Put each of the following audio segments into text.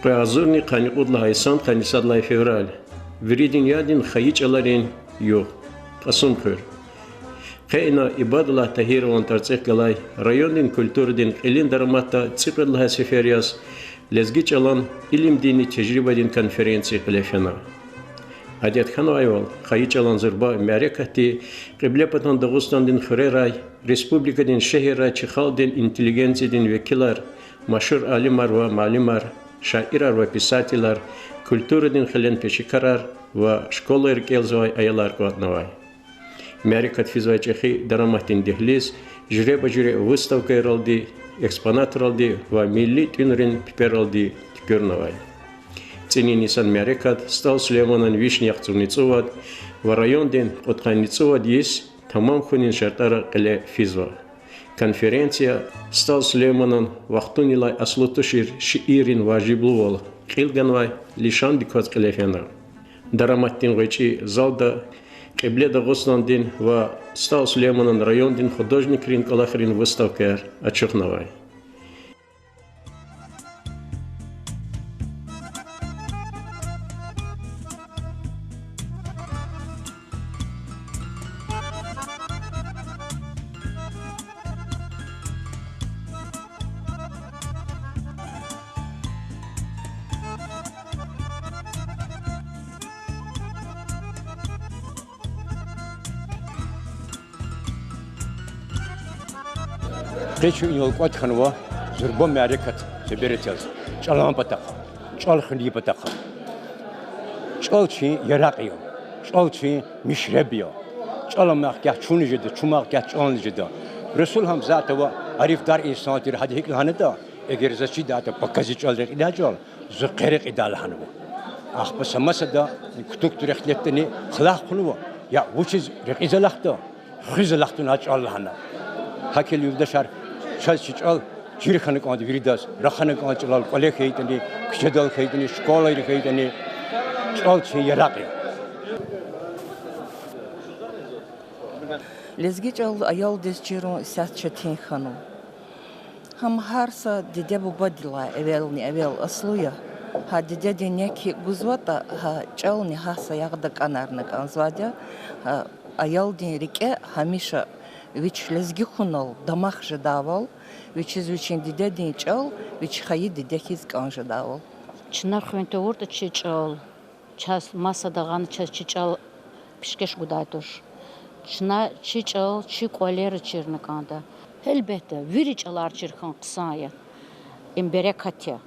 Qazurni qaniqudla haysan qanisadla fevral. Viridin yadin xayiçalarin yox. Qasum xör. Qeyna ibadla tahirwan tartsiqlay rayonin kulturdin ilin daramatta tsiqidla seferiyas lezgiç alan ilim dini tecrübedin konferansiya qilefena. Adet xanoyol xayiç alan zırba merekati qiblepatan Dağıstan'din xıreray respublikadin şehira çıxaldin inteligensidin vekilar maşhur alimar ve malimar şairar ve pisatilar kulturadin xilen peşikarar ve şkolar kelzvay ayalar qatnavay. Merekat fizvayçexi daramatin dehliz jreba jre выставка eraldi eksponat eraldi ve milli tünrin piperaldi tükörnavay. Цени Нисан Мерекат стал Сулейманан Вишняхцуницуват в район ден Отханицуват есть тамам хунин шартара қиле физва. Конференция стал Сулейманан вахтунилай аслутушир шиирин важиблувал қилганвай лишан дикват қилефена. Дараматтин гойчи залда қибле Дагыстандин ва стал Сулейманан район ден художникрин калахрин выставкар ачухнавай. Geçen yıl Kuthanova Zurba Merekat seberetiyaz. Çalan patak, çal khli patak. Çal çi yaraqiyo, çal çi mişrebiyo. Çalan mahkah çunijede, çumakah çanlijede. Resul ham zatwa arif dar insantir hadi hik hanada. Eğer zaçi data pakazi çalacak ilacol, zıqerik idal hanwa. Akhba samasada kutuk türexletni xlaq qulwa. Ya wuchiz reqizalaqta. Xizalaqtun aç Allah'ına. Hakel yurdaşar Şal Çirxanı qandı viridas, raxanı qançılal qale xeytini, kişedal xeytini, şkolayı xeytini, çal çi yaraqı. Lezgiç al ayal desçiron satçatin xanu. Ham harsa dede bu badila evel asluya. Ha dede deneki guzvata ha çalni hasa yağda kanarını kanzvadya. Ha ayal denrike hamişa Вич лезги хунал, дамах жадавал, вич извичин диде динчал, вич хаи диде хиз кан жадавал. Чнар хвентовурта чичал, час маса даган час чичал пишкеш гудайтуш. Чна чичал чи колер чирнаканда. Elbette viriçalar çirkan qısaya. Imberekatya,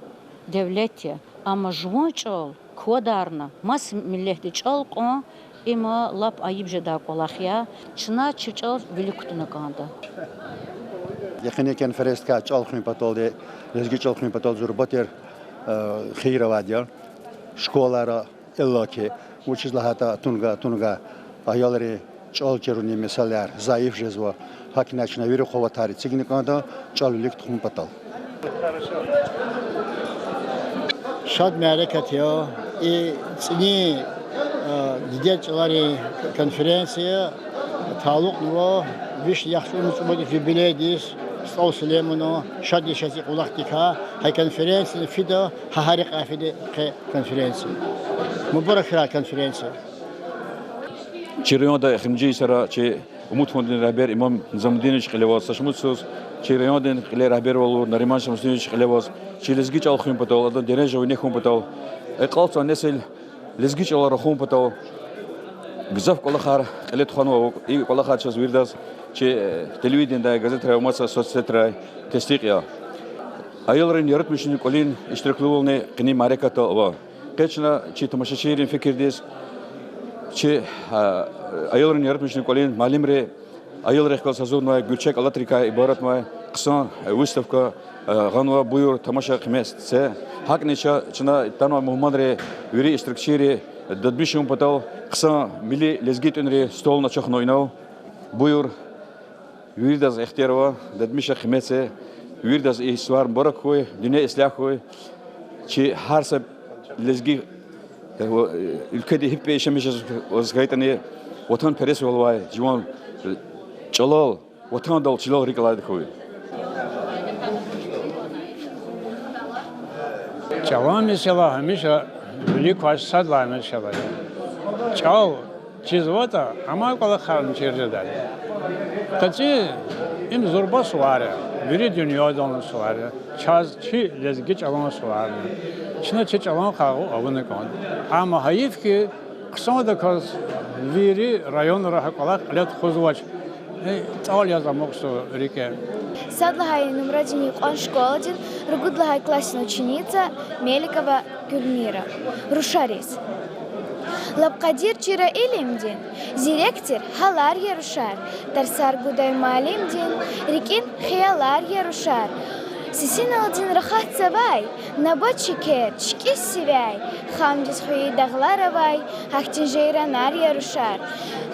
devletya, ama jwan çal, kodarna, mas milleti çal qon Ima lap ayıp jeda kolakya, çına çiçal velikutuna kanda. Yakın konferanska çalxın patolde, lezgi çalxın patol zurbater khira vadya, şkolara illaki, uçizla hata tunga ayalari çalçeruni mesalar zayıf jezva, hakinaçna veri qovatari çigini kanda çalulik tuxum patol. Şad merekat ya, çini Дидечлари конференция талук нуо виш яхшуну чубади юбилейдис стал Сулеймано шади шази улахтика хай конференция фида хахарик афиде конференция мубарак конференция Çiriyonda ximci sara çi umut fondun rehber İmam Nizamudin Şqilevas saşmutsuz Çiriyonda qile rehber olur Nariman Şamsudin Şqilevas çi lezgiç alxın patal adan derej oyne xun patal qalsa nesil lezgiç alar xun patal Gzaf qolaxar qilet xanu i qolaxar çaz virdas çi televizyonda gazet ravmasa sosyetray testiqiya Ayılların yaratmışını kolin iştiraklı olne qini marekata va Keçna çi tamaşaçirin fikirdes Çi ayılların yaratmışını kolin malimre ayıl rehkal sazonma Gülçek Alatrika ibaratma qısan выставка ganwa buyur tamaşa qimestse hak necha çına tanwa muhammadre veri iştirakçiri dadbişum patal qısan milli lezgit önre stolna çaxno oynav buyur virdaz ixtiyarwa dadbişa qimetse virdaz isvar barak koy dünya islah koy çi harsa lezgi ülkede hep yaşamışız vazgaytani vatan peres olvay civan çalal vatan dal çilal rikalaydı koy Чалам mesela hamisha büyük başsadlar mesela. Çal çizvata ama kala kalın çirjeder. Kaçı im zorba suarı. Biri dünyadan suarı. Çaz çi lezgiç alan suarı. Çine çiç alan kağı avını kan. Ama hayif ki kısa da kaz veri rayon rahat kala let khuzvaç. Tal yazmak istiyor Рike. Садлахай Нумрадини он школадин, Ругудлахай классная ученица Меликова Гюльмира. Рушарис. Лапкадир Чира Илимдин, директор Халар Ярушар, Тарсар Гудай Малимдин, Рикин Хиалар Ярушар. Сисин Алдин Рахат Савай, Набачикер, Чкис Сивай, Хамдис Хуи Дагларовай, Хактин Жейранар Ярушар.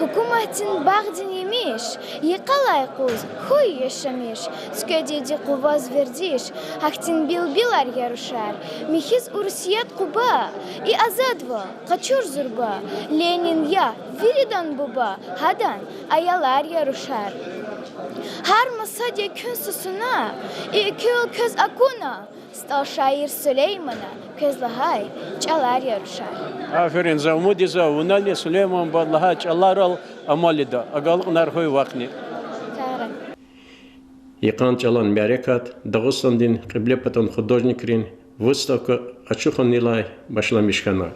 Hükümetin bağdın yemiş, yıkalay kuz, huy yaşamış, skadedi kuvaz verdiş, haktin bilbilar yarışar, mihiz ursiyat kuba, i azadva, kaçur zurba, Lenin ya, viridan buba, hadan, ayalar yarışar. Her masada kün susuna, kül köz akuna, stal şair Süleyman'a, közlahay, çalar yarışar. Aferin zavmudi zavunali Süleyman Badlaha çalar amalida. Agalık narhoy vakni. Яқан Чалан Мярекат, Дагостандин, Киблепатан художникрин, выставка Ачуханилай Башламишкана.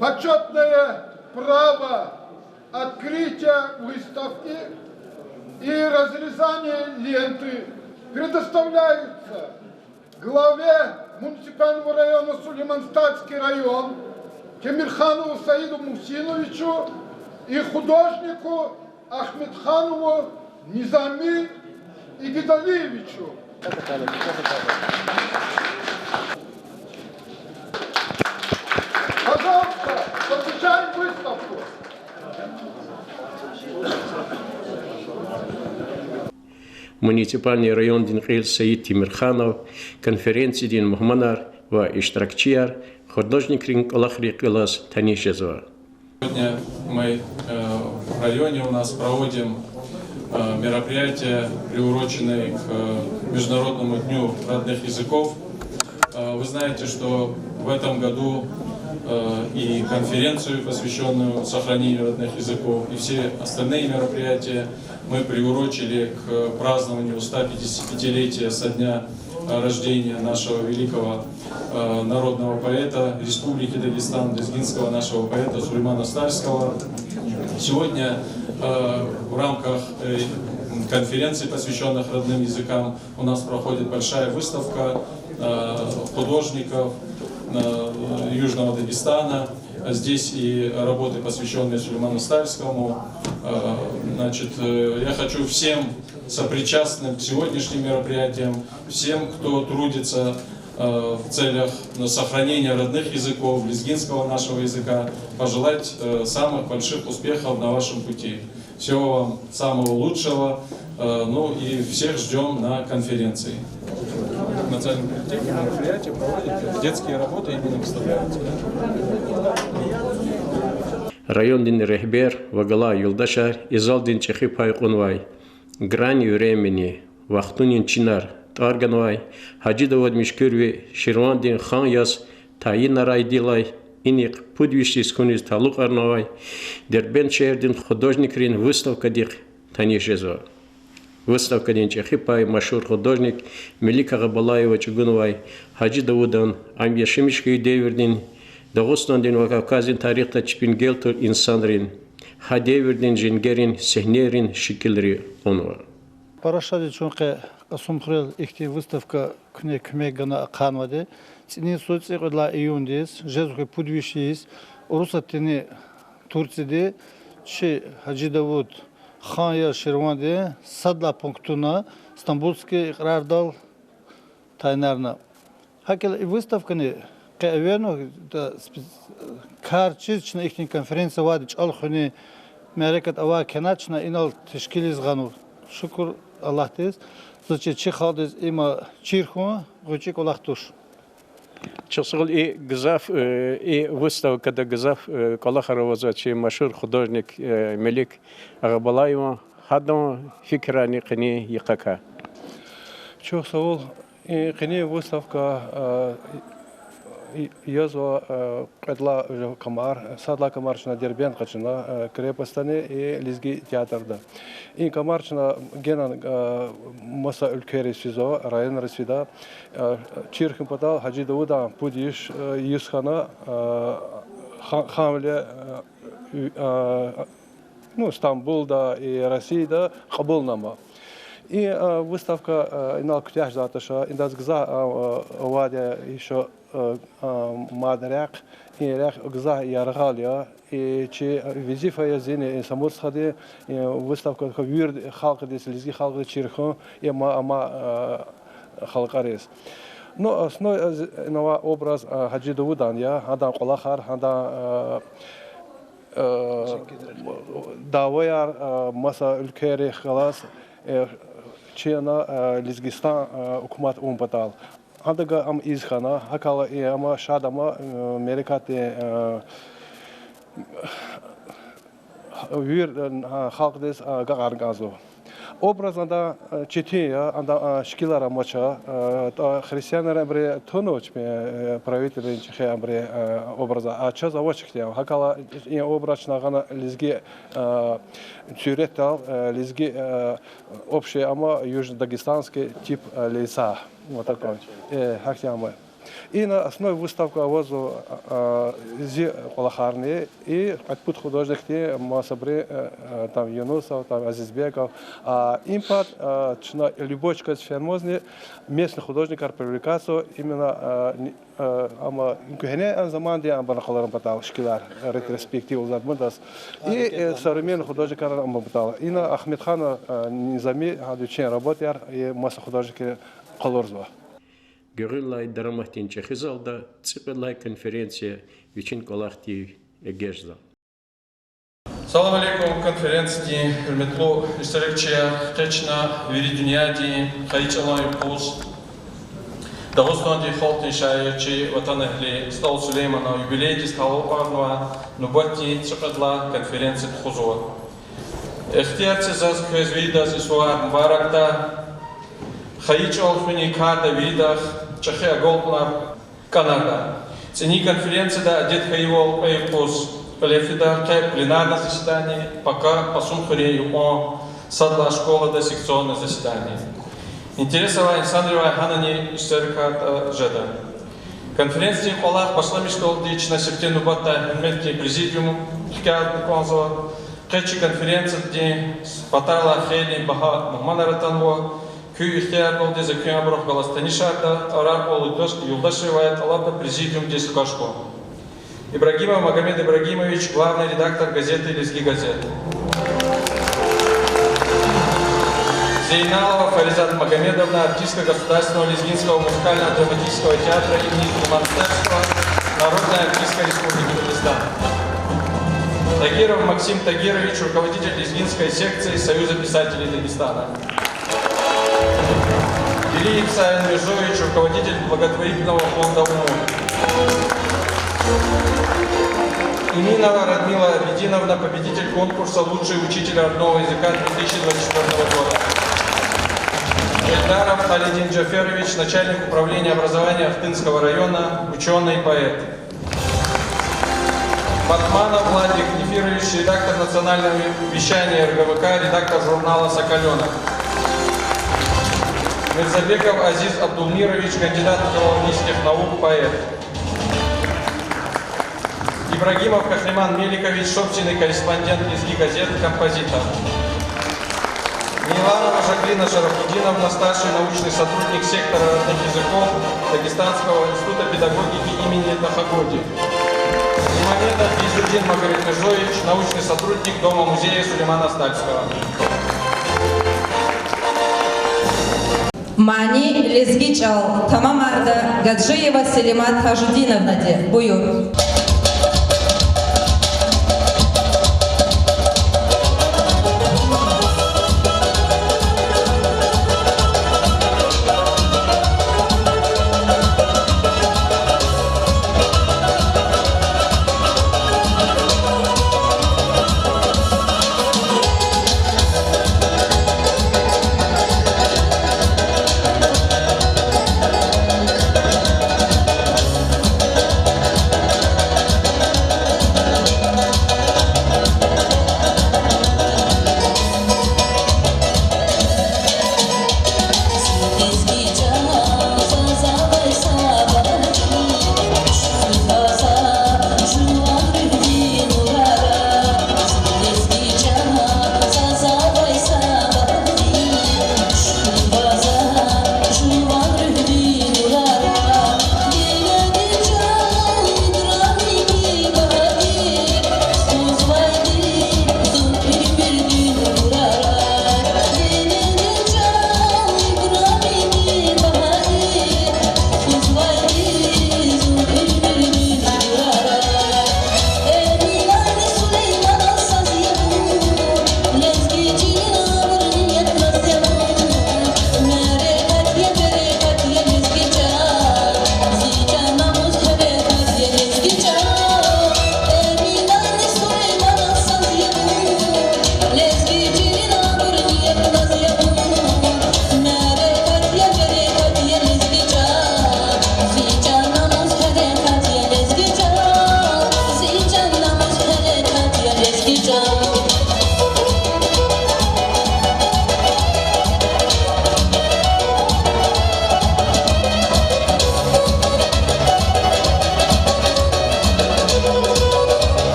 Почетное право открытия выставки и разрезания ленты предоставляется главе муниципального района Сулейман-Статский район Темирханову Саиду Мусиновичу и художнику Ахмедханову Низами Игидалиевичу. Пожалуйста, подключаем выставку. Муниципальный район Динхил Саид Тимирханов, конференции Дин Мухманар, ва Иштракчияр, художник Ринг Аллахри Килас Танишезова. Сегодня мы в районе у нас проводим мероприятие, приуроченное к Международному дню родных языков. Вы знаете, что в этом году и конференцию, посвященную сохранению родных языков, и все остальные мероприятия мы приурочили к празднованию 155-летия со дня рождения нашего великого народного поэта Республики Дагестан, лезгинского нашего поэта Сулеймана Стальского. Сегодня в рамках конференции, посвященных родным языкам, у нас проходит большая выставка художников Южного Дагестана. Здесь и работы, посвященные Сулейману Стальскому. Значит, я хочу всем сопричастным к сегодняшним мероприятиям, всем, кто трудится в целях сохранения родных языков, лезгинского нашего языка, пожелать самых больших успехов на вашем пути. Всего вам самого лучшего, ну и всех ждем на конференции. В национальном библиотеке мероприятия проводят, детские работы именно выставляются. Район Дин Рехбер, Вагала Юлдашар, Изалдин Чехипай Кунвай, Грань времени, Вахтунин Чинар, Тарганвай, Хаджидавад Мишкюрви, Ширвандин Хан Яс, Таина Райдилай, Иник Пудвишти Скунис Талук Арнавай, Дербен Шердин художникрин выставка Дих Танишезова. Выставка Дин Чехипай, машур художник, Мелика Габалаева Чугуновай, Хаджи Давудан, Амьяшимишки Девердин, Дагостандин ва Кавказин тарихта Чпингелтур инсанрин, Хадевердин Жингерин, Сехнерин, Шикилри Онова. Парашади чунке Асумхрел ихти выставка кне кмегана Канваде, цини соци гла июндес, жезухе пудвишис, урусатини Турциде, чи Хаджи Давуд Хания Ширванде, Садла пунктуна, Стамбульский Иqrardal Тайнарна. Хакел и выставка не Каверно, да карчична ихни конференция вадич алхуни мерекат ава каначна инал тешкилиз гану. Шукр Аллах тез. Зачи чихадез има чирху, гучик Аллах туш. Часгал и гзаф и выставка да гзаф Калахарова зачи машур художник Мелик Агабалаева хадам фикрани кни якака. Чё савол и кни выставка Йозо Эдла Камар, Садла Камарчна Дербен Качина, Крепостане и Лизги театрда. И Камарчна Генан Маса Улькери Сизо, район Расвида, Чирхим Патал, Хаджи Дауда, Пудиш, Юсхана, Хамле, Стамбулда и Россия, Кабулнама. И выставка иналкутяж заташа, индазгза вадя еще мадряк, и ряк гза яргалия, и че визифа языне и самурсхаде, и выставка вир халкадис, лизги халкадис чирхон, и ама халкарис. Но основной образ Хаджи Давудан, я Адам Калахар, Адам Давояр, Маса Улькери Халас, Чена Лизгистан Укмат Умпатал. Андага ам изхана, Хакала и ама Шадама, Мерикате Вир Халкдес Гагаргазо. Образ анда Чития, анда Шкилара Мача, христианера бре Тоноч, правитель Чехия бре образа, а что за очередь? Хакала и образ на Лизги Тюретал, Лизги общий ама южно-дагестанский тип лица. Вот такой. Хактиама. И на основе выставки возу зи Палахарни и отпут художники Масабри, там Юнусов, там Азизбеков, импорт, любочка фермозни местных художников привлекаться именно ама инкухене заманди амбанахаларам патал шкилар ретроспектив задмудас и современных художников амбатал. И на Ахмедхана Низами адучен работяр и масса художники Калорзва. Гериллай драматин чехизалда, цепелай конференция Вичин Колахти Эгежза. Салам алейкум, конференции Хурметлу историкчия Кечна Виридюняди Хаичалай Пус. Дагостанди Холти Шаячи Ватанахли Стал Сулеймана юбилейти Стал Парнова Нубати Цепедла конференции Тхузуа. Эхтиарцы Зазквез Видас Исуар Мбаракта Хаич Алфини Карда Видах, Чехия Голплар, Канада. Цени конференции да Дед Хаивол Эйпус, Пелефида, пленарное заседание, пока по Сумхаре Юпон, Садла школа до секционное заседание. Интересовая Инсанрева Ханани историка Жеда. Конференция Палах пошла мечтал дичь на септембре бата Хенметки президиум, Хикард Конзова, Кечи конференция день, Патарла Хейли Баха Махмана Ратанова, Күй ихтияр болды закүйен абырық Галастанишарда, Арар Олы Юлдаш Ревайт, Алабда президиум 10 Кашко. Ибрагимов Магомед Ибрагимович, главный редактор газеты «Лизги газеты». Зейналова Фаризат Магомедовна, артистка Государственного лезгинского музыкально-драматического театра имени Монастырского, народная артистка Республики Дагестан. Тагиров Максим Тагирович, руководитель лезгинской секции Союза писателей Дагестана. Ильич Саян Межович, руководитель благотворительного фонда УМУ. Иминова Радмила Абединовна, победитель конкурса «Лучший учитель родного языка» 2024 года. Эльдаров Халидин Джаферович, начальник управления образования Ахтынского района, ученый и поэт. Батманов Владик Нефирович, редактор национального вещания РГВК, редактор журнала «Соколенок». Мирзабеков Азиз Абдулмирович, кандидат филологических наук, поэт. Ибрагимов Кахриман Меликович, собственный корреспондент Лизги газет, композитор. Миланова Жаклина Шарафудиновна, старший научный сотрудник сектора родных языков Дагестанского института педагогики имени Тахагоди. Имамедов Изудин Магаритмежович, научный сотрудник Дома-музея Сулеймана Стальского. Мани Лезгичал Тамамарда Гаджиева Селимат Хажудиновна де Буюр.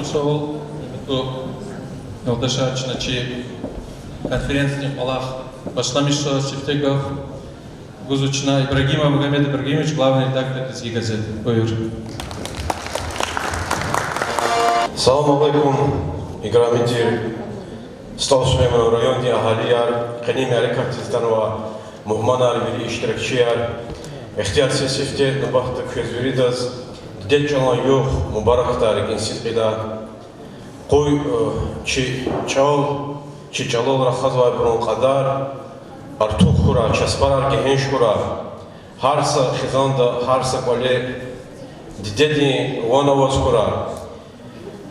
Сусовол, то Елдашачна, чи конференция Аллах, Башламиша Сифтегов, Гузучна Ибрагима Магомед Ибрагимович, главный редактор «Лезги» газеты. Бuyur. Салам алейкум, игромитир. Стал Сулейманов районе Ахалияр, Каними Аликартистанова, Мухманар Вили Иштиракчияр, Эхтияр Сесифте, Набахта Кхезверидас, Дечалан Йох, Мубарахтар, Генситрида, Кой Чал, Чичалол Рахазвай Брон Кадар, Артухура, Часпарар Гехеншура, Харса Хизанда, Харса Коле, Дедени Вановаскура,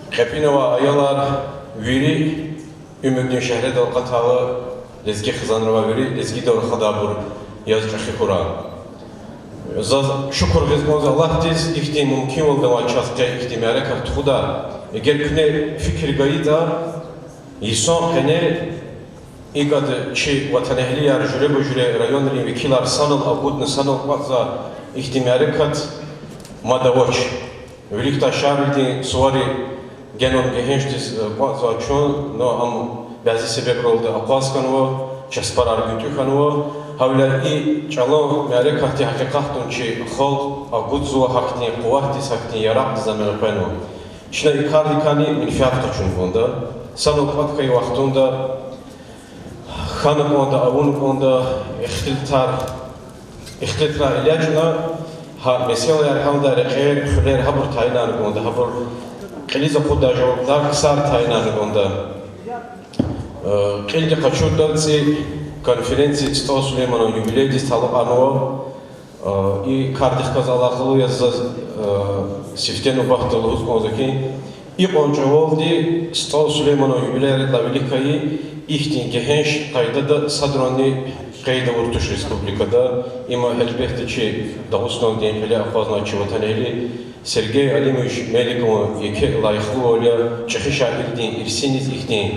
Капинова Аялар, Вили, Ümüdün şehre de qatalı lezgi xizanrava veri lezgi de xadabur yazıcı xikura. Zaz şükür gezmoz Allah diz ihti mümkün oldu ve çaska ihtimale kartuda. Eğer küne fikir gayda insan kene igadı çi vatan ehli yar jüre bu jüre rayonların vekilar sanal agudne sanal fazla ihtimale kat madavoç. Velik taşarıldi suvari Genom gençtiz bazı açın, no am bazı sebepler oldu. Akaskanova, çesparar gütükanova, havla i çalon merek hakti hakikatun çi xol agudzu hakti kuvveti hakti yarat zaman peno. Şuna ikardikani minfiyat kaçın bunda. Sanok vatkayı vaktunda hanım onda, avun onda ihtiltar ilacına ha mesela yarhamda reker xüler habur taylan onda habur Kiliza kuda cevaplar kısar tayin onda. Kilde kaçurdan se konferansı Çiğ Süleymanov jubileydi salıp anova. I kardeş kazalığı yazdı siftenu bahtalı uzmanzaki. İlk önce oldu Çiğ Süleymanov jubileydi la velikayı ihtin genç kayda da sadroni kayda vurtuş respublikada. İma elbette ki Dağıstan diyen hele afazna çivataneli. Sergey Alimovich Melikov yeke layıklı oля Çexi şahildin irsiniz ihtin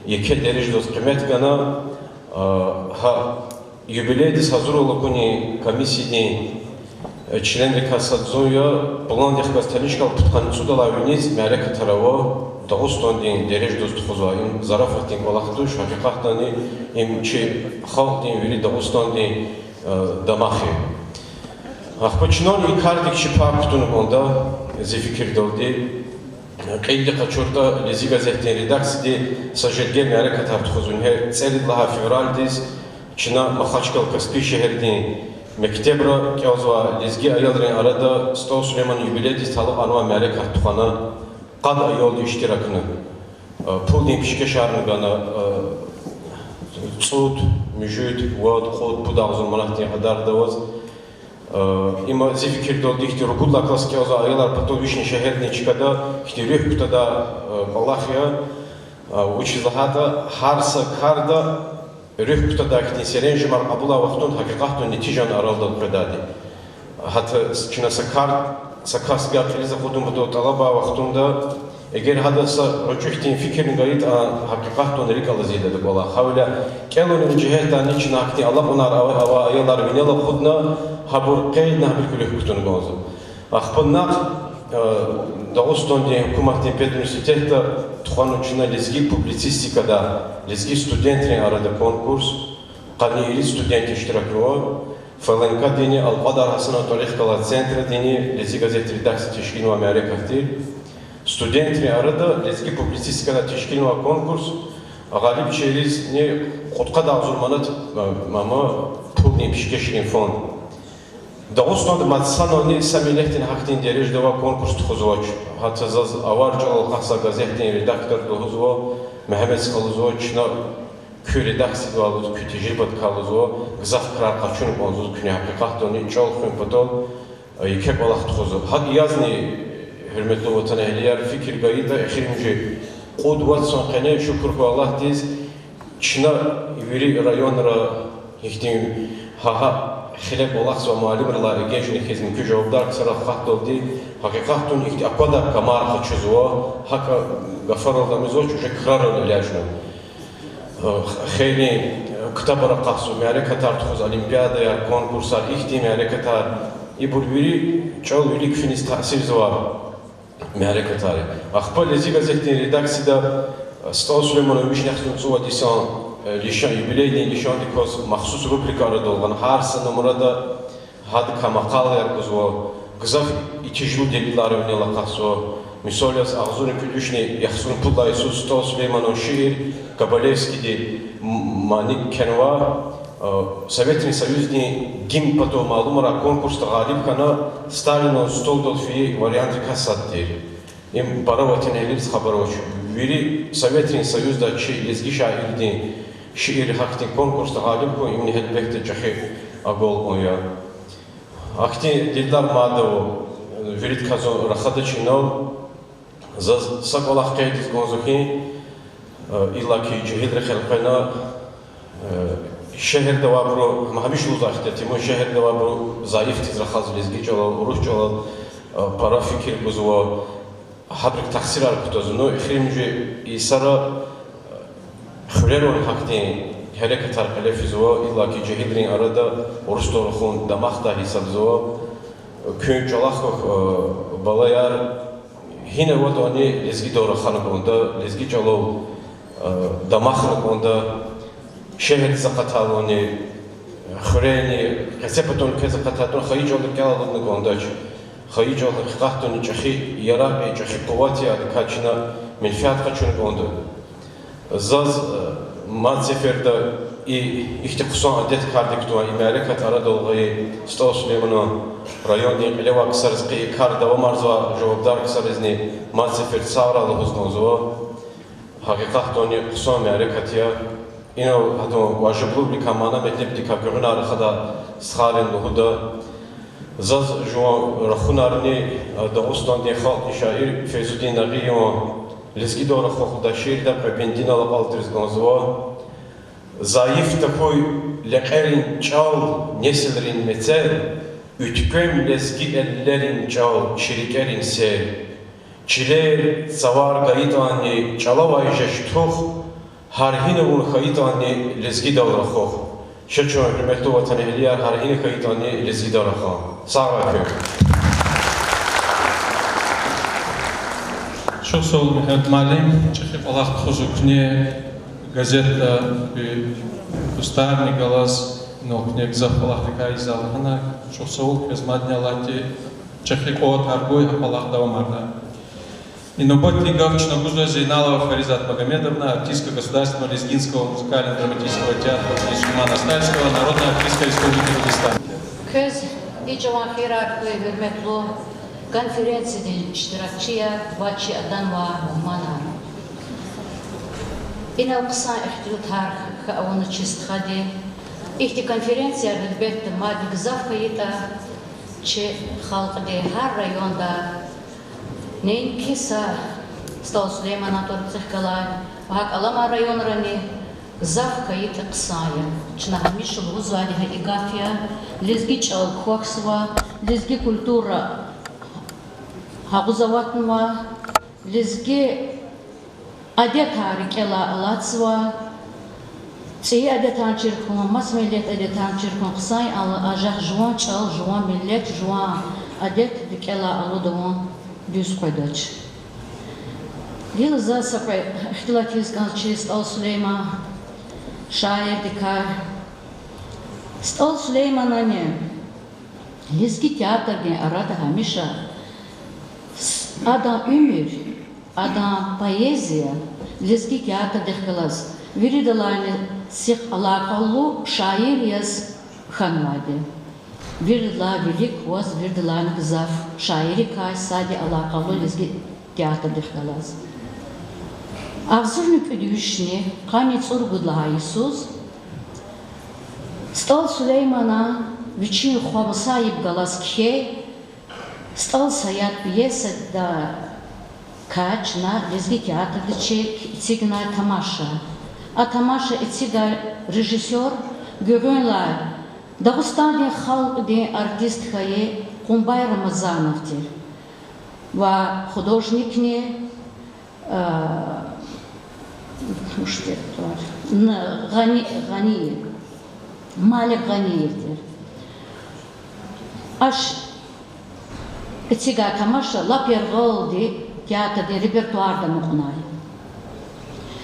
yeke derece dost kıymet gana ha юбилейдис hazır olukuni komisyidin çlenri kasadzonya Polandiya kastanişkal putkan sudalaviniz merek taravo Dağıstan din derece dost xuzva im zarafatin olaqtu şafiqahtani im çi xalq din veri Dağıstan din damaxi Ахпачнон и кардик шипаптун онда зефикир долди. Qeyli qaçurda Lezi gazetinin redaksiydi sajilge mereket artxuzun her целидlaha fevraldiz Çina Maxaçkal Kaspiy şeherdin mektebra kevzva Lezgi ayalların arada Çiğ Süleyman jubileydiz talıp anva merek artxana qad ayoldu iştirakını pul din pişke şarını gana Çud, müjüd, vod, xod, budağızın manahtin adar davaz Има зефикир долди ихти рукудла класки оза аялар пато вишни шехерни чикада ихти рюх кутада Аллахия учизлахата харса карда рюх кутада ихти серен жимар абула вахтун хакиқатун нетижан аралда предади Хата чина сакас бия қилиза худун бато талаба вахтунда Eğer hadasa röçühtin fikrin gayet hakikatun rikala zeydedik ola. Havla kelonun cihetten için akti Allah onar ava ayalar vinela khudna habur qeyd nahbil kulüh kutunu gozu. Akpınnak Dağıstan diye hükümetin Pedro Üniversitesi'de tuhanın içinde lezgi publicistikada lezgi studentlerin arada konkurs qaniyeli student iştirakı var. Falanka dini Al-Qadar Hasan Atolih Kala Centra dini lezgi gazete redaksiya teşkil ve Amerika'dır. Studentri arada lezgi publicistikada teşkil ve konkurs galip çeyriz ne qutqa da uzurmanat mama pulni pişkeşin fon. Dağıstan'da matsan ne samilehtin haktin derece ve konkurs tuxuzoç. Hatta zaz avarca olqasa gazetin redaktör dohuzvo Mehmet Skalızo çına kü redaksiya doğuz kü tecrübat kalızo gzaf krar qaçun bonzuz küne hakikat doni çol xun patol yekep alaq tuxuzo. Hak yazni hürmetli vatan ehliyer fikir gayda exirince qudvat son qene şükür bu Allah diz Çina veri rayonlara ihtim haha xilek olaqs ve malimrlar gençlik hizmet kü cevaplar sarafat doldi hakikatun ihti akada kamar xçuzwa haka gafaralımız o çocuk krar ilajno xeyli kitaplara qaqsu merekatar tuz olimpiyada ya konkurslar ihtim merekatar ibul veri çol veri küfiniz tasir zwa мярекатари. Ахпа лези газетин редакцияда Стал Сулейманович нахтун цуадисан лишан юбилейный лишан дикос махсус рубрика радолган харса номерада хад камакал яркузво гзав и тяжело делиларовне лакасо мисоляс ахзурин кудушни яхсун пуда Исус Стал Сулейманов шиир Кабалевский де маник кенва Советский Союзный гимн потом малумара конкурс галиб кана Сталину стол долфи варианты касаттер им параватин элирс хабароч Вири Советский Союз да чи лезги шаирдин шиир хактин конкурс галиб ко имни хедбекте чахи агол оя Ахти дилдар мадо вирит казо рахада чино за саколах кайдис гонзохи илаки джихидре хелқена шехер давабро махамиш лузахте тимо шехер давабро заиф тизрахаз лезги чола уруш чола пара фикир гузва хабрик тахсир аркутозу но ихримжи исара хурерон хактин Hereket tarqalefizo illa ki cehidrin arada orustorxun damaqda hisabzo kün çalaxıq balayar hine vatani lezgi dorxanı onda lezgi çalov damaqı onda şehir zaqataloni xureni qesepaton kezaqatatun xayij olur kaladın onda xayij olur qaqtun çaxi yara çaxi quvvati adkaçna menfiat qaçun onda zaz Мацеферда и ихтикусан адет кардиктуа имарекат арадолгы Стал Сулейманов районе Лева Ксарзки карда вамарзва жавабдар Ксарзни Мацеферд савралы гузнозва хакикатони кусан имарекатия ино хатон важиблубли камана метнебди кагюрна архада схарен лухуда заз жуан рахунарни Дагустан ден халк шаир Фейзуддин Агиева Лезги дора хохуда ширда пепендина лапалтрис гонзва Заиф такой лекерин чал неселрин мецер Ütküm lezgi ellerin çal çirikerin ser Çiler savar gayitani çalavay jeştuh Harhine un hayitani lezgi davrahoh Şeço hürmetli vatan ehliyar harhine hayitani lezgi davrahoh Sağ olun. Çok sağ olun Mehmet Malim. Çekip Allah kuzukne gazeta Ustarni Galas Noknek Zafallah Rikaiz Allah'ına çok sağ olun. Kezmadne Allah'ti Çekip o targoy Allah Давамарда. Инобатли Гавчина Гузна Зейналова Фаризат Магомедовна, артистка Государственного лезгинского музыкально-драматического театра Сулеймана Стальского, Народная артистка Республики Дагестан. Köz Icvan Hierarkı hürmetli konferensiyedin iştirakçıya Vaçı Adanva Mana. İnal kısa ihtilut har onu çistxadi. İhti konferensiya elbette maddi gızafkayita çi halkı her rayonda neyin kisa Stal Süleyman'a tortsih kalay. Vahak alama rayonlarını gızafkayita kısaya. Çına hamişul uzvali haligafya, lezgi çal kuaksva, lezgi kultura Haguzawatnwa, lezgi adet harikela alatswa, tsiyi adetan çirkun, mas millet adetan çirkun, qısay ajaq juan çal, juan millet, juan adet rikela aludavan düz koydaç. Gil sapay ihtilatiz gançı Stal Süleyman, şair dikar. Stal Süleyman anne, lezgi teatrgen arada hamişa, Adam ümür, adam poeziya, lezgi teatr dehkalas. Viridalani sih alakalı şair yaz hanvadi. Viridla velik was viridalani gızaf şairi kay sadi alakalı lezgi teatr dehkalas. Avzurnik ödüşni kanit urgudla Isus. Stal Süleyman'a viçin xwabasayib galas khe Стал саят пьеса да кач на лезги театр цигна тамаша. А тамаша цига режиссер görünler. Dağıstan'da halk de artist haye Kumbay Ramazanov'tir. Ve художник ne Ganiyev, Malik Ganiyev'tir. Aş Цига тамаша лаперголди театрда репертуарда мухнай.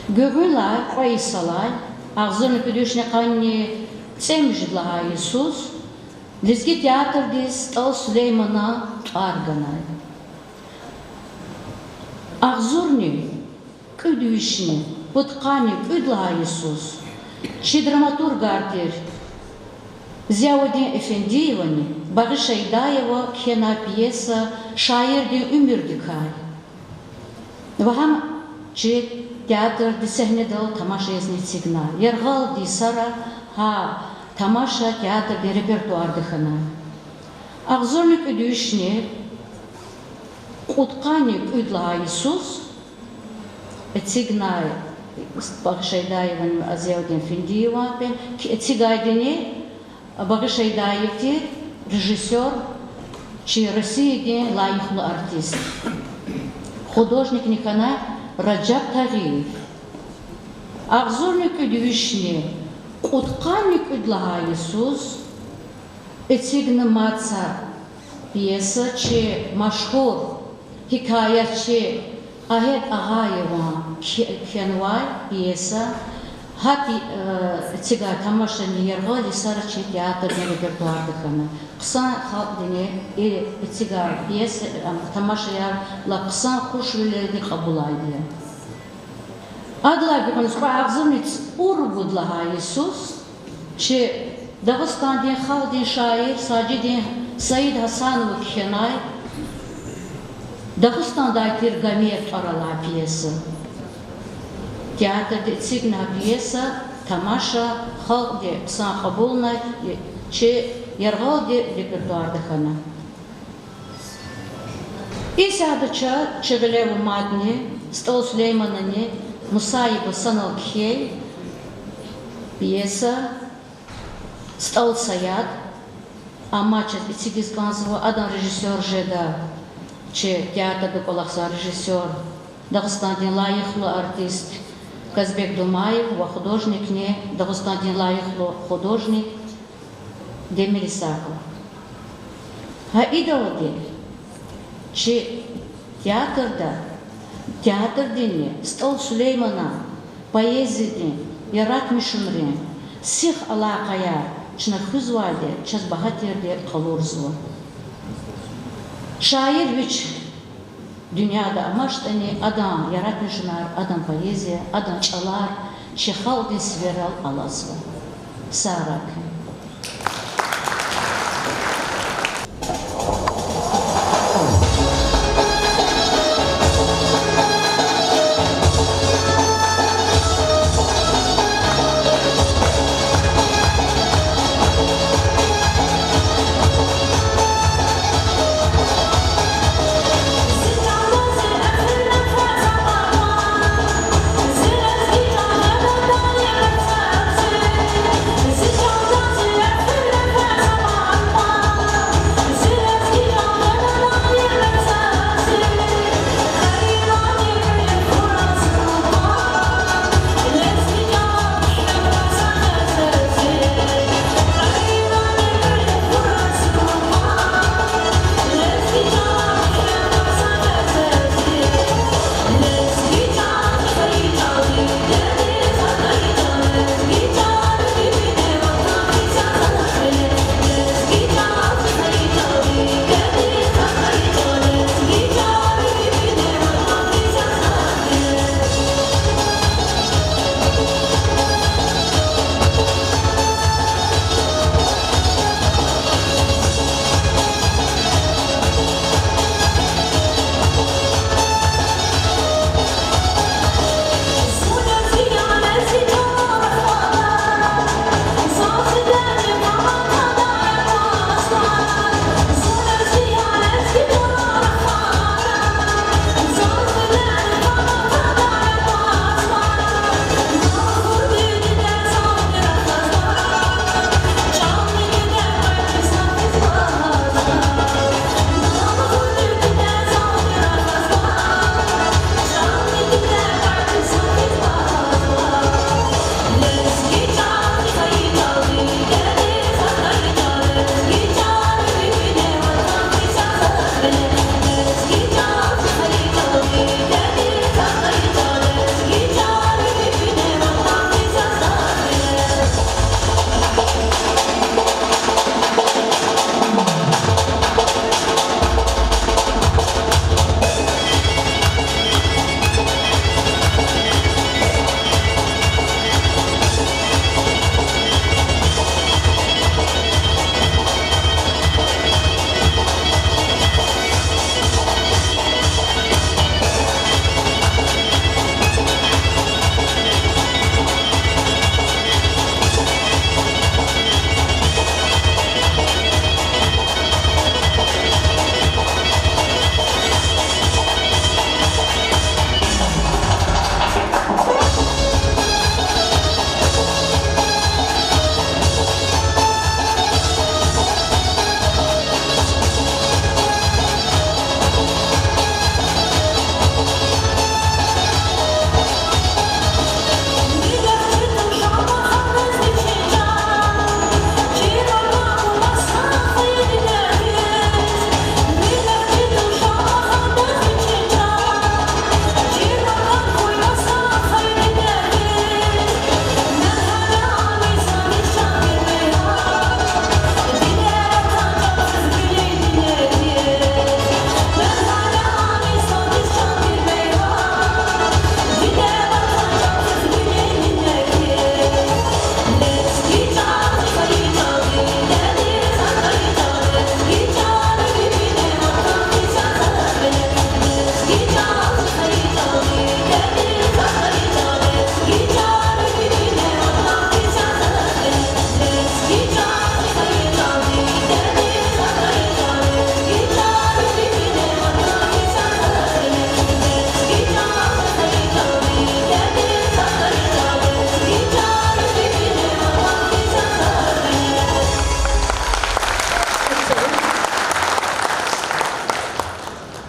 Гөгүлай, Раисалай, Ağzını küdüşne kanni Цемжидла Иисус, Лизги театрдис Тал Сулеймана Арганай. Ağzurni küdüşne Putkani küdla Иисус, Чи драматург артер Зиаудин Эфендиевани, Багыша Идаева, Хена пьеса Шаирдин Умирдикай. Вахам Чи театр дисехнедал тамаша ясницигна. Яргал дисара ха тамаша театр де репертуар дихана. Ağzurnik üdüşne Utkani küdla Иисус, Etsigna Багышайдаеван Азиаудин Финдиева, Etsigайдини Багышайдаевти режиссер, Чи России лайхлы артист. Художник Николай Раджаб Тагиев. Ağzurnik üdüşne Utkani küdla Иисус, Etsigna Matsa piyesa Чи Машхур Hikayetçi Ahmet Ağayeva Kenvay piyesa Hapi Tsiga Tamaşani Yergali Sarıçı teatr repertuardıkını. Kısa halk dini Tsiga piyesa Tamaşayar la kısa kuşvileri kabulaydı. Adlar bir konusu Ağzurnic Urgudla Isus Çi Dağıstan din Khaldin şair Sacidin Said Hasanov Kenay Dağıstan'da Tirgamet Arala piyesa. Театрда цигна пьеса, тамаша, халде, ксан хабулна, че яргалде репертуарда хана. И сядача, чегалеву мадни, Стал Сулейманани, Мусаева Санал Кхей, пьеса, Стал Саят, Амачат Ицигис Ганзова, Адам режиссер Жеда, че театрда Палахса режиссер, Дагыстандин лайыхлы артист, Казбек Думаев, художник не Дагыстандин лайыхлы художник Демир Исаков. Ха идалади, че театрдине Стал Сулеймана, поэзияди, яратмишунри, сих алакая, чна хызваде, час бахатерде калурзу. Şair вич dünyada amaçtani adam yaratmışlar, adam poeziya, adam çalar, şehal disveral alazva. Sarak. Zil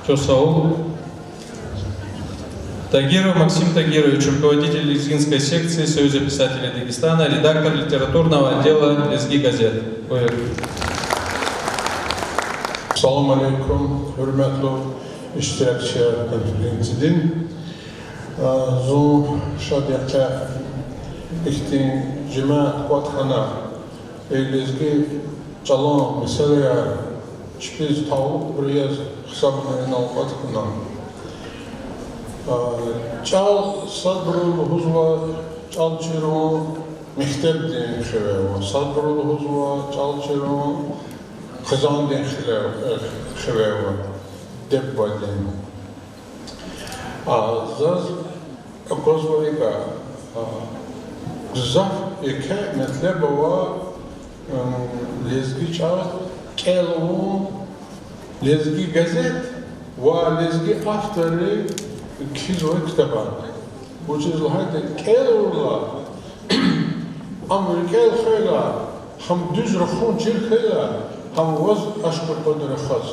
Тёсаул. Тагиров Максим Тагирович, руководитель лезгинской секции Союза писателей Дагестана, редактор литературного отдела «Лезги газет». Assalamu alaikum, hürmetli iştirakçı konferansidin. Zu şadiyaka ihtin cemaat vatkhana Lezgi çalan meseleye çipiz tavuk buraya hesabına vatkhana. Çal sadrul huzva çal çiro mektep din xevewa. Sadrul huzva çal çiro خزان دین خیلی دب بودیم. زاز اقوزوری که زاف یکی مطلب و لزگی چال کلو لزگی گازت و لزگی آفتری کیزوی کتابان. Bu çizgiler kelurlar. Amerikalı خیلی هم düz رخون چیل خیلی هم وز أشكر قدر خاص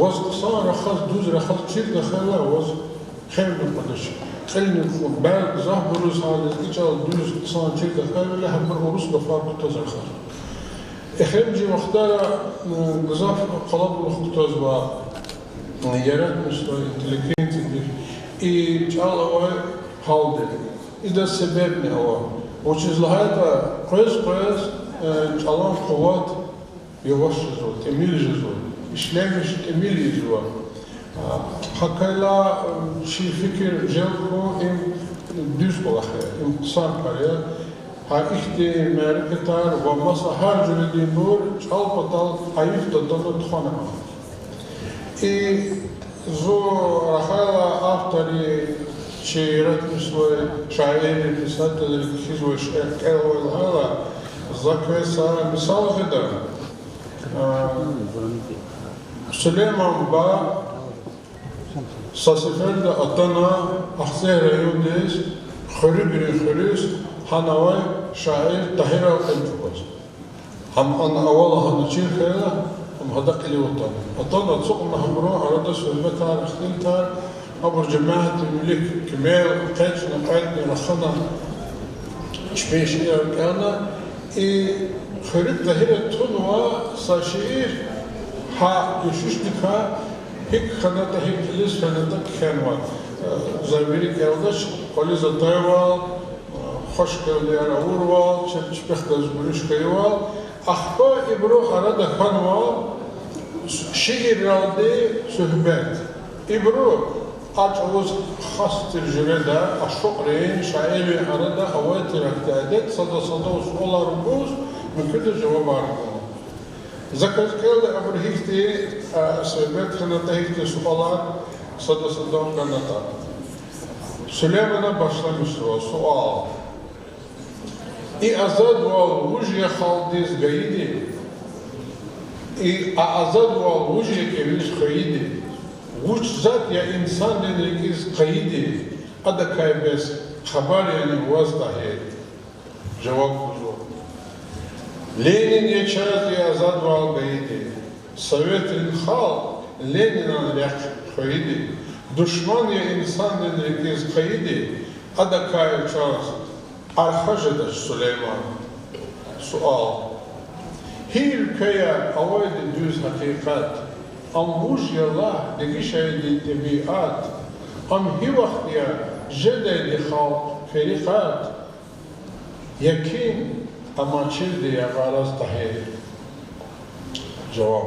وز صار خاص دوز رخاص شيء دخله وز خير من قدش خلينا نكون بعد ظهر روز هذا كيشال دوز صار شيء دخله له هم روز بفرق تزر خاص إخرجي مختار ظهر قلب الخطوز و يرد مستوى إنتليجنت إي شال هو حاضر إذا سببنا هو وشيز لهذا قيس شالان قوات yavaş yazıyor, temel yazıyor, işlemiş temel yazıyor. Hakayla fikir jelko im düz olarak, im kısa kare, ha ihti merketar ve masa her cüredi nur çal patal ayıf da donu tıkana. Zo Rahayla aftari şiiretmiş ve şairi pisateleri kişiz ve şerkel ve Rahayla zakve sana misal gıda. Süleyman Ba Sasiferde Adana Ahzer Rayon'dayız. Xörüs Hanavay şair Tahir Al-Kayıcıbaz. Ham an avala hanıçın khayla ham hadak ili vatan. Adana tsuqna hamro arada sohbet var, ikhtil tar. Abur cemaat الملك كمال قيدنا قيدنا رخنا شبيش كان خريط ظاهرة تونوا ساشير ها يشوشتكا هيك خناتا هيك ليس خناتا كانوا زاويري كالدش قولي زطايوال خوش كالدي أراوروال شبخ دزبوريش كيوال أخبا إبرو أرادا خانوال شير رالدي صحبت إبرو أجوز خاص ترجمة أشقرين شاعري أرادا هواي تركتادت صدا وصولا رموز من كل جواب عرضه. ذكرت كل أمر هيكتي سبب خناتا هيكتي سؤالات صدا خناتا. سليمان'a başlamıştı sual. azad wal wujya khaldiz gayidi. Azad wal wujya kevis khayidi. Wuj zat ya insan deniriz qayidi. Ada kaybes khabar yani vazdahi. Cevap bu. Ленин ячази азад вал гаиди, Совет хал Ленина ляк хаиди, душман я инсан денрикиз хаиди, адакай час архажедаш Сулейман. Суал. Hi ülkeye avaydı düz hakikat, am vuj yallah degi şahidi tebiat, am hi vaktiya jedeli hal ferikat, yakin ama çildi ya garaz tahir. Cevap.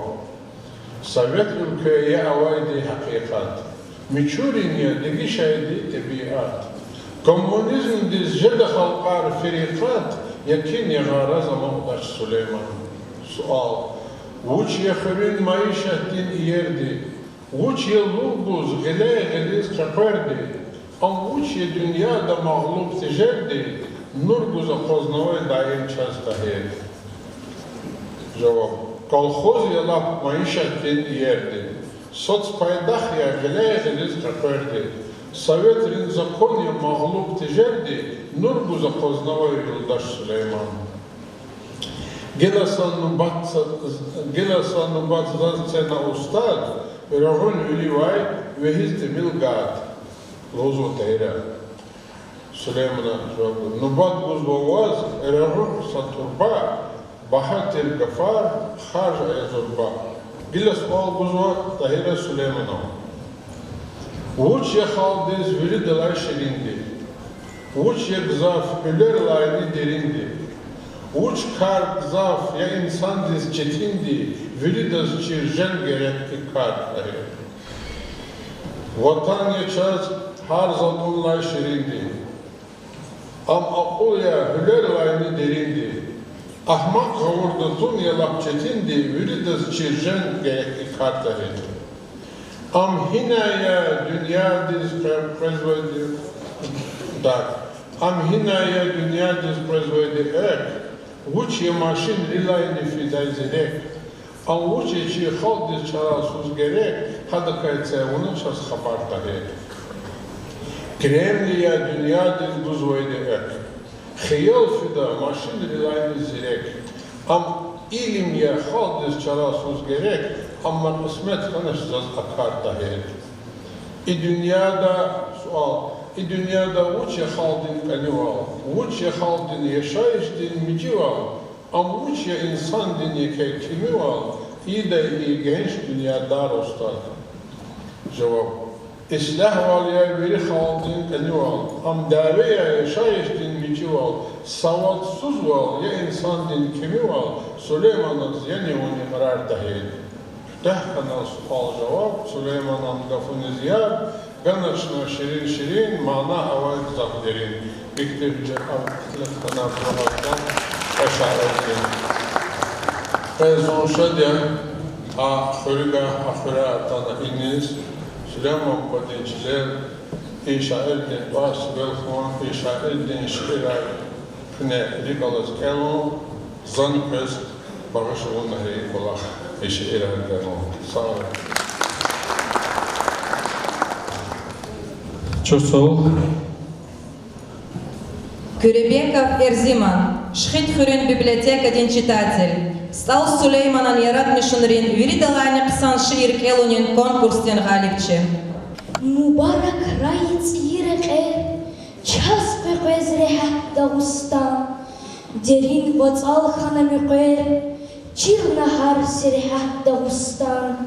Sovet ülkeye avaydı hakikat, miçurin ya degi şahidi tebiat, komünizm diz jede halkar ferikat, yakin ya garaz ama udaş Süleyman. Sual. Vuç yakırın maişetin yerdi. Vuç yıllubuz geliz kaperdi. Am vuç ya dünyada mağlup tecerdi. Nurguza poznavay daim çastahir. Cevap. Kolhoz yalap maişetin yerdi. Soц пайдах ya geliz kaperdi. Sovetrin zakon ya mağlup tecerdi. Nurguza poznavay yoldaş Süleyman. Gelasanın batzdan cena ustad, Eragon Uliway ve his de Milgad, Lozo Teira. Süleyman'a sordu. Nubat buzbovaz, Eragon Saturba, Bahatir Gafar, Harj Ayazurba. Gilas ol buzva Tahira Süleyman'a. Uç yakaldız veri dalay şerindi. Uç yakzaf öler layını derindi. Uç kar zaf ya insan diz çetindi. Veri daz çirjen gerekli kartları. Vatan yaşaz har zatun lay şerindi. Am akul ya öler layını derindi. Ahmak gavurda tun yalap çetindi. Veri daz çirjen gerekli kartları. Am hinaya dünya diz prezvedi dar. Am hinaya dünya diz prezvedi ek. Uç ye maşin rilayni fiday zirek. Am uç ye çi halk diz çarasuz gerek. Hadi kaytse onu ças haber tahir. Kremliya dünya diz buzvedi ek. Khiyal fida maşin rilayni zirek. Am ilim ye halk diz çarasuz gerek. Ama kısmet kanışacağız akar tahir. Dünyada sual, dünyada uç ya haldin kanival, uç ya haldin yaşayış din mici val, ama uç ya insan din yeke kimi val, iyi de iyi genç dünyadar ustad. Cevap, İslah val ya veri haldin kanival, am dave ya yaşayış din mici val, savatsız val ya insan din kimi val, Süleyman'ın yani onu karar tahir. Dehkana sual cevap, Süleyman Amgaf'ın ziyar, ganışına şirin şirin, mana havayı zahderin. Biktirce avkıtlıktan abdurrahdan eşaretlerin. Ezonşa de, ahırga, ahıra atana iniz, Süleyman Padinciler, İşaeddin, Vasibel Khuan, İşaeddin Şiray, Püne Rigalas Kelo, Zanköz, Bağışıvın Nehri Kolak. Чурсол. Кюребеков Эрзиман, Шхит-Хюрин библиотекадин читатель, стал Сулейманан яратмышынрин виридалайны кысан шиир келунин конкурстен галипчи. Мубарак раиц ирекэ, час пэкэзрэхэ Дагустан, дерин вацал ханамикэ, Чирнахар серехат Дагустан,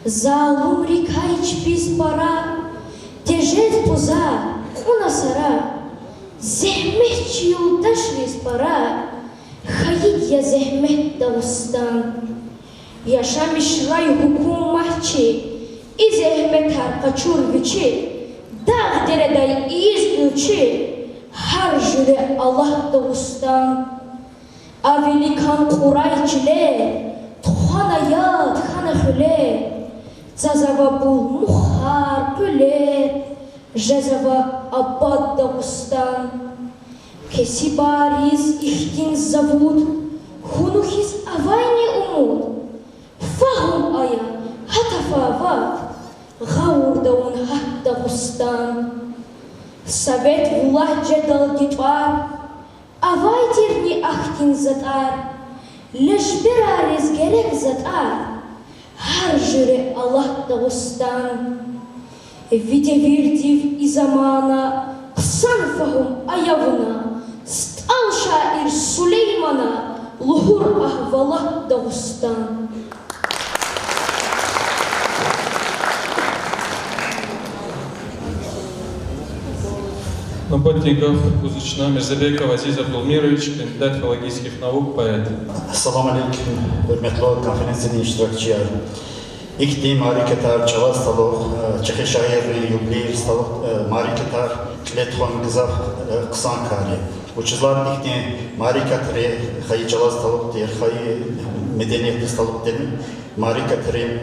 залум рикайч пис пара, тежет пуза, хуна сара, зехмет чиулташ вис пара, хаид я зехмет Дагустан. Яша мишрай хукум махчи, и зехмет хар качур вичи, даг дередай из ючи, хар жюре Аллах Дагустан. А великан Курайчле, Тхана яд, Хана хуле, Цазава бул мухар пуле, Жезава абад Дагустан. Кеси бариз ихтин завуд, Хунухиз авайни умуд, Фахум ая, хатафават, Гаур даун хат Дагустан. Совет вулах джедал гитвар, Авайдерни ахтин затар, лишь бирарез gerek затар, har jüre Allah Dağıstan. Vide virdiv i zamana, kısan fahum ayavına, stal şair Süleyman'a, luhur ahvalah Dağıstan. Наботников, Кузычна, Мирзабеков Азиз Абдулмирович, кандидат филологических наук, поэт. Assalamu alaikum, hürmetli konferansın iştirakçıları. İktim hariketar çalastalıq, Çexi şairi yublir stalıq mariketar Kletxon Gızaf Kısan Kari. Uçuzlar iktim marikatri xayı çalastalıq der, xayı medeniyetli stalıq der, marikatri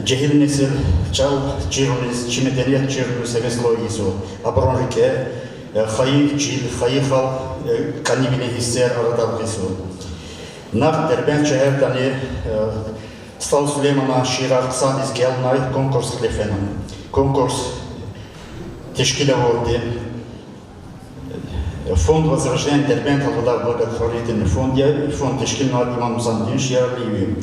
Cehil nesil çal çiruniz, çi medeniyet çirunu seveslo izo. Abronrike xayı çil, xayı xal kanibine hisser aradal izo. Nach derben çeherdani Стал Сулеймана Ширар Ксан из Гелнай конкурс Клефеном. Конкурс тешкиловоден. Фонд возрождения Дербент Алвадар благотворительный фонд. Фонд тешкильного имам Музандин Шиарливи.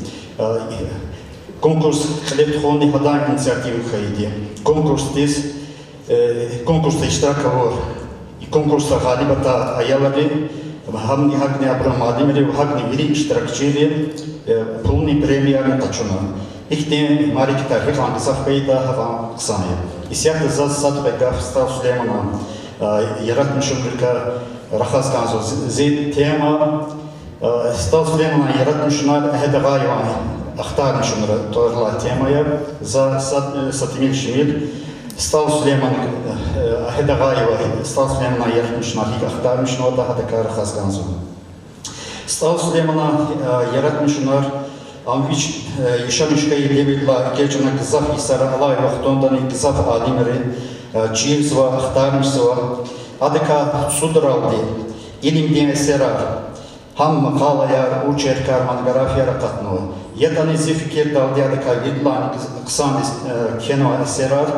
конкурс электронный ходай инициативы хайди. Конкурста иштиракавор и конкурста галибата аялари хамни хагни абрамадимри хагни вири иштиракчири пулни премияны тачуна. Ихте марикта хихан сафкайда хаван ксани. Исят заз садбегав став Сулеймана яратмышын бирка рахас канзо зи тема став Сулеймана яратмышына хедагайван ахтармышынра тоерла темая за сатимил шимил став Сулеймана хедагайва став Сулеймана яратмышына хик ахтармышына да хадака рахас канзо став Сулеймана яратмышынар Амвич Ишамишка Елевитла Гечана Гзав Исара Алай Вахтондани Гзав Адимери Чиевсва Ахтармишсва Адека Судралди Илимден Эсерар Хам Макалаяр Учеркар Мангарафия Ракатно Ятани Зификер Далди Адека Видлан Ксан Кено Эсерар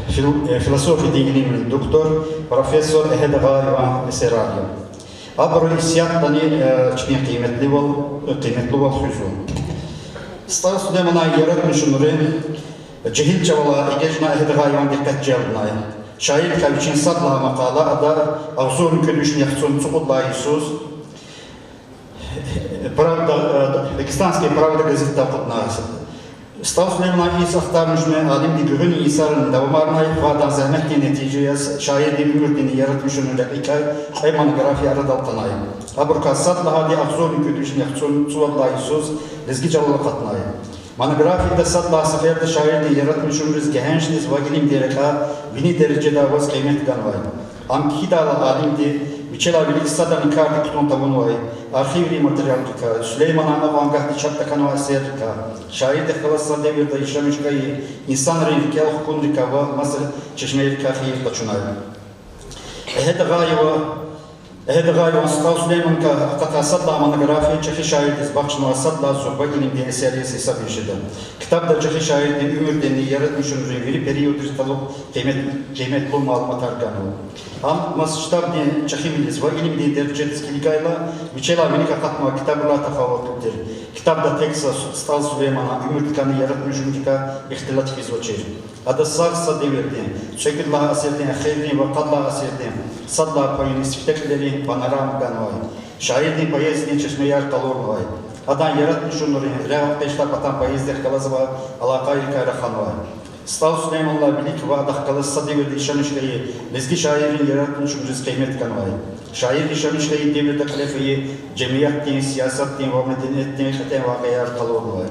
Философия Дигилимин доктор профессор Эхедага Иван Эсерария Абру Исяттани чне кıymetli ol hüzun. Star Süleyman'a yaratmışınırın cehil çavala egecna ehdeğa yavan dikkat cevdinay. Şair kavicin sadla makala ada avzorun ködüşün yahtsun çuqudla Isus. Pakistanski Pravda gazeta qutnası. Star Süleyman'a İsa ahtarmışını alim di gühün İsa'nın davamarına vadan zahmetli neticeye şair di ümürdini yaratmışının reklikay hayman grafiya aradaltanay. Aburka sadla hadi avzorun ködüşün yahtsun çuqudla Isus lezgi çalala qatnay. Monografiyada sadla seferde şair di yaratmışımız gehençliz vagilim dereka vini derecede vaz kıymet ganvay. Amkidala alim di Biçela bilik sadan ikardi kuton tavunvay. Arşivli materyalika Süleyman'a avangahdi çapta kanva eserika. Şair de khalasa devirde işlemişkayı insan rivke hukundika ve masal çeşmeyrika khiyir taçunay. Ehde gayva Stav Süleyman'ka qata sadla monografiya çehi şairdiz bakşına sadla zorba ilimde eseriyesi hesap yaşadı. Kitapda çehi şairdi ümürdeni yaratmışın rivili periyodri talıp kıymetli malumat arkanı. Am masıştabdi çehi biliz ve ilimde derecediz kilikayla biçela velika katma kitabla tafavutludur. Kitapda teksa Stav Süleyman'a ümürdikanı yaratmışın dika ihtilat fizvoçer. Ada sağsa devirdi. Çekirlaha asirden, kheyrin ve kadla asirden. Sadla payın isfiktekleri panoram ganvay. Şairdin payezini çeşmeyar kalorvay. Adan yaratmış onları, rehat peşta patan payezler kalazıva alakayri kayrakhanvay. Stav Süleyman'la bilik ve adak kalasa devirdi işamışkayı, lezgi şairin yaratmış onları kıymet ganvay. Şair işamışkayı devirde kalefeyi, cemiyat din, siyasat din ve medeniyet din khaten vakayar kalorvay.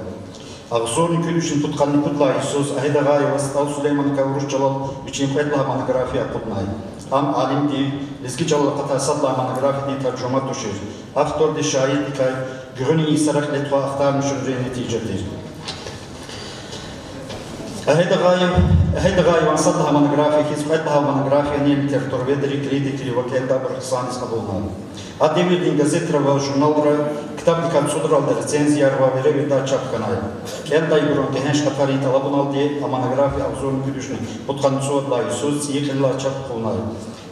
Ağzorun külüşün tutkanlı kutla Isus, ahedagayı ve Stav Süleyman'ka uruş çalal biçin kuyetla monografiya kutnay. Am alim di, lezgi çalal qata sadla monografi di tercüma düşür. Avtor di şair dikay, gühünü isarak letva ahtarmışın neticedir. Ahedagayı ve sadla monografi, hizmetla monografiya niyem tertor vedri kredikli ve kelda bırhsanis kabulnar. Addevirdin gazetra ve jurnalra, kitap dikkat suduralda recenziyar ve verevida çapkanay. Kelda yurun gehenç katari talabun aldı, monografi avzorun güdüşünü putkanı suadla Isus, yekilla çapkunay.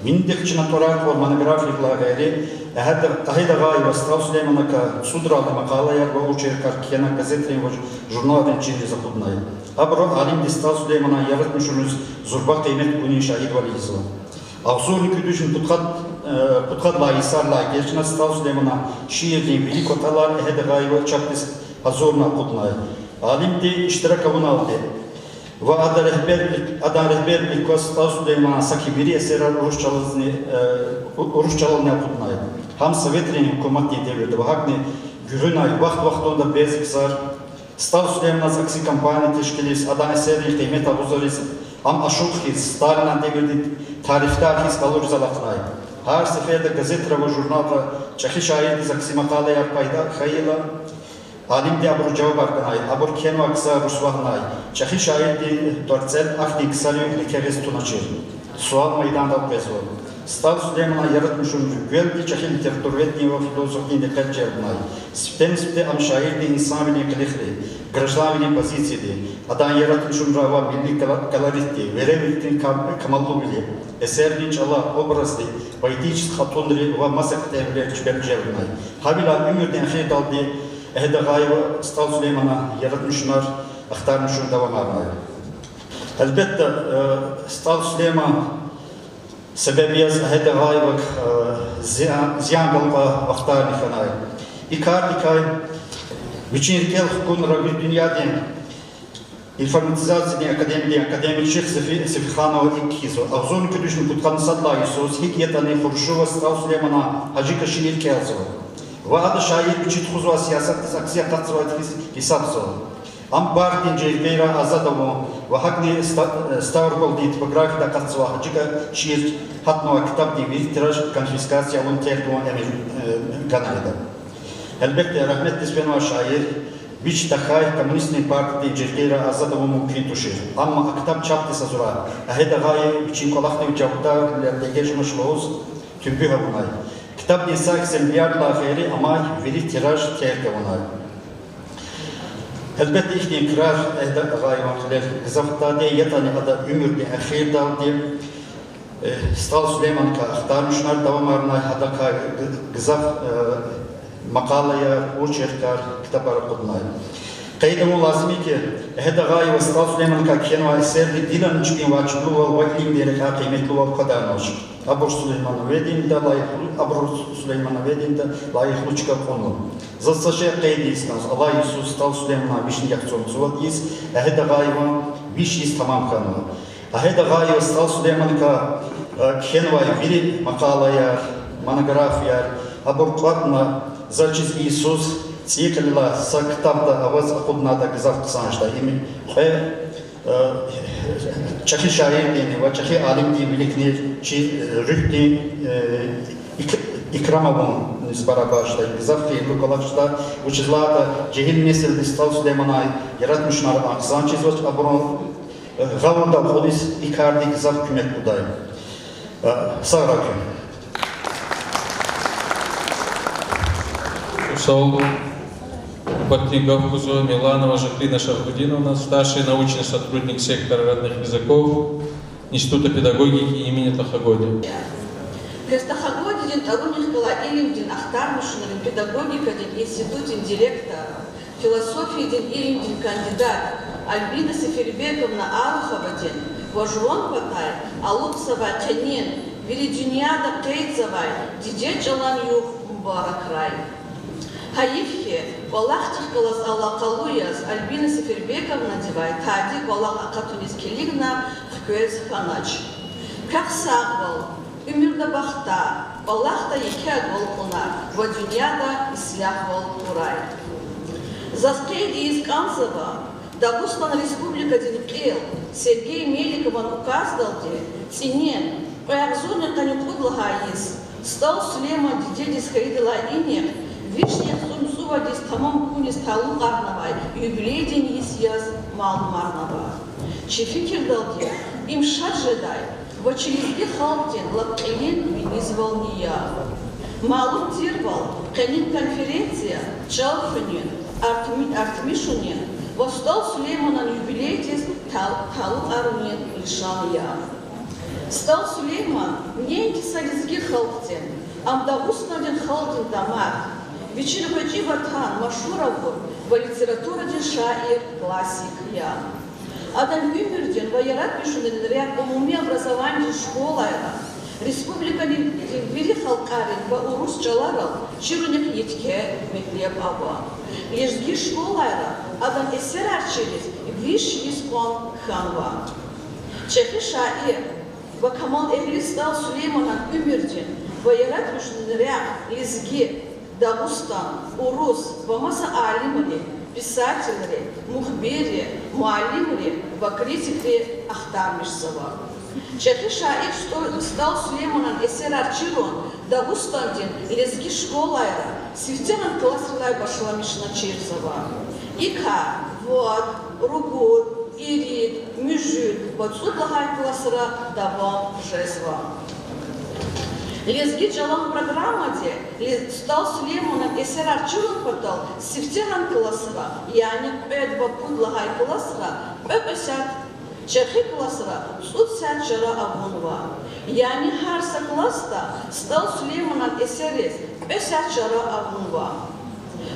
Mindik çina torak ve monografikla gayri, ahedagayı ve Stav Süleyman'ka suduralda makalayar ve uçerkar kena gazetrin ve jurnalden çinri zakudnay. Abro alim di Stav Süleyman'a yaratmışınız zurba kıymet bunun şahid valiyizva. Avzorun güdüşün putkatla isarla geçna Stav Süleyman'a şiirdin bilik otalar ehedagayı ve çaptis azorna kutnay. Alim di iştirak avun aldı. Ve ada rehberlik ve Stav Süleyman'a saki biri eserar oruç çalalına kutnay. Ham Sovetrin hükümetini devirdi ve hakni gühünay vaxt onda bezik sar. Stav Süleyman'a saksi kampanya teşkilis adan eserli kıymet avuzarız. Am aşukhiz Stalin'a devirdi tariftarhiz kaloriz alaknay. Her seferde gazetra ve jurnalda çehi şairdi saksi makale yapayda khayla. Alim di abur cevap arkanay, abur kenva kısa rusvahnay. Çehi şairdi tortsel akdi kısalıyor likeres tunaçır. Sual meydanda bezvol. Stav Süleyman'a yaratmışın güeldi çehi literatürvetni ve filozofini dikkat cevabnay. Spite am şairdi insan bile kılihri. Граждан били позиции, адан яратmışın rava milli колоритти, веревитин камаллу били, эсердин чала образды, поэтический хатонри ва масак темлер чберджевнай. Хабила ümürden xeyt aldı, Ehdegayev Stal Süleyman'a yaratmışlar, aktarmışlar devam armaya. Elbette Stal Süleyman sebebiyaz Ehdegayev ziyan kalma aktarını kanay. İkar Вечерний хукун dünyada информатизация академик Сефиханова и Кизо. Авзон кюдüşün kutkanı sadlayı söz hikiyetani Хуршова Стал Сулеймана Hacı Şiir Kazov. Ve şair biçit huzva siyaset aksiya katsıvat hesapso. Am partinin cehbeyra azadamo ve hakni Stavropol di tipografida katsıva Hacı Şiir hatnova kitap diye tiraj konfiskasya on terduan emir kanalda. Elbette rahmet dispenova şair Biç takay Komünistli Partisi Cezgeyra Azadova mümkün tuşur. Ama kitap çaptı sazura. Aheda gaye biçin kolakta uçakta legejmiş loz tümbü havunay. Kitap insak sembiyarla feri ama veri tiraj terke onay. Elbette ihtiyan kırar aheda gaye vaktiler. Zafta de yatani ada ümür de ahir davdi. Stal Süleyman ka aktarmışlar devam arnay hada ka gızaf makalaya uçerkar kitapları kudunay. Kaydım lazım ki heda gaye ve Stal Süleyman ka kenva eserli dilan çıkın vaçlu ve vaklim diyerek ha kıymetli ve kadarmış. Abur Süleyman'a verdiğinde layıklı çıkar konu. Zasaşa kaydı iskans. Allah Yusuf Stal Süleyman'a vişni yakçomuzu var is. Heda gaye vişiz tamam kanı. Heda gaye ve Stal Süleyman ka kenva veri makalaya monografiya abur kvatna Зачис Иисус цикла сактабда аваз акудната гизав ксаншта ими чахи шаир дени ва чахи алим ди биликни чи рухти ikramavon nisbarabashta gizaf kıyıklı kolakçıda uçizlada cehil nesil Stal Süleyman'a yaratmışlar aksan çizvaç abron gavurda polis ikardi gizaf kümet budayım. Sağ rakım. Усол Бартигавкузо, Миланова, Жаклина Шаргудиновна, старший научный сотрудник сектора родных языков Института педагогики имени Тахагоди. Тахагодин Таруних Калаилимдин Ахтармушин, педагогика институтин директор, философии Илимдин кандидат Альбина Сефербековна Алховадин, Вожуон Патай, Алуксова Тянин, Веридюняда Кейтзавай, Дидет Джалан Юх Мубаракрай. Хаифхе, Валахтих Калас Аллахалуяс, Альбина Сефербековна Дивай, Тади, Валах Акатунис Келигна, Хквез Ханач. Как сагвал, Умирда Бахта, Валахта Екег Волкунар, Вадюняда Ислях Волкурай. Заскейди из Канцева, Дагустан Республика Денекел, Сергей Меликован указдалде, Цинен, Поякзуня Танюкудлагаис, Стал Сулейман Дидедис Хаидала Инех, Вишня Сумсувадис Тамам Кунис Талу Арнавай, юбилей день Исьяз Малу Марнава. Чефикер Далде, им Шаджедай, Вачелизги Халтин, Лапкелин Винизвал Ния. Малу Тирвал, Канин конференция, Чалфанин, Артмишунин, Востал Сулейманан юбилей день Талу Арунин Лишания. Стал Сулейман, Неньки Сализги Халтин, Амдагуснадин Халтин Дамар, Вечербаджи Ватхан Машураву, в литературе шаир классик я. Адам Юмердин, Ваярат Мишунин, ряд умуми образования школа, Республика Вери Халкарин, Урус Чаларал, Чируник Етке, Метлеб Аба. Лежги школа, Адам Эсерарчилис, Виш Испон Ханва. Чехи шаир, Вакамал Эхли Стал Сулейманан Юмердин, Ваярат Мишунин, ряд Лезги, Дагустан, Урус, Вамаса Алимали, писатели, мухбери, муалимли, вакритики Ахтармишсова. Чехи шаир Стал Сулейманан Эсерар Чирон, Дагустандин, Лезги школайра, Севтянан классилай Башламишна Чирзова. Ика, Вод, Ругур, Ирик, Мюжит, Вацудлагай классера Давам Жезва. Лезги Джалам программаде Стал Сулейманан Эсерар Чирон портал Севтянан классера, яни Эдва Пудлагай классера, Эпесят Чехи классера, Судсят Жара Абунва. Яни Харса класста Стал Сулейманан Эсерес, Эпесят Жара Абунва.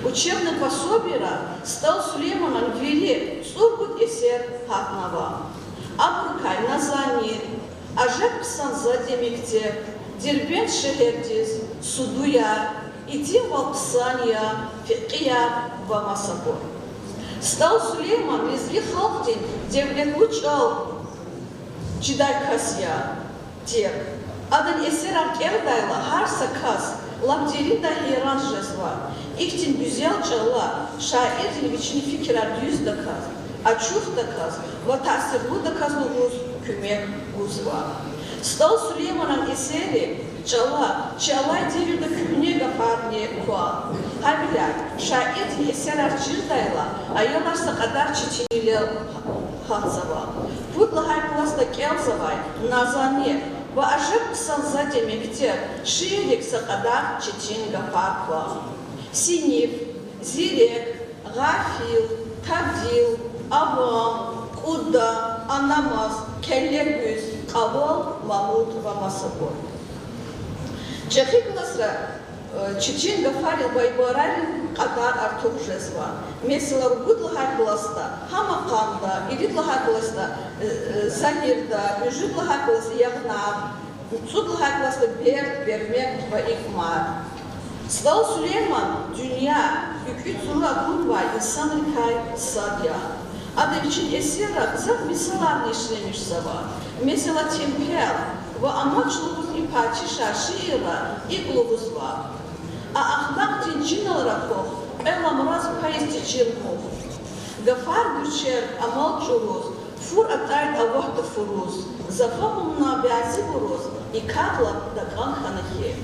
Учебный пособие стал Сулейманом вели Сургут эсер хатнава. Абрукай назани, ажеп санза демикте, дербен шехердиз, судуя, идим валпсания, фикия вамасабор. Стал Сулейман лизги халктин, девлен учал чидай касья, тек. Адан эсер аркердайла, харса кас, лабдерин да хейран жезва. Ихтин бюзел чала, шаирдин вични фикера дюз да каз, ачух да каз, ватасырлу да каз лугуз, кюмек гузва. Стал Сулейманан эсери, чала, чалай девер да кюмнега парне куа. Хабиляк, шаирдин эсер арчирдайла, айонар сакадар чичинилел хатзава. Путла хайпласта келзавай, назане, Ваажеп санза демекте, шиелик сакадар чичинга парква. Синив, Зирек, Гафил, Тавдил, Авам, Кудда, Анамаз, Келлегюз, Кавал, Мамут, Вамасабор. Чехикласра Чичинга фарил Байбарарин Кадар Артур Жезва. Месила Ругутлахай Класта, Хамаканда, Илитлахай Класта, Загирда, Бюжитлахай Класта, Ягнар, Цутлахай Класта, Берд, Бермек, Икмар. Стал Сулейман, Дюня, Юкит Зура Гунва, инсан Рикай, Садья. Адавичин Эсера, Зак Мисаларни Шлемишсава, Месила Темпел, Ва Амачлугус и Пачиша, Шиира, и Глубузва. А Ахмак Тинчинал Ракох, Эламраз Паисти Черков. Гафар Гючер, Амал Чуруз, Фур Атайт Авахта Фуруз, Зафамумна Бязи Буруз, и Кадла Дакан Ханахе.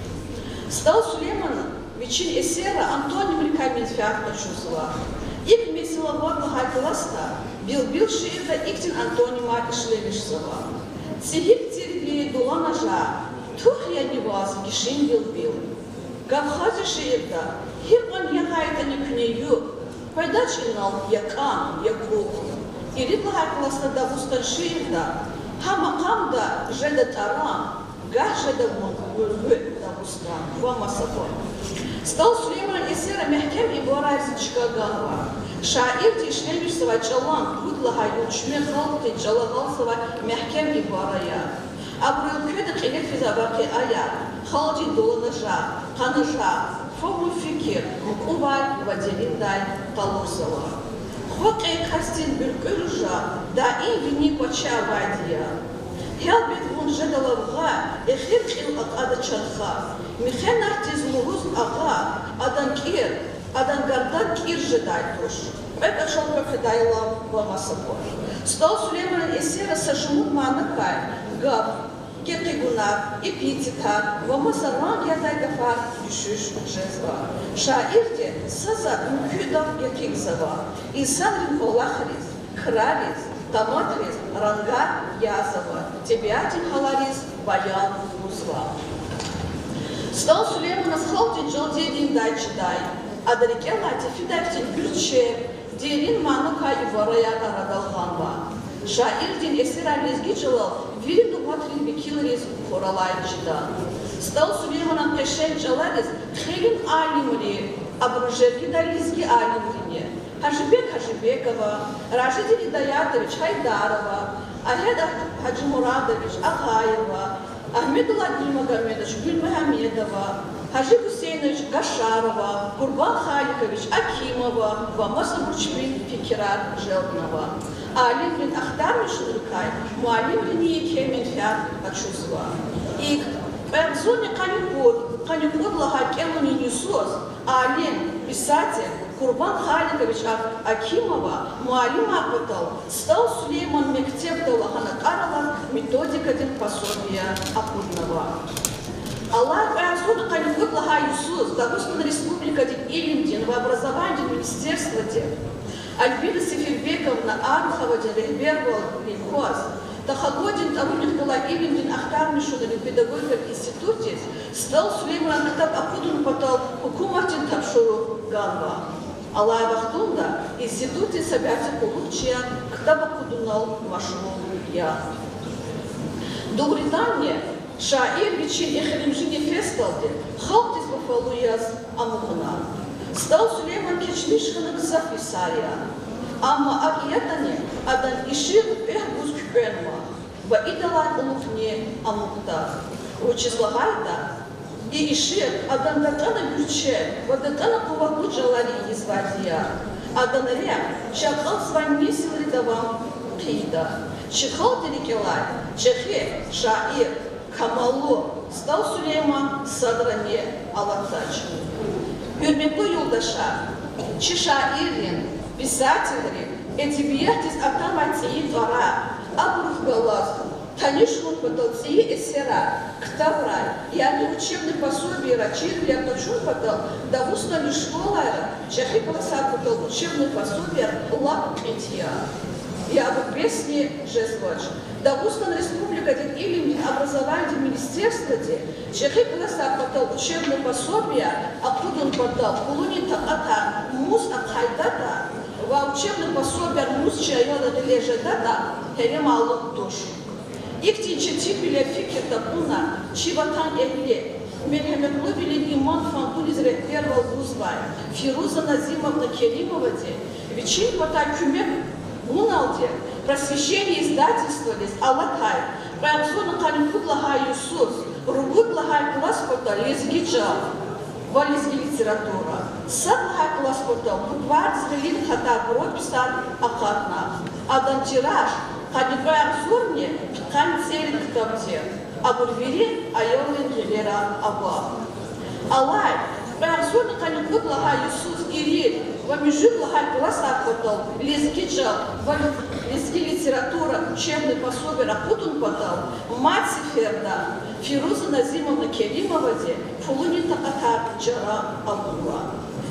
Стал Сулейман, Вичин Эсера, Антоним Рикамин Фиак Пачузва. Ик Месила Водна Хайкласта, Бил Шиирда, Иктин Антонима Ишлевишсова. Цигик Цирби Дула Нажа, Тух я не вас, Гишин Бил. Гавхази Шиирда, Хирпан Ягайта не кнею, Пайдач Инал Якан, Якук. И Ридла Хайкласта да Устан Шиирда, Хамакамда Жеда Тарам, Гажеда Мунгургы да Устан, Вамасабор. Стал Сулейман Эсера мягким и Борайзичка Ганва. Шаирти Шлемишсова Чалан, Гудлагай, Учме Халти, Чалагалсова, мягким и Борая. Абрил Кюдек и Нефизабаки Ая, Халти Доланажа, Ханажа, Фогу Фикир, Мукувай, Ваделиндай, Талусова. Хокей Кастин Бюркюржа, да и Вини Коча Вадия. Хелбит Вунжедалавга, Эхиркил Акада Чанха. Михен Артиз Лугуз Ага, Аданкир, Адангардан Кир Жедайтуш. Это шелка Федайла Вамасабор. Стал Сулейман Эсера Сашмут Манакай, Габ, Киркигуна, Эпитета, Вамасаран Ядайгафар, Ишуш Жезва. Шаирте Саза Мкюдав Якигзава, Инсан Ринколахрис, Храрис, Таматрис, Ранга Язова, Тебиатин Халарис, Баян Узва. Стал Сулейман Асхалтин Джалдедин Дайчидай, а далеке Лати Фидактин Гюрче, Дерин Манука и Варая Арадалханва. Шаирдин Эсера Лизгичалал, Вирину Батрин Бекиларис, Хоралайчида. Стал Сулейман Кешен Джаларис, Хелин Алимри, Абружеркида Лизги Алимрине. Хажибек Хажибекова, Рашидин Идаятович Хайдарова, Ахеда Хаджимурадович Агаева, Ахмедулла Гульмагомедович Гульмагомедова, Хажи Гусейнович Гашарова, Курбан Халикович Акимова, Вамаса Бурчбин Фикерар Желтнова. Алимрин Ахтармиш Нуркай, Муалимрин Екемин Фиар Ачузва. И Перзоне Каникуд Лагакемуни Нюсос, Алим, писатель, Курбан Халикович Акимова, Муалим Акватал, стал Сулейман Мектеб Далаханакарова, методика пособия Акуднова. Аллах Перзоне Каникуд Лага Юсус, Дагустан Республика Илиндин, в образовании Министерства Альбина Сефербековна Арухова Рехбервал Линхоз, Тахагодин Табунихтала Илиндин Ахтармишуна в педагогическом институте, стал Сулейман Ахтаб Акудун Патал Хукуматин Табшуру Ганва. Аллах Вахтунда, институте собятся получия, Ахтаб Акудунал Машру Я. До Британии Шаир Бичин Эхеримжини Фесталде, Халтис Бафалуяз Амухана. Стал Сулейман Кичмишхана Ксафисария. Amma akiyatani adan işir ehbuz küpenma ve idalar ulufni amukta. Учезлагайда и ишир адан датана гюче, ve датана куваку джалари извадия. Адан рем шакал свани силри давам кида. Шихал терикелай, чехе шаир Камалу стал Сулейман Садране Алатач. Hürmetli yoldaşlar, şairin, писатели, эдебиятис автоматии двора, обрух голос, конечно, потолции и сера, ктаврай, я не учебный пособие, рачир, я точно потол, да в устами школа, чехи полоса потол, учебный пособие, лап петия. Я бы песни жезвоч. Да в устан республика, где или образование министерства, где чехи полоса потол, учебный пособие, а куда он потол, кулунин-то ата, мус абхайдата, в учебном пособии мус чайона дележедата, херемалу душу. Ихти четипиле фикета буна, чиватан эхле, Мельхеметлу билин иман фантун из рехтерва гузвай, Фируза Назимовна Керимоваде, Вичин пота кюмек буналде, просвещение издательствовались, Аллахай, Паяксона Калинфут Лахай Юсус, Ругут Лахай класс пота, Лезгиджал, Вализги литература. Сад Лахай класс пота, Буквар Зрелин Хата прописан Ахатна, Адан тираж, Хадибай Аксурне, Кан Церин Ктабте, Абурвери, Айолин Гелера Аба. Алай, Паяксона Калинфут Лахай Юсус Ириль, Вамижит Лахай класс Ахатал, Лезгиджал, Лезги литература, учебный пособие, Ракутун потал, Мать Сеферда, Фируза Назимовна Керимоваде, Фулунин Такатар Джара Алуа.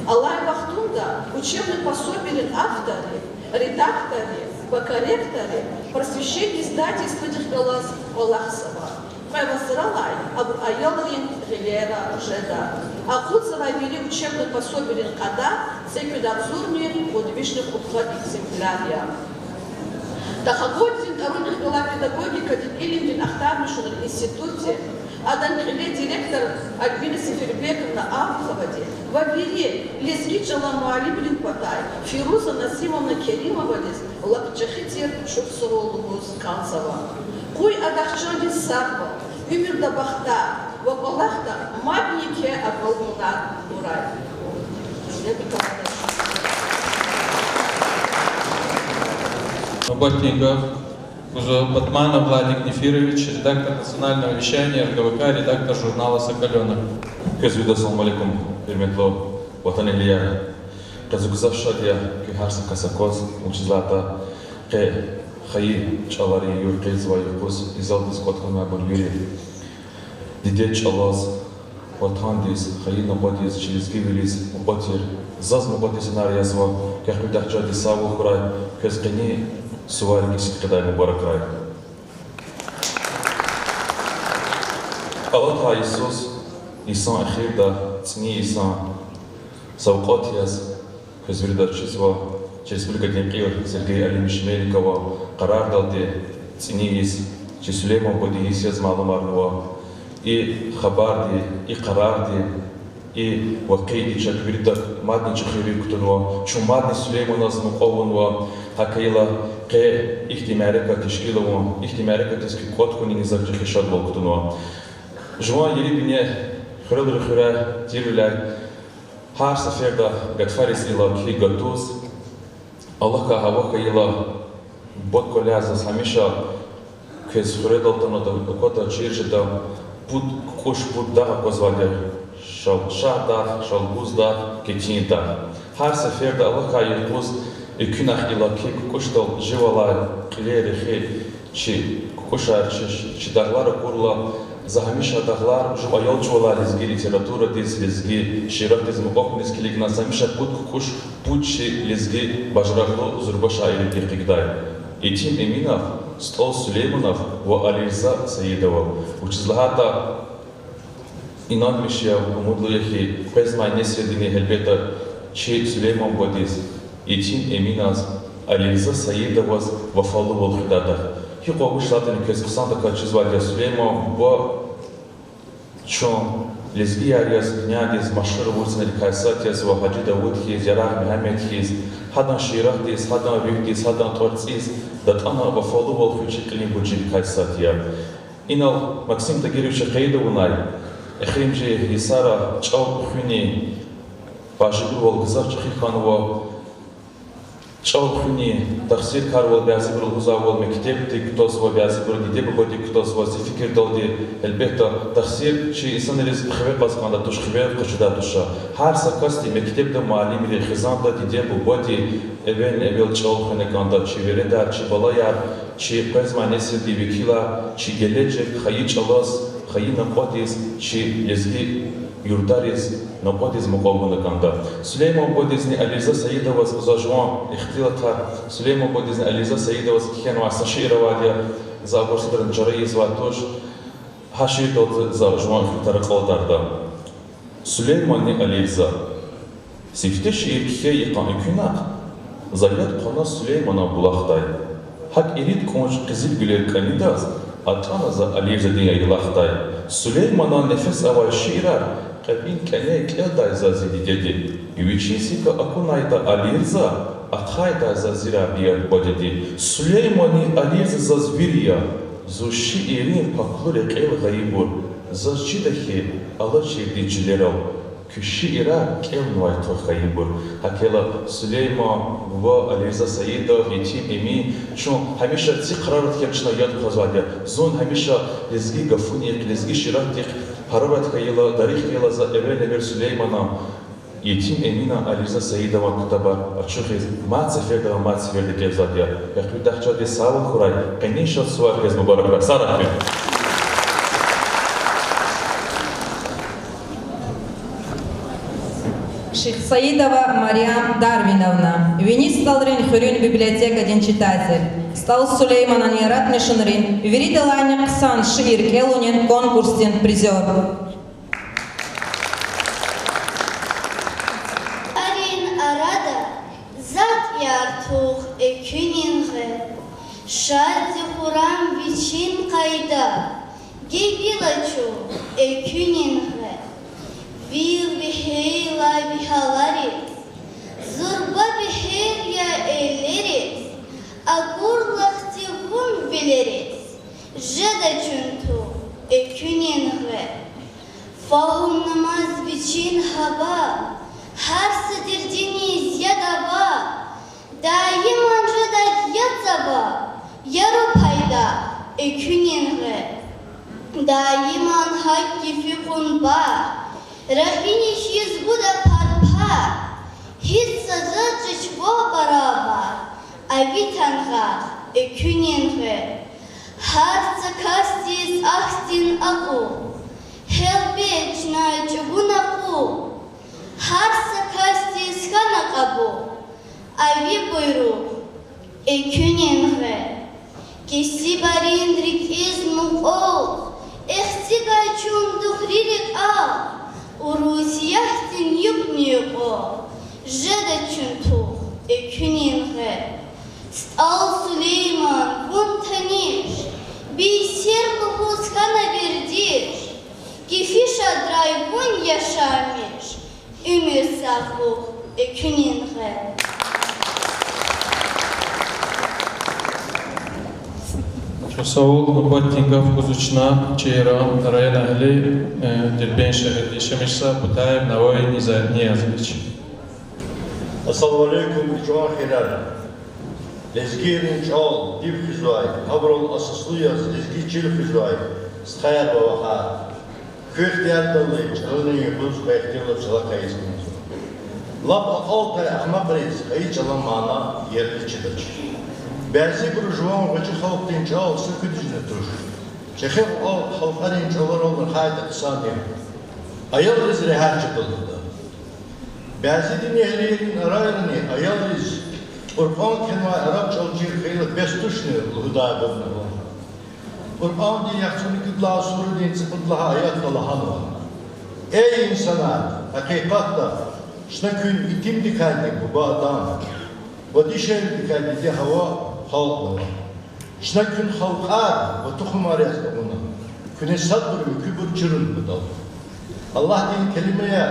Алай Вахтунда, учебный пособие авторы, редакторы, корректоры, просвещение издательства Дихгалас Валахсова. Пайвасралай, Абу Айолрин Гелера Жеда. Акутсова вели учебный пособие Када, Секведобзорни, подвижных ухват экземплярия. Тахагодзин Тарунах была педагогика Илимдин Ахтармишун институте, Адан Хиле директор Альбина Сефербековна Авховаде, Вавире Лезги Джаламуали Блин Патай, Фируза Насимовна Керимовалис, Лапчахитер Шурсуролугус Канцева. Куй Адахчанди Сарва, Юмир Дабахта, Вабалахта, Маднике Абалмуна Дурай. Работников, Батманов Владик Нефирович, редактор национального вещания РГВК, редактор журнала «Соколенок». Көзбеді, ассаламу алейкум, перметло, ватан Илья, Казукзав Шадия, Кюхарса Касакоз, Учизлата, Хаи, Чалари, Юркей, Звайкуз, Изалдис Котхана Бургири, Дидет Чалаз, Ватандис, Хаи Наботис, Чилизги Вилис, Ботир, Заз Наботис Нарьязва, Кахмидахджади Саву Хурай, Кезгани, Суварики Ситхадай Мубарак Рай. Аллах Иисус, Исан Ахирда, Цни Исан, Саукот Яз, Кезвирда Чизва, Республика Днепр, Сергей Алимович Меликова, Карар Далде, Цни Ис, Чисулейман Бодиис Яз Малумарнова, и Хабарди, и Карарди, и Вакейди Чаквирда, Мадни Чахири Кутунова, Чумадни Сулейман Азмукованова, Хакейла, Ке Ихтимарика Тишкилова, Ихтимарика Тиски Коткуни Низакчахишад Волкутунова. Жуан Ерибине, Хрылры Хюра, Тирвиляй, Хар Саферда, Гатфарис Ила Ки Гатуз, Аллаха Хаваха Ила, Бот Коляза, Самиша, Кез Хюредалтана, Кота Чиржида, Пут Куш Пут Дага Козваля, Шал Шадах, Шал Буздах, Кетинитах. Хар Саферда, Аллаха Якуз, и Кюнах Ила Ки Куштал, Живала, Клери Хи, Чи Кушар, Чи Даглара Курла, Захамиша Даглар, Жуайол Чуала, Лизги литература, Диз Лизги, Ширак Диз Мукох, Лизги Лигна, Самиша Пут Куш, Пучи Лизги, Бажраглу, Зурбаша или Киркигдай. И Тим Эминов, Стол Сулейманов, Ва Алирза Саидова, Учизлагата Инан Мишия, Умудлухи, Пезмай Несведини Хельбета, Чи Сулейман Бодиз, и Тим Эминов, Алирза Саидова, Вафалу Волхидата. Хико Ушлатен Кезксан така Чизвадия Сулейман, Ба Чон لزگی یاریاز نیادیز مشهور ورزن الکایساتیز و حاجی داوود خیز یارا محمد خیز حدا شیراخیز حدا ریختیز حدا تورتیز دات انا بفضل والخوشی قلیم بوجی الکایساتیا اینا مکسیم تگیروش قیده ونای اخریم جه یسارا چاو خونی باجبور والگزار چخی خانوا چاو خونی تخصیل کار وال بیازی برو هزار وال مکتب تکتاز و بیازی برو دیده بودی کتاز و زی فکر دادی البته تخصیل چی انسان ریز خبر باز کنده توش خبر قشده توشه هر سکاستی مکتب ده معلم ری خزان ده دیده بودی اول چاو خونه کنده چی وره در چی بالایار چی قزمانی سردی وکیلا چی گلیجک خیلی چالاس خیلی نقادیز چی یزگی یورداریز نقادیز مقاومه کنده. سلیمان بودیزنی علیزا سعیده و زاجوان اختیارات سلیمان بودیزنی علیزا سعیده و کیان واسه شیر وادیا زاورس برن جرایی زواتوش هشیر داد زاجوان اختیار قادرده. سلیمانی علیزا سیفته شیر کیه یکان کنه زایت قنا سلیمانا بلاختای حق erید کنج قزیل güler kanidaz atanaza علیزا دیگه بلاختای سلیمانا نفس اول شیره قبین کنه کل دایزازی دیدی یویچیسی که اکنایدا علیزا اخایدا زازیرا بیاد بودی سلیمانی علیزا زازویریا زوشی ایرین پاکلور قیل غیبور زازچی دهی الله چیدی جلیرو کشی ایرا کل نوایتو غیبور هکلا سلیمان و علیزا سعیدا یتیم امی چون همیشه تی قرارت که چنا یاد خزوادیا زون همیشه لزگی گفونی لزگی شیرات Harabat kayıla, tarih kayıla za evvel Süleyman'a yetim emina Aliza Seyidova kutaba açıkız mat seferde ve mat seferde kevzadiya. Yakı dahça de sağlık kuray. Kaynin şat suar kez mübarekler. Sarak bir. Шихсаидова Мариам Дарвиновна. Винисталрин Хурин библиотека ден читатель. Стал Сулеймана Нерат Мишинрин. Веридаланя Ксан Шир Келунин конкурсен призер. Арин арада зат яртух экюнинге. Шадзи хурам вичин кайда. Гебилачу экюнинге. Вил бихейла бихаларис, зурба бихейя эйлерис, агурлахтивун билерис, жеда чунту экюнинге. Фахум намаз бичин хаба, хар садирдини зядаба, даиман жеда ядзаба, яру пайда экюнинге. Даиман хакки фикун бар, Рахиниш езбуда парпар, хитса заджич во барабар, авитанга экюнинге, харца кастис ахстин аку, хелбеч на чугунаку, харца кастис ханакабу, ави бойру экюнинге, киси бариндрик измук ол, эхтига чундухририк ал, Урусияхтин юбниего, жеда чунту, экюнинге. Стал Сулейман вунтаниш, бейсербу хускана вердиш, кифиша драй вун яшамиш, умир сахух, экюнинге. Saul Nubatinkov Kuzuchna, Чейран, район Ахли, Дербен шахиди, Шамиша, Путаев, Навой, Ниязович. Assalamu alaikum, Juma Khirar. Lezgirin Chol, Dib Khizwai, Abrol Asasuyas, Lezgi Chil Khizwai, Skhayat Bawaha, Khirtiyatali, Chalani Yubuz, Bakhtilab Salakayiskin. Lab Alta Ahmaqriz, Kaychalamana, Yerli Chidach. Bazı burjuvan gıcı halkın çal sıkı düzne tur. Çekhir al halkların çalar olur hayat kısaniye. Ayal riz rehat çıkıldı. Bazı dinleyicilerin arayını ayal riz Kur'an kelime Arap çalcı khayla bestuşne huda bana. Kur'an diye yaksını kıdla suru diye sıkıdla ayat Allah'ın var. Ey insanlar, hakikatta şuna gün itim dikaldi bu adam. Vadişel dikaldi hava halkla. Şuna gün halkar ve tohum arasında bunu. Küne sabır ve kübür çırın bu dal. Allah din kelimeye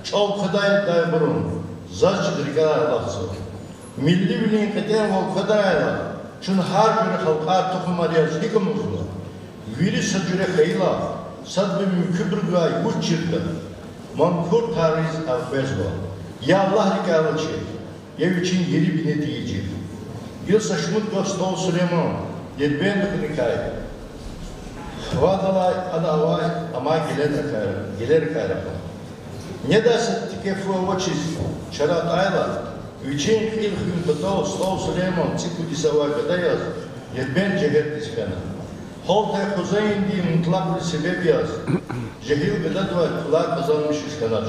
çok kadar dayburun. Zaçıdır kadar Allah'sı. Milli bilin keten o kadar. Çünkü her bir halka tohum arıyor. Hikmumuzla. Virüs sacüre kayla. Sadbe mükübür gay uççırdı. Mankur tariz afezva. Ya Allah rikalıçı. Ya için yeri bir netice. Yıl saçmut Gostol Süleyman. Yedben dıkınikay. Vadalay adavay ama gelir kayra. Ne derse tikefu oçiz. Çarat ayla. Üçün il hümpatol Stol Süleyman. Ciku disavay kadayaz. Yedben cehet diskana. Holtay Huzayn diye mutlak bir sebep yaz. Cehil gıdat var, kulak kazanmış iskanaç.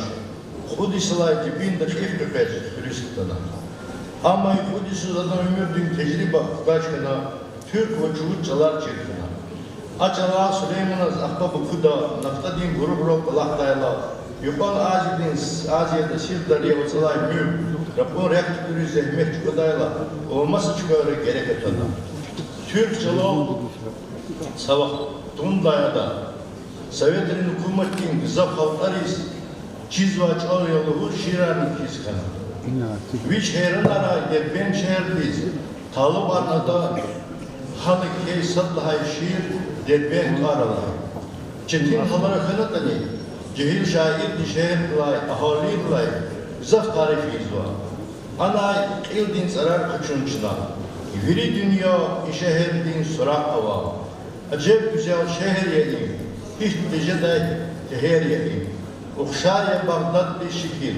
Hudisılay dibinde keyif köpecek, Hristiyan'a. Ama Hudisuz adam ömürdüğün tecrübe kaçkına, Türk ve çuğutçalar çirkina. Açalar Süleyman'ız, ahbabı kuda, nafta din grup kalahtayla. Yupan Aziya'da Sirdarya ve Salay Mülk, rapor rektörü zehmet çukadayla, olması çıkarı gerek etada. Türk çalol, Sabah Tundaya'da Sovetlerin hükümetinin gızap halklarıyız. Çizvaç ağrıyalı şiranın kizkana. Viç heyranlara ben şehirdeyiz. Talıp arnada hanı key sadlahay şiir derben karalay. Çetin halara kanatani cehil şair şehir kılay, ahali kılay. Gızap tarifiyiz var. Anay kildin zarar kaçınçına. Viri dünya şehirdin surak hava. Acayip güzel şehir yedim. Hiç dejeday teher yedim. Ukşarya Bağdat bir şikir.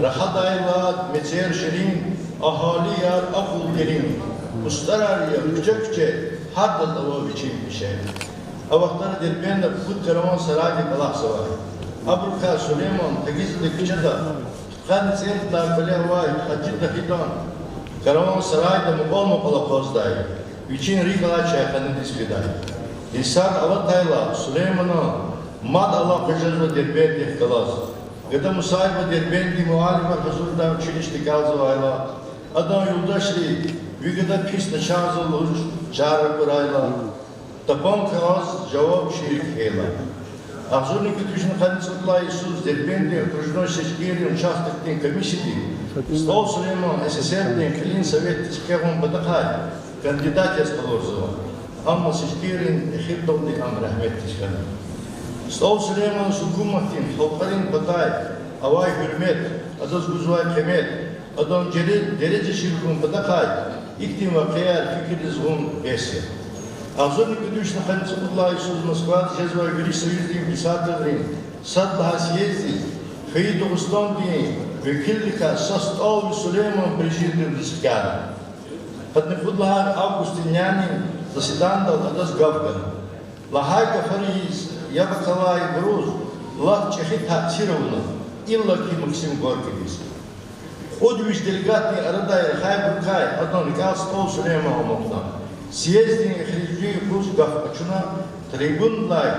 Rahadayla mecer şirin. Ahali yar akıl derin. Ustararya küçükçe hadda dava biçim bir şey. Avakları derbende Kut Karaman Saray'da kalaksa var. Abrukha Süleyman Tegiz'de küçede. Tutkan seyirtler böyle vay. Hacıda hidan. Karaman Saray'da mukolma kala kozdayı. Üçün Rikala Çaykan'ın ismiday. İsar Alatayla Süleyman'a mad Allah kocazma derbendi kalas. Gıda musayba derbendi muhalime huzurda çilişti kalzıvayla. Adam yoldaşlı büyügıda pis neşazıl uç çağrı kurayla. Tapan kağız cevap şirik heyla. Ahzurni kütüşün kanıtsıkla İsus derbendi kujno seçkiyerin çahtıktin komisyidi. Stol Süleyman SSR'den Kilin Sovet Tişkevun Badakay kandidat yazılırdı. Ama seçkiyerin ekhibdoldi am rahmet tişkana. Stol Süleyman hükümetin, halkların patay, avay hürmet, adaz guzvay kemet, adam derece şirkun Badakay, iktim ve kıyar fikir izgun besi. Ahzurni kütüşün kanıtsıkla İsus Moskva cezva virüs yüzdüğüm misafirlerin, sadlaha siyezdi, Feyid Oğustan diye vekillika Stol Süleyman президент Дискана. Поднефудлахар Августиняnin заседанда Ладас Гавган. Лахайка Фариз, Ябакалай Груз, Лах Чехит Хатсировна, Иллаки Максим Горький. Ходвич делегатный Арадай Хайбуркай, одно Никал Стол Сулейма Омовна. Съездин Хриджи Груз Гавкачуна, трибун Лай,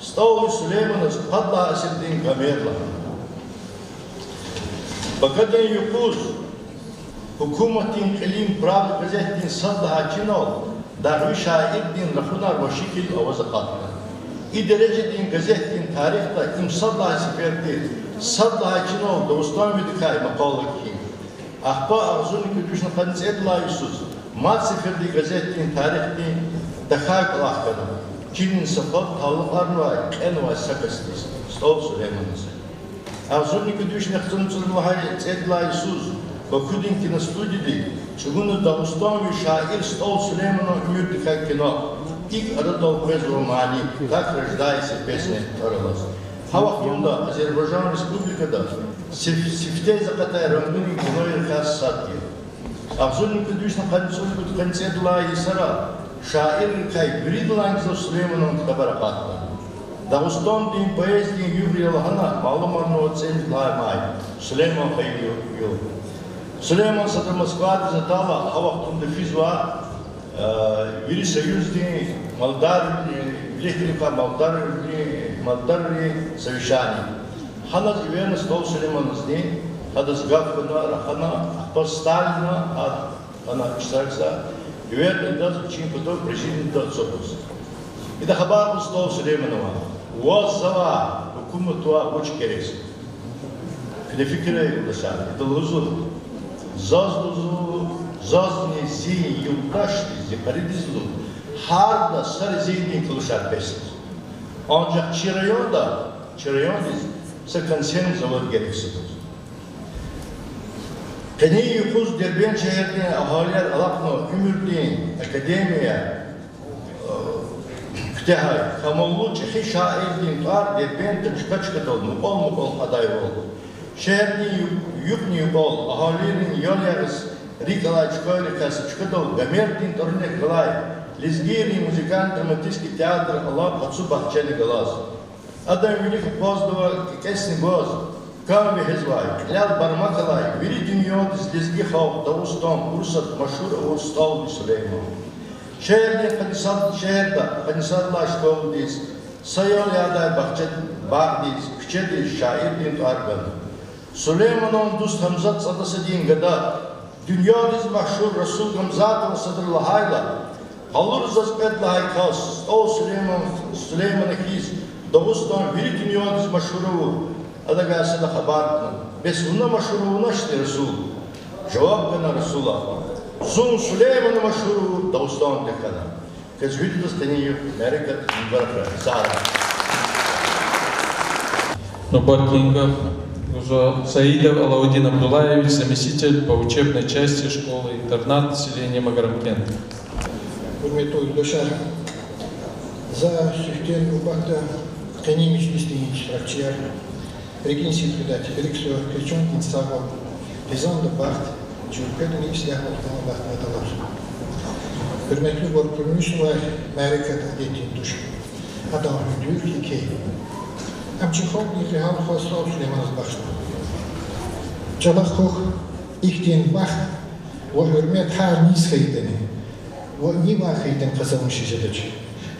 Стол Сулеймана Падла Асидин Гамерла. Bakadın yukuz, hükümetin ilim pravi gazetin saddaha çinol, darvi şairdin rahunar ve şekil avazı katına. İderecedin gazetin tarihta im saddaha seferdi, saddaha çinol, dostan vidikay makalı ki. Ahba ağzını kütüşün kanıs edla Yusuz, mat seferdi gazetin tarihti, dakay kalahkana. Çinin safat tavlıklarını var, en var sakastis, Stol Süleyman'ı. Ahzurni kütüşün ekhtımcılığı vahayet edla Yusuz, bakudin kina stüdidi, çuğunu Dağıstan ve şair Stol Süleyman'a ümür dikay kina, ilk aradal kwez romani, tak rajdaisi pesne aralas. Havaktunda Azerbaycan Respublika'da sifte zakatay ranguni kinoyir khas satya. Ahzurni kütüşün kanıs edla Yisara, şair kay biridlangızda Süleyman'ın tabarakatla. Dağıstan din poezdiğin yüvriyeli hana, malumanı otseniz laymay, Süleyman kayı yok. Süleyman satır Moskva'da zatala, havaktunda fizva, Viri Союзный, Молдавии совещание. Хана Ивена Стол Сулейман'ızdı, Hadis Gafkana, Rahana, Посталина, Hana iştiraksa, Ивена Даз için потом президент Дацопус. И да хабар Стол Сулейманова, Ваззава, hükümet tuğa uç gereksin. Kıde fikre yıldaşar, yıldalızu, zazni zihin yıldaşlı, ziparidizlu, harda sarı zihnin kılışar bestir. Ancak çirayon diz, sakın senin zaman gereksiz. Keni yukuz derben şehirde ahaliyar alakma, ümürdeyin, akademiye, kütehay, kamollu çehi şairdiğin var derben çıkıt oldu, mukol aday oldu. Şehirde yukni bol, ahaliyerin yol yarıs, rikalay çıkaylı kası çıkıt oldu, gamerdiğin tornek galay, lizgiri, müzikant, dramatiski teatr, Allah patsu bahçeli galaz. Adam velik bozdu, kesni boz, Kahve hezvay, lal barmakalay, veri dünya dizlizgi halk, Davustan, Bursat, maşhur Oğuztal bir Süleyman. Şehirde Hadisatla aşkol diz, sayol yaday bahçet bağ diz, küçe diz, şair din argan. Süleyman'ın dust Hamzat sadası din gada, dünya diz maşhur Resul Gamzat ve Sadr Lahayla, Halur Zazpet Lahay kas, o Süleyman'a kiz, Davustan, veri dünya diz maşhuru, Adaga sana haber kılın. Bes bununla maşhuruna işte Resul. Cevap bana Resul'a. Sun Süleyman'ı maşhuru Davustan dekana. Kız hüdüdüz teniyor, Amerika, Mübarakra, Zara. Нубаркингов Саидов Алаудин Абдулаевич, заместитель по учебной части школы-интернат населения Магарамкент. Hürmetli yurttaşlar, za sühten ubakta keni meclisinin iştirakçılar, Регенсит предатель, Риксу, Кричон, Инстаграм, Пизан да Бахт, Чурпеден и Слях Махтана Бахт Металар. Hürmetli borkulmuş var, Amerika'da dediğin duş. Adam hüdür ki Amçı xalq nifrihal xasta Süleymanız başlı. Çalaq xalq ihtiyen baxt ve hürmet her nis xeydeni ve niva xeyden kazanmış işedici.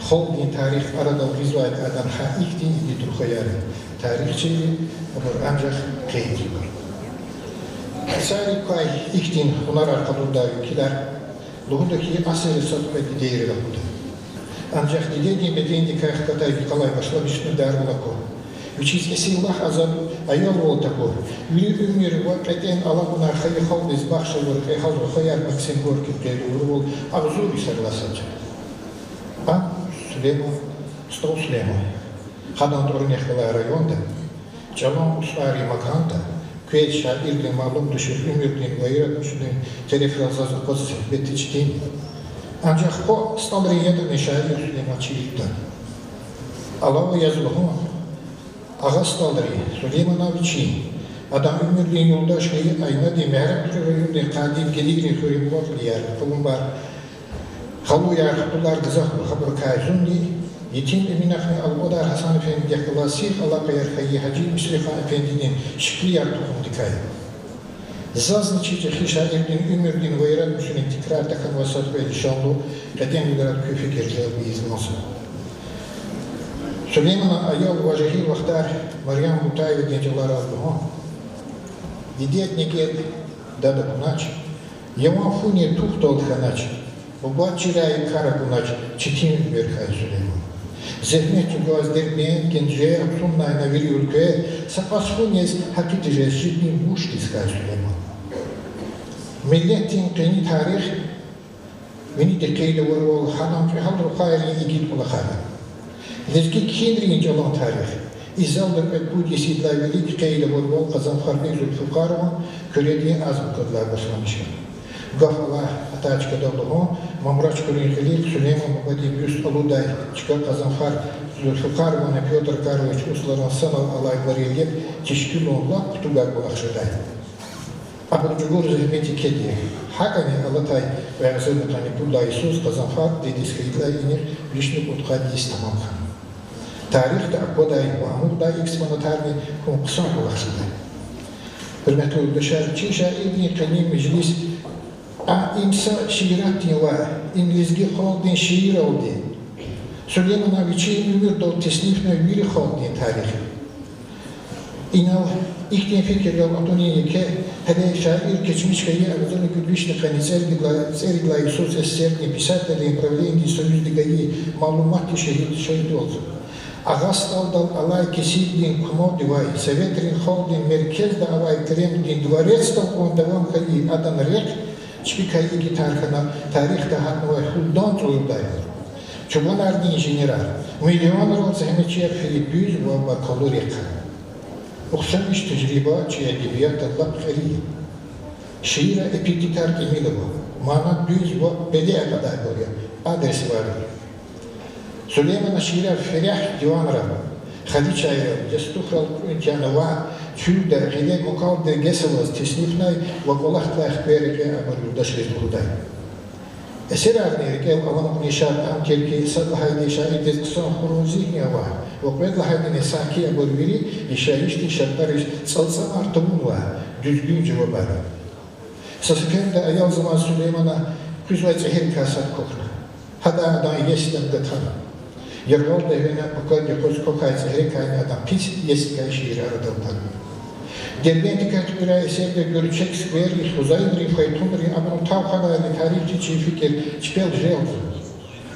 Xalq din tarix arada vizvayet adam ha ihtiyen idi turxayarı. Tarihçeyi olur ancak qeyd var. Sari kay ihtiyen hunar arkalında ülkeler Luğundaki asırı satmedi değeri lakudu. Ancak dediğim bedendi kahkatay bir kalay başlamıştı dervulako. Üçüz esillah azam ayol voltako. Yürü ümür vakretten alabunar hayı haldiz bahşa vuruk ehal ruhayar maksim gorkip geli urul avzu bisarlasacak. Ben Süleyman, Stol Süleyman. Hadan Tornekhala rayonda, Çalan Usari makanda, Kuyet şairli malum düşür ümürdün ve yaratmışının telefrazazı pozitif betiçtiğin. Ancak o Stalriya'da şair Süleyman Çilik'ten. Allah'a yazılımı, Ağa Stalri, Süleyman Aviçi, adam ümürdün yoldaşlığı ayna di mehrem türüyümdün kadim geligini hürüm vakli yer, bulunbar. Halu yarıktılar gızaklı haber kayzundi, Yetim Eminahne Al-Odar Hasan Efendi yakılasir Allah kayar hayy Hacı Müslihan Efendi'nin şıkli yardıkım dikay. Zaznıçıcı şairdin ümürdin ve yaratmışının tekrar takan vasat ve inşallah kadem olarak köy fikirler bir izin olsun. Süleyman'a ayol ve cahil vaktar Meryem Mutay ve genceler aldığı. Didiyet neget dada kunaç. Yaman funi tuhtol kanaç. Oba çirayı kara kunaç. Çetin berkay Süleyman. Zehmet göz dermeyen gençeye absunlayına veri ülkeye sapasfuniz hakitice şidnin muş diskay Süleyman. Milletin qeni tarih beni dekeyde vurul hanam fi halru khayri igid ulakara. Lezgi kindrinci olan tarih. İzaldır etbud yesidlay velik qeyde vurul kazan harbi Zülfükarova körediği azm kırlar başlamışlar. Gafala ataçka dağlığı, Mamraç Kurinkilik, Süleyman Babadim Yus Aluday, Çıkar Kazanfar, Zülfükarova, Pyotr Karloviç, Usların Sanal Alay Varilyev, Çeşkilonla Kutugar Bulakşıday. Aburcugur Zehmeti Kediye, Hakani Alatay ve Azerbaycan'ı Pulda Isus Kazanfar, Dediskayıtlar inir, Vişnu Kutkadi İstamamkan. Tarihte Akvaday ve Amurday eksponatarni konkusan Bulakşıday. Hürmetli yurttaşlar, Çin şairliği kanim meclis İmsa şiirat diyor, İngilizce halkın şiir oldu. Süleyman Aviçi ümür dol tesnifne biri halkın tarihi. İnav ilk fikir yol Antoniye ke hele şair geçmiş kayı Avzonu Gülvişli Kanizer Zerigla Isus Eserni Pisatelin Pravlendi Soyuz Digayi malumat şehit oldu. Агасталдал алай кисиддин кумодивай, советрин холдин меркезда авай кремдин дворецтал он давам хаи адан рек, чпикай и гитархана тарих тахатновай худдан труддай. Чубанарди инженера, миллион рол захмечер филиппюз ваба колорека. Ухшамиш тажриба чи адибият аллах хари. Шиира эпигитар кемилова, мана бюз ва беде акадай горя, адрес вари. Сулеймана Шира Ферях Диванра, Хадичайра, Ястухрал Кунтянова, Чуда, Гиле Мукал де Гесовас, Теснифнай, Вакулахтлах Переке, Абарудашли Кудай. Эсерарни Рикел Аван Нишат Амкерки, Садлахайни Шаидес Ксон Хурузихнява, Вакведлахайни Саки Абурвири, и Шаишти Шатариш Салса Артамунва, Дюзгюн Джавабара. Сасакенда Аял Зама Сулеймана, Кузвайца Херка Садкохна. Хада Адан Есидам Гатхана. Яргал да вина пока якось кохається грекайна адам піс єсткай шіра радалдан. Дербенти катбира есерде görücek сквери хузайнри файтунри абон тавханайны тарихчи чификер чпел желзу.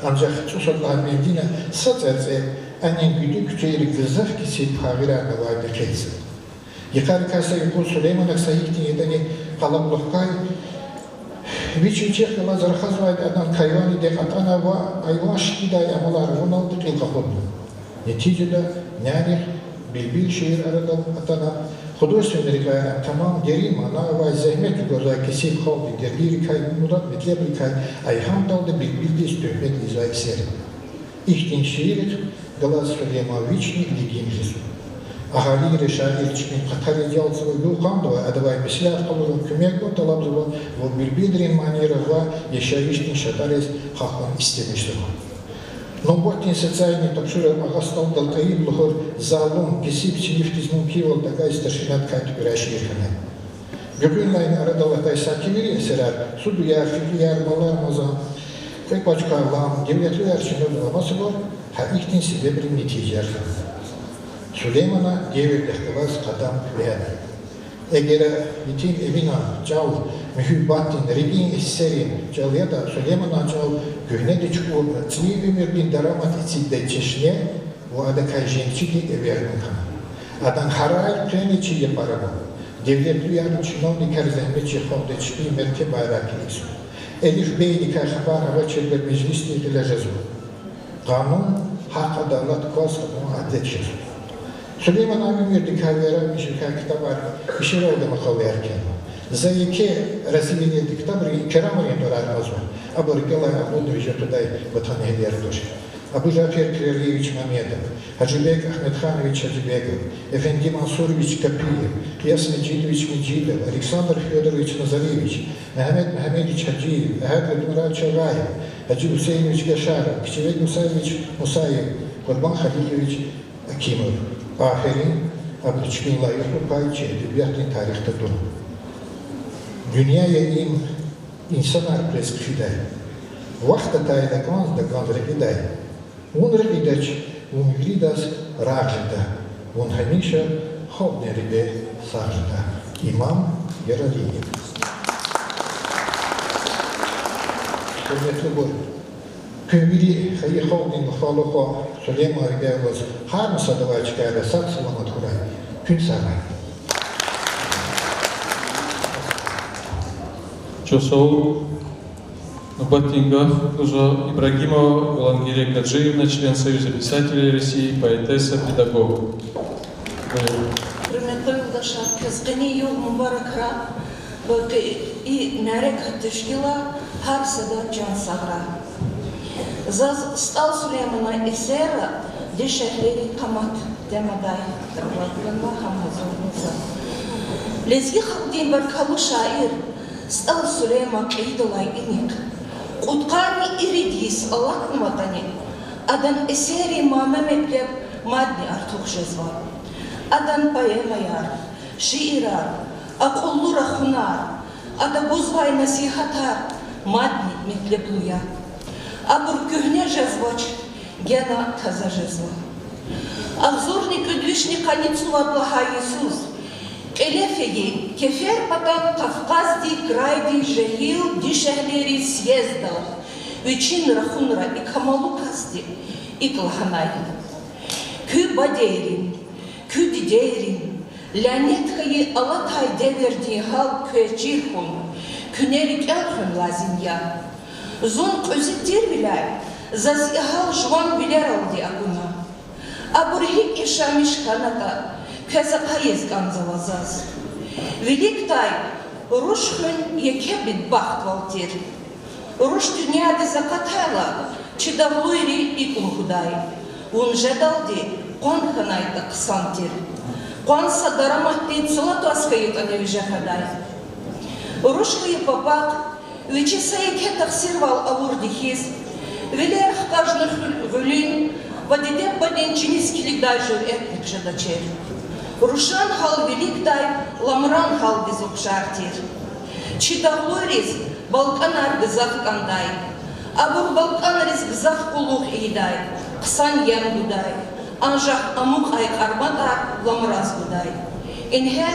Ancak çusatlar mendine satırse annen güdü küçeyri gızaf ki siphavira navayda keysi. Yıkar kasa yukul Süleyman'a sahiptin yedeni kalamlıkkay Вичи чехала зархазвает одна кайвани де атанава айваш кидай амалар Роналду килкаходу. Нетижеда няних билбил шиир арадал атана художественный рекайна тамам дерим анавай зехмет горзай кесип холди дерлирикай мурат метлебликай айхамдалды билбилдис төхмет изай сер. Ихтин шиирих Галас Сулеймовичник лигим Хису. Ahali reşairçinin Katarya yalçılı yuqamdıva adavay misli arqalığın kömek o talabdıva ve bilbildirin manierava yaşayıştin şatarez haqlan istemiştir. Nobotin социальный тапшыры ағастал далтайын лұғыр залым кесіп синифтизмін кейвал дағай старшинат кайты бірәші еркіне. Бүгін лайын арадалатай сакивери есерар, суду яр, фикли яр, малар мазан, кай бачка алам, девлетлі яр чиновламасы бар, ха ихтин себе бір нетижер. Süleyman'a devirde kıvaz kadam verdi. Eğer bütün evina çal mühibbatin, rigin esserin çal ya da Süleyman'a çal gühne de çıkıyor. Çiğ ömürdün daramat içinde çeşne o adı kayjençi de evermin kana. Adan haray pleniçi yaparama. Devletli yarın çınovnikar zahmetçi havda çıkıyor merke bayrak iliksu. Elif beyni kayhabar hava çelber meclisli ilacazı. Kanun, hak adalet kosunu adet çözü. Süleyman abim yurdik havera müşrika kitabar işir oldu makalı erken. Zayike Rasilini diktabri keramari dorar azma. Abu Rikalay Ahmedoviç tuday vatan hediyer doş. Abu Zafer Kraliyeviç Mamedov, Hacıbek Ahmedxanoviç Hacıbekov, Efendi Mansuroviç Kapiyev, Qiyas Mecidovich Mecidov, Aleksandr Fyodoroviç Nazareviç, Mehmet Mehmediç Hacıyev, Ahad Murat Çağayev, Hacı Hüseyinoviç Yaşarov, Kiçevek Musayeviç Musayev, Kurban Haliloviç Akimov. Aferin, Abdülçkin layıklı payçı edebiyatın tarihte durun. Dünyaya insan arpres kfiday. Vakta tayda kanz rekiday. Un rekidaç, un gridas rajda. Un hamişa hovne ribe sarjda. İmam Yaraliyev. Hürmetli buyurun. Kömiri hayı hovnin mufalıqa Süleyman Ribevaz har musadava çıkayla sak salamat huray. Kün saray. Чосоу Батинга, Кузо Ибрагимова, Улангирия Гаджиевна, член Союза писателей России, поэтесса, педагог. Hürmetli yoldaşlar, kızgını yıl mübarekha и нарек тышкила har sada can sağra. Zaz stal Süleyman'a esera deşehleri kamat demaday tırlatlarına hamazorluza. Lezgi halkın barkalı şair stal Süleyman eydolay inik. Kutkani iridis Allah kumatani. Adan eseri mamemetlep madni artık jezva. Adan poemayar, şiirar, akullu rahunar, ada buzvay nasihatar, madni metlebluya. Абур кюхне жезвач, гена таза жезва. Обзорник и движник Аницула Блага Иисус. Элефеги, кефер потом Кавказди, Крайди, Жехил, Дишехлери съездал. Вичин Рахунра и Камалукасди, и Клаханай. kü badeyrin, kü dideyrin, lanet kayı alatay deverdi halk köçirhun, künerik elhün lazım ya. Zon közittir bilay, zaz ihal jvan biler aldı aguna. Aburhik işamış kanata, kazakayız ganzavazaz. Великтай рушхын екебит бахт валтир. Руш dünyada zakatayla çidavluyri ikul huday. Un jadaldi qon khanayda qsantir. Qon sadaramahti tslat askayit anevija haday. Rushkay papak vichi sayke taksirval avurdihis. Veler khajных gulin vadidep badinchiniskilik dajur etnik jadacher. Рушан хал великтай, ламран хал безукшартир. Чидавлуриз Балканар гзах кандай. Абур Балканариз гзах кулух идай. Ксан ям гудай. Анжах амук ай карматар ламраз гудай. Инхе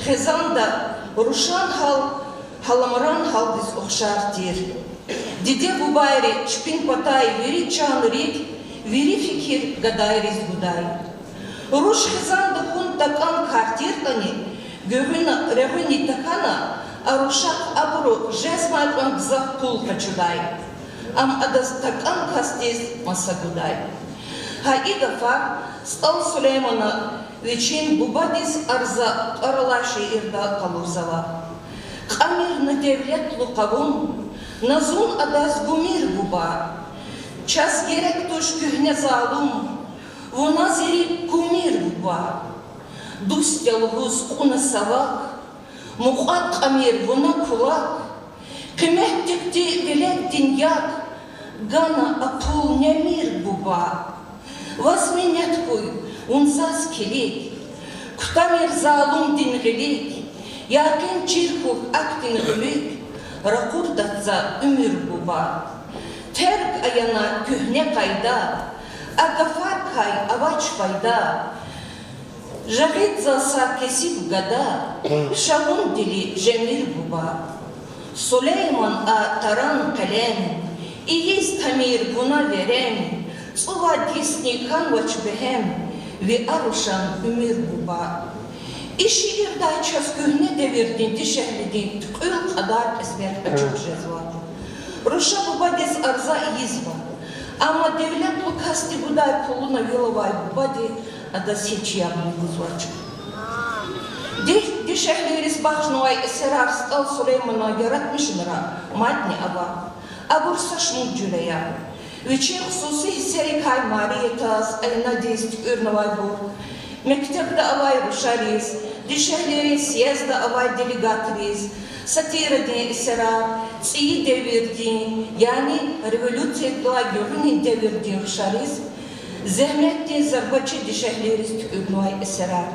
хезанда Рушан хал халамран хал безукшартир. Диде бубайри чпин патай вери чан рик, вери фикир гадайриз гудай. Руш хизанда хун такан картиртани, гövün rehuni takana, aruşak aburu jezmalpan gzak pul kaçuday. Am adas takan kastis masaguday. Ha idafa Stal Süleymana veçin bubadis arza aralaşı irda kaluzava. Kamir na devlet lukavun, nazun adas gumir buba. Ças gerek tuş kühne zalum, вона зери кумир буба, дустял гуз куна савак, мухат камир вона кулак, кемехтекти велет диньяк, гана апул немир буба. Возменяткуй унзас келик, ктамир залум дингелик, яркен чирхух актин гулик, ракурдатса умир буба. Терк аяна kühne кайда, Агафар кай авач пайда, жагит заса кесип гада, шагун дили жемир буба. Сулейман а таран калем, и есть тамир буна верем, цува дисни канвач бехем, ви арушан умир буба. İşi irda çöz gühne devirdin, dişehlidin, tıkıl kadar esmer açık jezva. Ruşa buba des arza izva. Ama devlet lukasti buday puluna yolovay bubadi ada seçiyamını guzvaçı. Dişehliris başnuvay eserar Stal Süleymana yaratmışınıra matni ava. Abursa şmut cüreya. Veçin hususi hisseri kay mariyetas, ayna dist ürnavay bur. Mektepde avay ruşariz, dişehliris siyezde avay delegatriz. Satira de eserar, tsiyi devirdiğin, yani revolütsiyetla görünün devirdiğin rüşariz, zehmet de zarbaçı dişehleriz tükürnuvay eserar.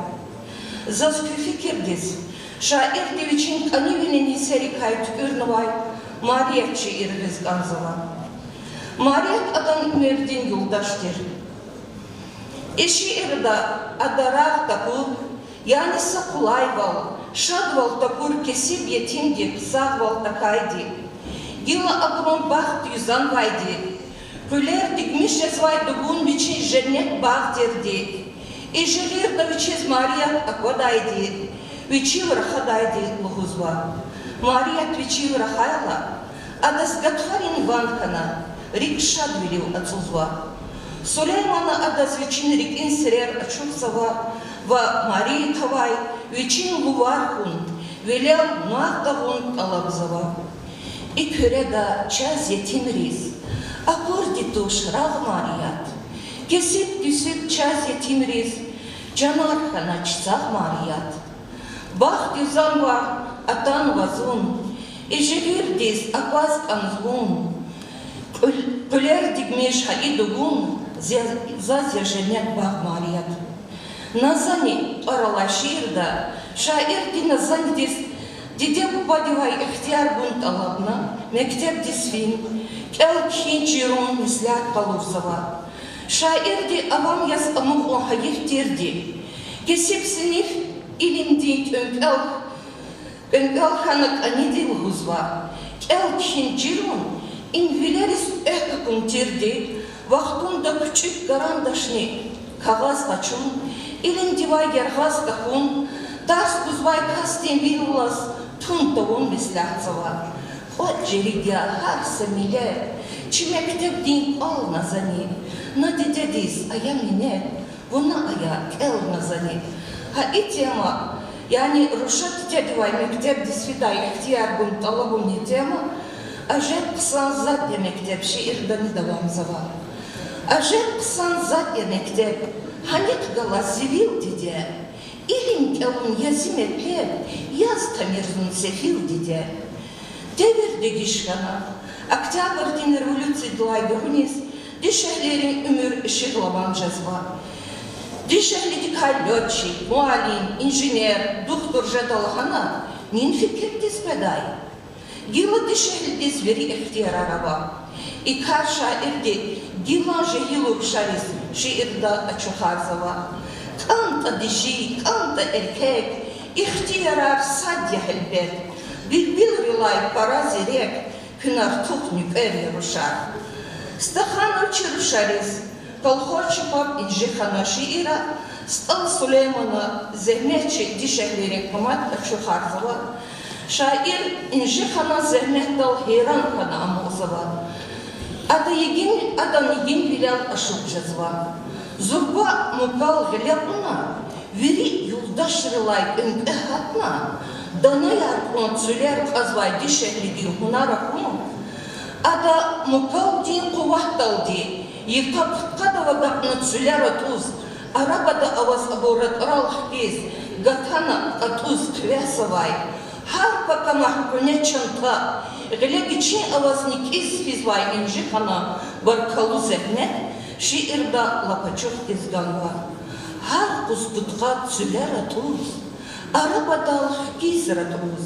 Zazkü fikirdiz, şair deviçin kanivinin hiseri kay tükürnuvay, mariyetçi irgiz ganzala. Mariyet adan merdin yoldaştır. Eşi irda adarak takur, yani sakulayval, шадвал такур кесип етимди, сагвал такайди. Гила агрон бахт юзан вайди. Күлер дигмиш езвай дугун вичи женет бахтерди. И желир да вичиз Марият аквадайди. Вичи врахадайди лухузва. Марият вичи врахайла. Адас гатхарин ванкана. Рик шадвилил ацузва. Сулеймана адас вичин рик инсерер ачурсава. Ва Марии Тавай, Вичин Лувархун, Велел Махтавун Алабзава. И кюреда час етим риз, а горди туш раг Марият. Кесип дюсип час етим риз, Джанархана чцах Марият. Бах дюзанва атан вазун, и живир диз акваз анзгун. Кулер дигмеш хаидугун, зазя женят бах Марият. Назани аралаширда, шаир ди назани дис, диде бубадивай ихтияр бунт алабна, мектеп дисвин, кел кинчирун мислят калурсава. Шаир ди авам яс амух он хаир тирди, кесип синиф илим дит önkel hanık anidi lhuzva, кел кинчирун инвилерис эхкакун тирди, вахтунда küçük garandaşni, kağız kaçın, ilin divay gerhaz kahun, dars kuzvay kastin bir ulas, tun tavun mislahtsava. O ceridya har semile, çime mektep din al nazani, na dedediz ayamine, buna aya kel nazani. Ha itema, yani Ruşat tedivay mektep disfiday ihtiyar bun talabun itema, ajep kısan zat ya mektep şiirdani devam zava. Ajep kısan zat ya mektep, hanik gala sivil dide, ilim kelun yazim etlep, yaz tamirzun sefil dide. Devirde gişkana, Oktyabr din revolücisi dılay görüniz, dişehlerin ömür ışıklaman cazva. Dişehli lotçik, mualim, inженер, doktor jadalhana, nin fikir dispeday. Gila dişehli dizveri ihtiyar araba. İkar şairdi, gilan jehilu ruşaris, şiirda açuharzava. Kanta dişi, kanta erkek, ihtiyarar sadya helbet. Bilbil rilay para zirek, kınar tuk nüper yaruşar. Stahan uçi ruşaris, kolhoçi pap injihana şiira, stal Süleyman'a zehmetçi dişehlerin kumat açuharzava. Şair injihana zehmet dal heyran kana amozava. Adan yegin bilal aşık cazva. Zurba mukal gilapuna, veri yoldaş rilay üngehatna, danayar konsuler kazvay dişehli di hunara kunu. Ada mukal din kuvahdal di, yıkap kadava gapnat süler atuz, arabada avaz aborat aral hkiz, gatana atuz kvesavay. Har pakamah kone çanta, gile için avaznik iz fizvay injihana barkalu zehnet, şiirda lapaçuk izganva. Har kustutkat süler atuz, arabada hkiz ratuz,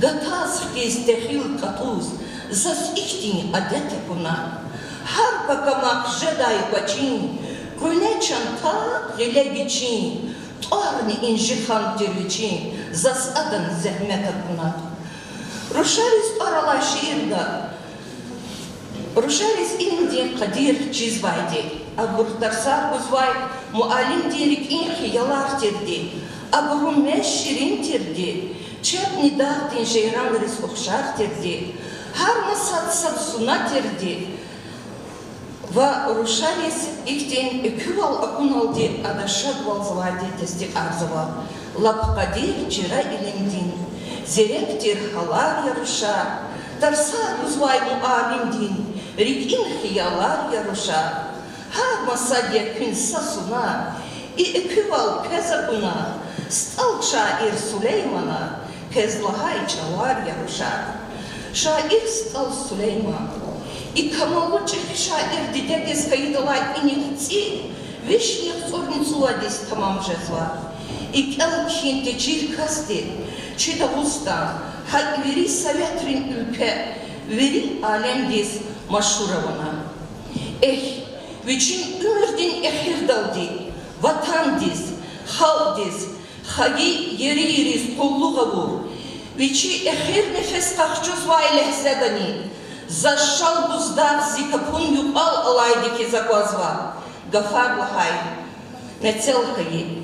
gataz hkiz tehil katuz, zas ihtin adete kuna. Har pakamak jeday paçin, kone çanta gile için, Arni injihan terviçin, zas adan zehmet akuna. Ruşaris arala şiirda, Ruşaris indi kadir çizvaydi. Aburtarsar kuzvay, mualim dirik inhi yalar terdi. Aburum meş şirin terdi. Çep nidahtin jeyran ris okşar terdi. Har masat sat suna terdi. Va Ruşaris ihtin küval akunaldi adaşad valzavadi testi arzava. Lapkadir cira ilimdin. Zerекtir halar yarışa. Tarsa kuzvay mualimdin. Rikin hiyalar yarışa. Har masadya kün sasuna. Küval kezakuna. Stal şair Süleyman'a. Kezlahay çalar yarışa. Şair stal Süleyman. И камалу чехи шаир дидегес каидалай иникци, вишних цорницуладис тамам жезва. И келкин течир касти, чида устан, хай вери советрин ülke, veri alemdis maşhuravana. Viçin ümürdin ehirdaldi, vatandis, haldis, hagi yeri iris kolluğa vur. Viçi ehir nefes kahçuz vay lehzedani. Зашал буздак зикапун юпал алайдики заквазва. Гафар лахай. Мецелкаи.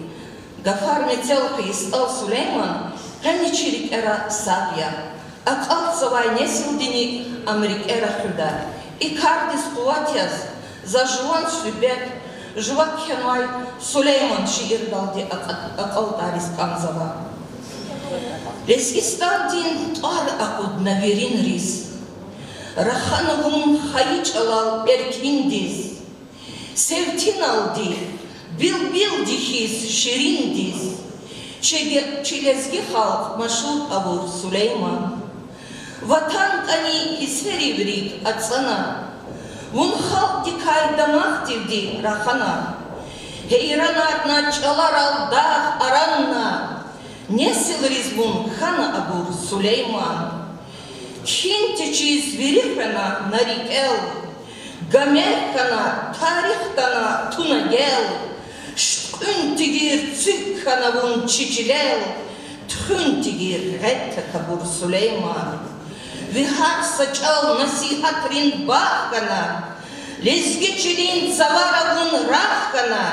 Гафар мецелкаи стал Сулейман. Каничирик эра сабья. Акал цавай несилдини амрик эра худа. И кардис кулатяз. Зажуан швибек. Жвак хенвай Сулейман шиирдалди акал тарис канзава. Лескистан дин ар акуд наверин рис. Rahanavum hayıç alal erkindiz, sevtin aldi, bil dihiz şirindiz, çelezgi halk maşhur avur Süleyman. Vatan kani hisveri vrik atsana, vun halk dikay damak divdi rahana, heyran arna çalar al dağ aranna, nesil rizbun hana avur Süleyman. Hinti çiz verihana narikel, gamerkana tarihtana tuna gel, ştüntigir tükkana vun çiçilel, tüntigir rette kabur Süleyman. Vihar saçal nasihatrin bahkana, lezgiçilin zavara vun rahkana,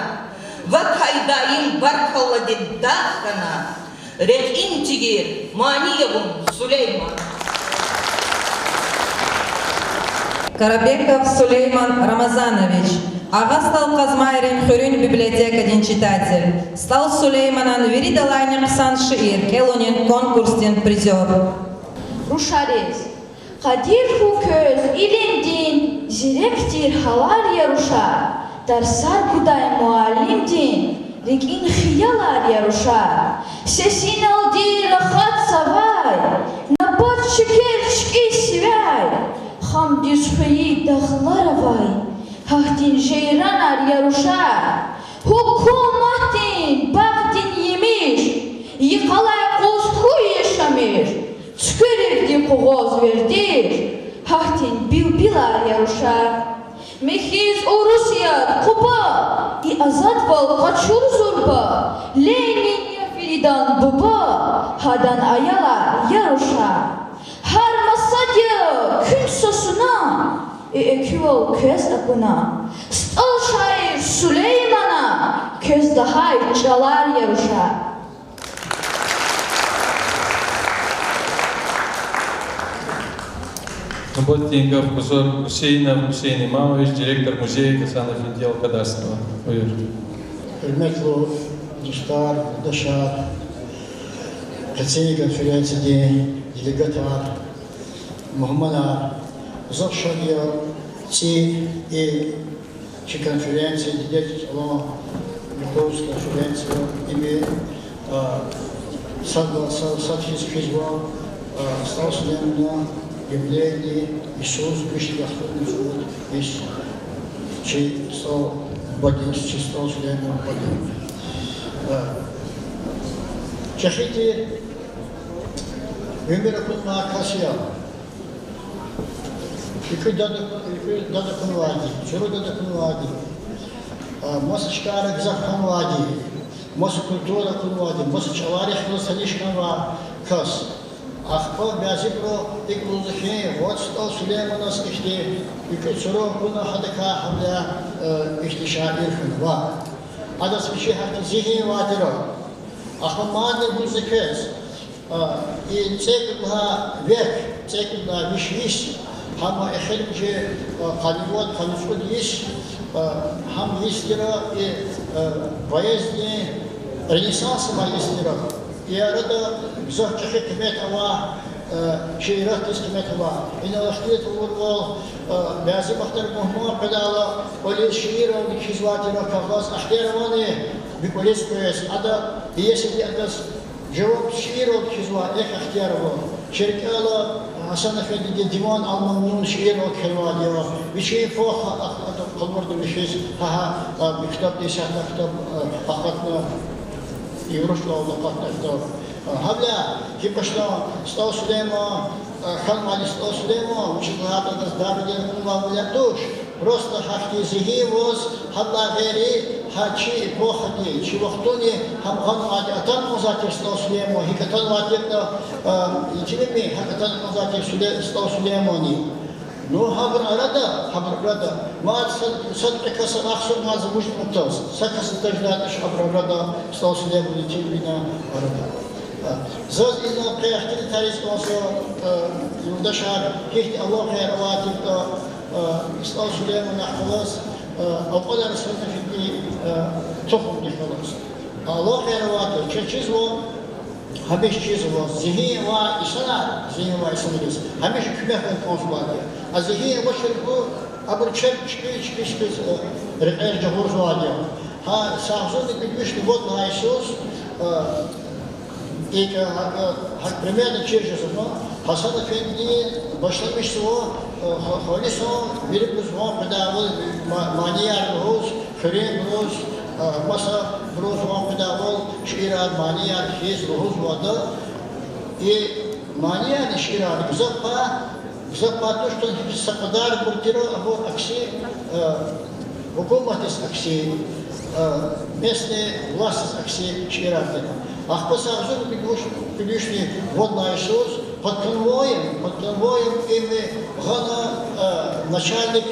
вакайдаим баркаллади дахкана, рек интигир, маниевун Сулейман. Карабеков Сулейман Рамазанович. Ага стал Казмайрин Хурюнь библиотека читатель. Стал Сулейманан Веридалайнер Сан Шиир, Келунин конкурсен призер. Рушарез. Кадир хукөз илимдин, зиректир халар яруша. Дарсар гудай муалимдин, рикин хиялар яруша. Сесин алди рахат савай, напад шекерчки свяй. Хам дисхаи дахларавай, хахтин жейранар яруша. Hukumatin bagdin yemiş, yıkalay kozhu yaşamış. Tükürürdü koğuz verdi, hahtin bilbilar yaruşar. Mehiz o Rusya kuba, i azad val kaçur zorba. Lenin ya filidan baba, hadan ayalar yaruşar. Har masadya kün sosuna, eküval köz akına. Stal şair Süleyman'a, köz daha çalar yaruşar. Работников Кузор Хусейн Имамович, директор музея Касанов-Финдел Кадастова. Hürmetli dostlar, arkadaşlar, Katsini konferansiyede delegatlar, muhtemelen uzak şarkıya ci konferansiya diyecek olan Mekos konferansiya imi sadhiz fizwa stasiyonuna явление Иисус вышли Господь живот весь стал бодин, стал Сулейман бодин. Чахите вымера кунма Акасия. Икы дада кунвади, чуру дада кунвади. Моса шкара гзах кунвади, моса культура кунвади, моса чаларих носалиш кунва кас. Ахпа бязибро иклузахи вот стал Сулейманас ихти икцуро куна хадака хамля ихти шаир хунва адас биши хати зихи вадиро ахпа мадер бузакес и цекла век цекла вишвиш хама эхелбже каливот канифудиш хам истира и поездни ренессанс маистира и арада زهر كميت هوا شيرات كميت هوا إن الاختيار الأول لازم أختار مهمة بدالا ولي شير أو بكيزواتي ركضاس اختيار وانه بكوليس كويس هذا يسدي أدرس جواب شير أو بكيزوات إيه اختيار هو شركة الله حسنا في الديوان ألمانيون شير أو كلمة بشيء فوق قلبرد بشيء ها بكتاب لسان كتاب أخذنا يروح له لقطة كتاب هبلا كي بشنا стал Сулейман, хан мали стал Сулейман, учителя нас дарили кунва мулятуш. Просто хахти зиги воз, хабла вери, хачи похоти, чивохтуни, хам хан мали атан музатир стал Сулейман, хикатан ватирна, ичилими, хакатан музатир стал Сулеймани. Ну, хабр арада, мат садка санахсу маз мужт мутас, сакас таждатиш хабр арада стал Сулейман ичилина арада. Заз изна қияқтыр тарис болса, юлдашар, кехти Аллах хайравативда, Истал Сулейман ахвалас, алқадар сұрна фитни тухум дихвалас. Аллах хайраватив, чиз во, хамеш чиз во, зихи ва исана лис, хамеш күмехен консулати. А зихи ва ширку, абр чпи, рекер джахур зуадия. Ха, сахзуни бигвишни вот на Иисус, и примерно через это Хасан Эфенди başlamış o halis o bir kuzma pedavul maniyar roz krem roz masa roz o pedavul şirar maniyar hiz roz vardı и maniyar şirar запа то что сакадар культура або акси hukumat акси местные власти акси ширар Ах, посажен Пилюшни водный Иисус под конвоем имя Гана, начальник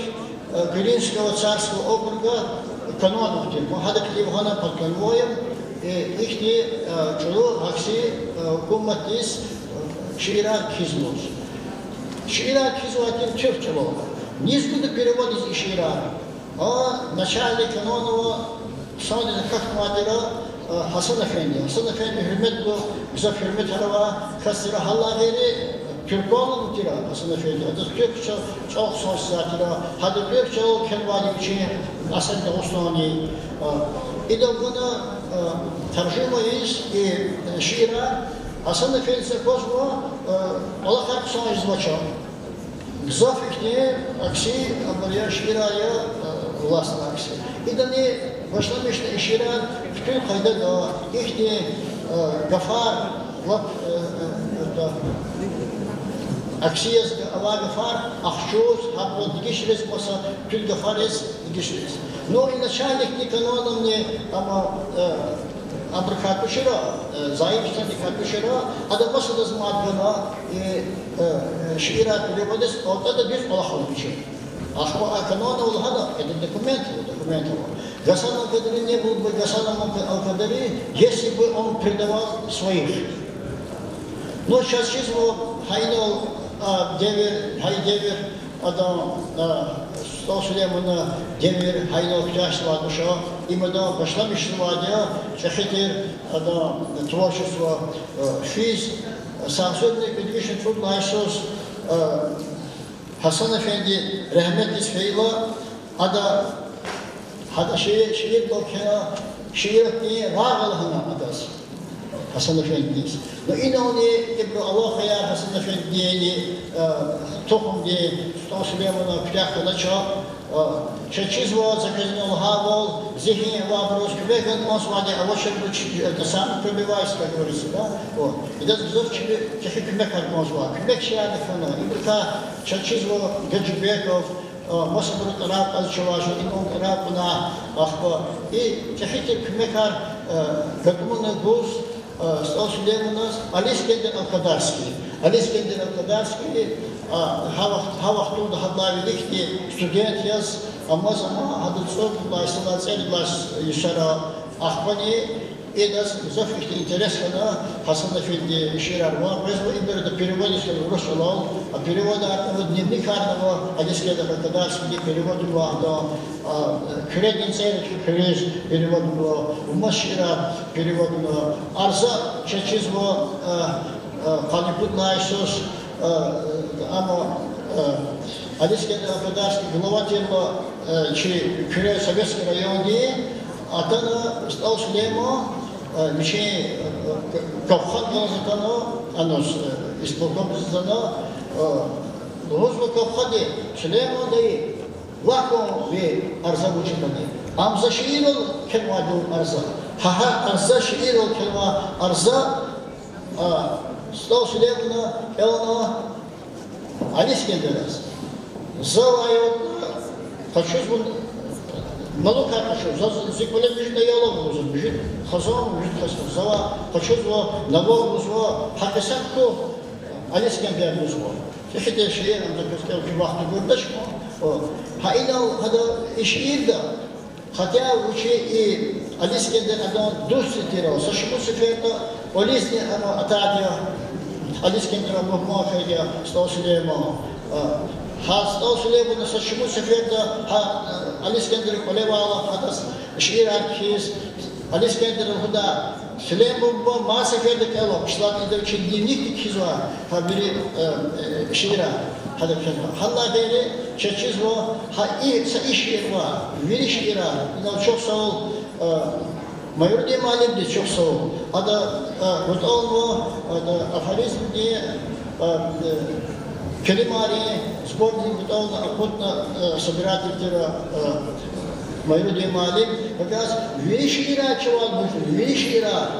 Гринского царского округа канонов типа, хадак ливхана подконвоем, ихти чулу акси куматис шира кизмус. Шира кизуатин чевчело. Низкуда перевод из шира. А начальник канонова садина как мадира Hasan Efendi. Hasan Efendi hürmet bu, bize hürmet araba, kastıra halleri Türkoğlu mutira Hasan Efendi. Adı Türkçe çok soğuk zatira. Hadi Türkçe o kelvali için aslında Osmanlı. İdem buna tercümeyiz şiira. Hasan Efendi se kozma Allah karkısan izvaça. Gzafikni aksi buraya şiiraya ulaşsın aksi. İdeni başlamıştı şiira bütün kayda da ihti gafar aksiyaz ava gafar ahşuz habro digişiriz masa tül gafariz digişiriz. No ilnaşalik kanonum ne ama Amerika şira zayıfsan dikkat şira ada masada zamanına şiirat bilebades ortada bir Allah'ın bir şey. Ahva kanona ol hada dokumenti. Гасана Кадри не был бы Гасаном Аль-Кадри, если бы он предавал своих. Но сейчас число Хайнал Девер, Адам Сулеймана Девер, Хайнал Кяшла душа, и мы да пошла мечтования, Чахитер, Адам творчество, Физ, Самсудный Педвишин Фудла Исус, Хасан Эфенди, Рахмет Исфейла, Ада Hada şiir doktora, şiir diye rağalhına adas. Hasan Efendi'yiz. Ve yine onu İbn Allah hayal Hasan Efendi'yi tohum diye Sultan Süleyman'a plakada çağ. Çeçiz var, zakazın Allah'a var, zihni var, broz kübeken masvade avaşır bu çıkıyor. Sami probivayız kategorisi da. Bir de zıf çeşit kübek harmaz var. Kübek şiarlı fena. İbrika çeçiz var, Gacıbekov, Masabur taraf az çavaşı, İmam taraf buna ahba. Çeşitli kümekar katımına buz, Sultan Süleyman'ız, Ali İskender Al-Kadarski. Ali İskender Al-Kadarski, havaqtunda hadlavilikti, student yaz, ama zaman hadı sordular, sınav yaşara ahbani, Эдас зафихти интерес на Хасан Эфенди Ширар ва резво имбер да переводишь русского, а перевода дневник арного адискеда Кадарский перевод ва да кредин церкви перевод перевод ва Машира перевод ва Арза чечизво Халипут Найсус ама адискеда Кадарский глава тема чи Кюре Советский район Атана стал Сулейман Мишень Кавхан Ганзатана, анос исполком Ганзатана, Розва Кавхаде, Сулейман Даи, Лахом ве Арза Вучитани. Амза Шиирал Келваду Арза. Хаха Арза Шиирал Келва Арза, стал Сулеймана Элна Алискендерас. Завайот, хочу Малу каркашу, зиквале бежит на ялову, бежит хазан, бежит хазан, зава, почувствовал, навор музва, хакасак кто, Алискендер музва. Чехите шиир, он запускал кивахту гурдашку, хаинал хада иширда, хотя учи и Алискендер адан душ цитировал, сашибу сиферта, олизни атадия, Алискендер мухмахайдия, стал Сулейман. Стал Сулейман сашибу сиферта, Алискендер Колевала, Хатас, Ширакис, Алискендер Худа, Сулейман Масаферда Кело, Шлат Идовичи дневник Кизуа, Хабири Шира, Хадакшанва. Халла Бери, Чечизва, Хаи Саиширва, Вири Шира, Чок Саул, Майорди Малимди Чок Саул, Ада Руталва, Ада Афаризм Ди, Келимари, спортный бутон, охотно собиратель Майруди Малик, как раз вещира чувак будет, вещира,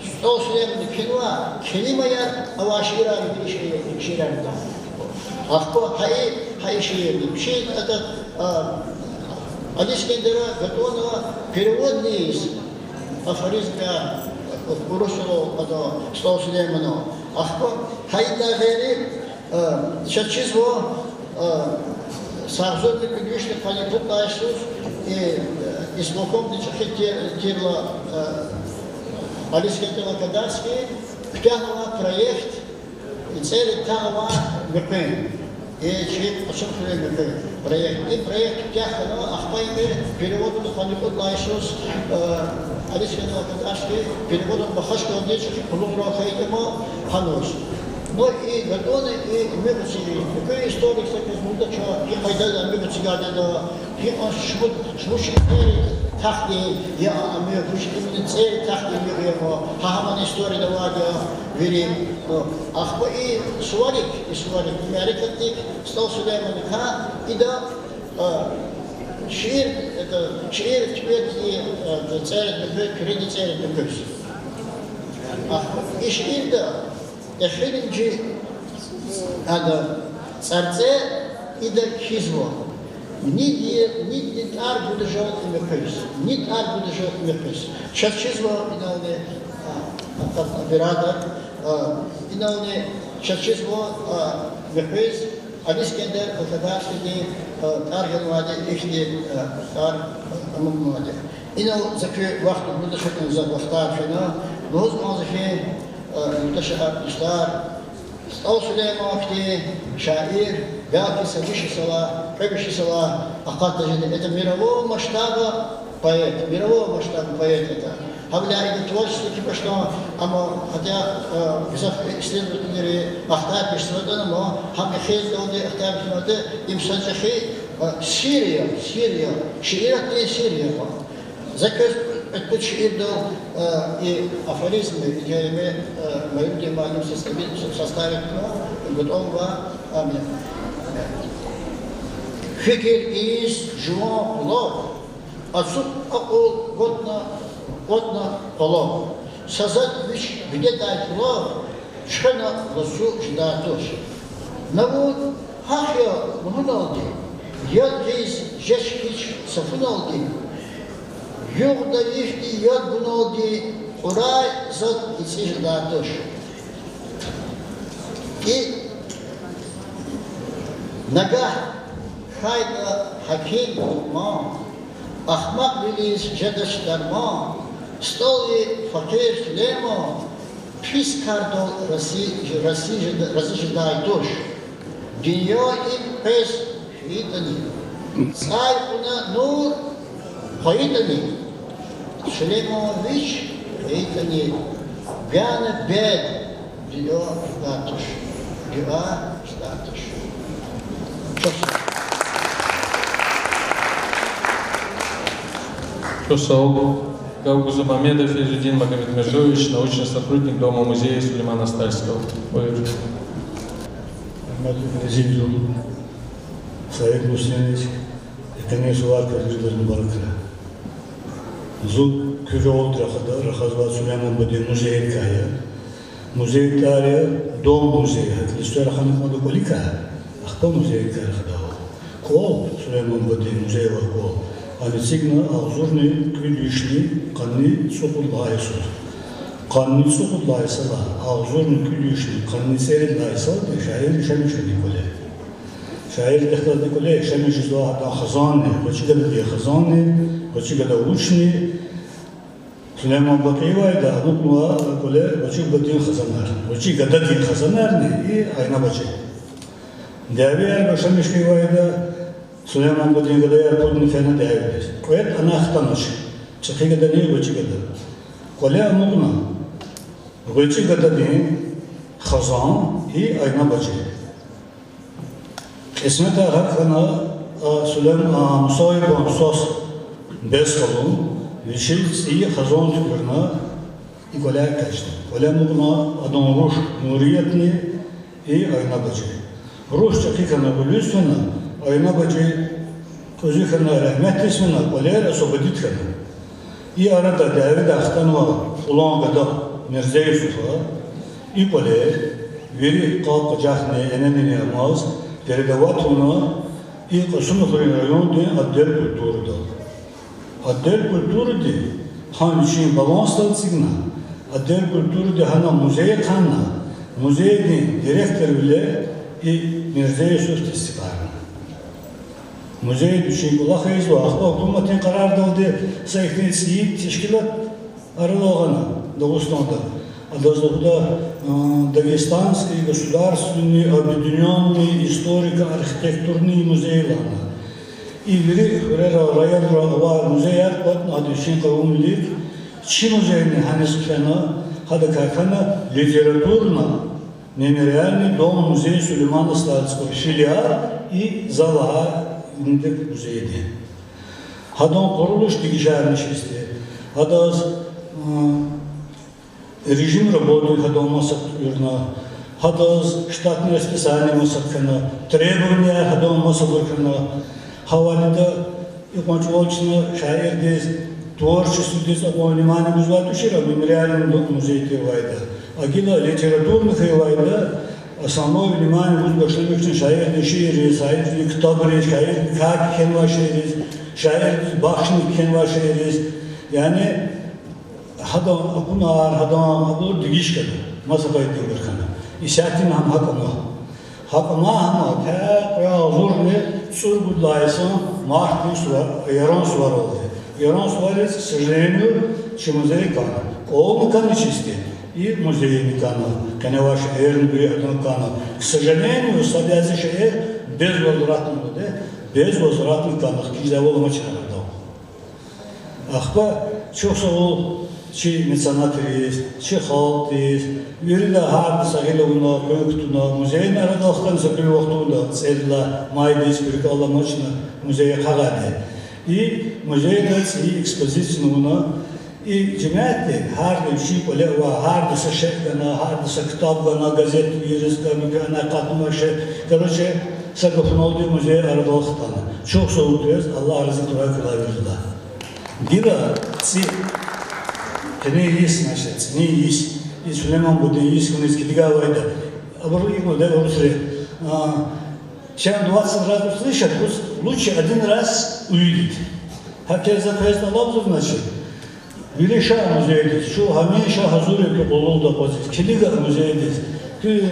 что слепно кинуа, Келимая, Авашира, вещира да. Ахпо хай шиерни, шиер это Алискендера готового переводный из афоризма Урусулу, это что слепно. Ахпо хай дагери Чечизво Сарзодный Кудвишный Халипут Найсус и исполком Тирла Алискетова Кадаски втягнула проект и цели тягнула ГП. И чьи посмотрели проект. И проект втягнула Ахпайме переводу на Ханипут Лайшус Алискетова Кадаски переводом Бахашкова Дечки Пулумра Хайдема Ханус. Но и Гадоны, и Мебуци, какой историк, кстати, из Мудача, и Хайдада, Мебуци Гадада, и он шмушки тахти, я Мебуци, именно цель тахти Мебуци, Хахаман история давадя, верим. Ахба и Суарик, Америкатик, стал Сулейман Ха, и да, Шир, это Шир, теперь и цель Мебуци, кредит цель Мебуци. И Шир, да, Ехелинджи ада царце и да хизво. Нит ар буде жал имекис. Нит ар буде жал имекис. Сейчас хизво иналне оператор иналне сейчас хизво имекис. Алискендер Кадашки аргенваде ихни ар амумваде. Инал закры вахту буде шатен за вахтарфина. Ноз мазахи منتشر إصدار أو سليمان في شاعر باقي سبيش صلاة حبش صلاة أقاط جد это мирового масштаба поэт это هؤلاء إذا توجهوا كيف что أما хотя исследователи أخطاء بيشتغلون أما هم يخيل دولة أخطاء بيشتغلون им саджахи Сирия Сирия заказ это шиир и афоризмы, где мы люди могли составить готового амин. Фикр из жуан плов, отсюда акул годно плов. Создать вещь, где дать плов, шхана лосу ждать тоже. Но вот хахя муналди, я здесь жешкич сафуналди. Юрда вишти яд буналди урай зад и сиждатош. И нага хайда хаким ма ахмак билис жадаш дарма столи факир Сулейман пис кардо раси ждайтош. Динья им пес хитани. Цай уна нур хитани. Сулейманович, это не бяна бед, дио статус. Шосаул Гаугуза Мамедов Изудин Магомедмирзоевич, научный сотрудник Дома-музея Сулеймана Стальского. Sayın Hüseyin'in ekonomisi var kırgızlar mübarekler. Zul küre oldu Rahazva Süleyman Bedi Muzey Kaya. Muzey Kaya Dom Muzey. İstihar Hanım Madu Kolika. Akta Muzey Kaya Khadawa. Kol Süleyman Bedi Muzey var kol. Ali signa ağzurni külüşni kanni sokullahı sur. Kanni sokullahı sala. Ağzurni külüşni kanni seyrillahı sala. Şair şamişni kole. شاعر تختار كله شمش زوا دا خزانه وشيء ده خزانه وشيء ده وشني سليمان بقيوا ده نقوا كله وشيء بدين خزانه وشيء قدر دين خزانه نه أينا بچه دعوير بشمش كيوا ده سليمان بدين كله يربط نفنا دعوير كويت أنا أختناش شخصي قدر نه وشيء قدر كله نقنا وشيء قدر دين خزان أينا بچه İsmet Ağar'ına Süleyman Musa'yı bağımsız bez kalın, Vişil iyi hazon tükürüne İkolay kaçtı. Kolay muğna adam Ruş Nuriyetini iyi ayna bacı. Ruş çakikana kulüsüne ayna bacı közükana rahmet ismine kolay asobedit kana. İyi arada David Ahtanva ulan gada Mirza Yusuf'a iyi kolay veri kalk cahne enenini yapmaz. Передавать и космос район де отдел культуры да. Отдел культуры де ханчин баланс дал сигна. Отдел культуры де хана музей хана. Музей де директор биле и Мирза Юсуф тестикарна. Muzey düşün kulağıyız var. Hükümetin karar aldı. Sayıklı siyit teşkilat aralığına Dağıstan'da. Adazlıkta Дагестанский государственный объединенный историко-архитектурный музей. И район музей Адычин Кавумлик, Чи музейный Ханисфена, Хадакакана, литературно мемориальный дом музея Сулеймана Стальского, филиал и зала музея. Хадан Корулуш Дигишарничестве, Хадаз режим работы Хадан Масакурна, Хадаз штатное расписание Масакана, требования Хадан Масакурна, Хавалида Икончевольчина шаирдес, творчество здесь внимание вызывает ущерб, мемориальный дом музея Тевайда. Агила литературных Тевайда основное внимание вызывает шаирдес, шиирдес, шаирдес, китабрес, шаирдес, как хенваширдес, шаирдес, бахшник хенваширдес. Yani hadam akunar hadam abu digişken masa baydı berkana. İşaretin ham hakama ham ta ya zorne surgudlaysan martın suvar yaran suvar oldu. Yaran suvar к сожалению музей кана. Он кана чисти и музей кана. Кана ваш эрнби адам кана. К сожалению сабязы шеер безвозвратно да безвозвратно кана. Кизавол мачана. Ахба çok sağ ol, çi mesanatıyız, çi halkıyız, yürü de harbi sahile ona, göktuna, muzeyin arada aktansa bir vaktunda, sedla, maydayız, bir kalamışına, muzeye kagadı. İyi, muzeyin iyi ekspozisyon ona, iyi cemaatler, harbi şey böyle var, harbi saşetkana, harbi sakıtabgana, gazet virüs, kamikana, katmaşı, короче, sakıfın olduğu muzeye arada aktana. Çok sağ ol diyoruz, Allah razı kılavuzda. Гида, си, не есть, значит, не есть. И Сулейман будет есть, он из Китигавайда. А вот его, да, вот чем 20 раз услышат, лучше один раз увидеть. Herkes zapayasına lafzır значит. Birleşa müzeydeyiz. Şu hamisha hazırlıklı olulda pozitif. Kiliga müzeydeyiz. Ki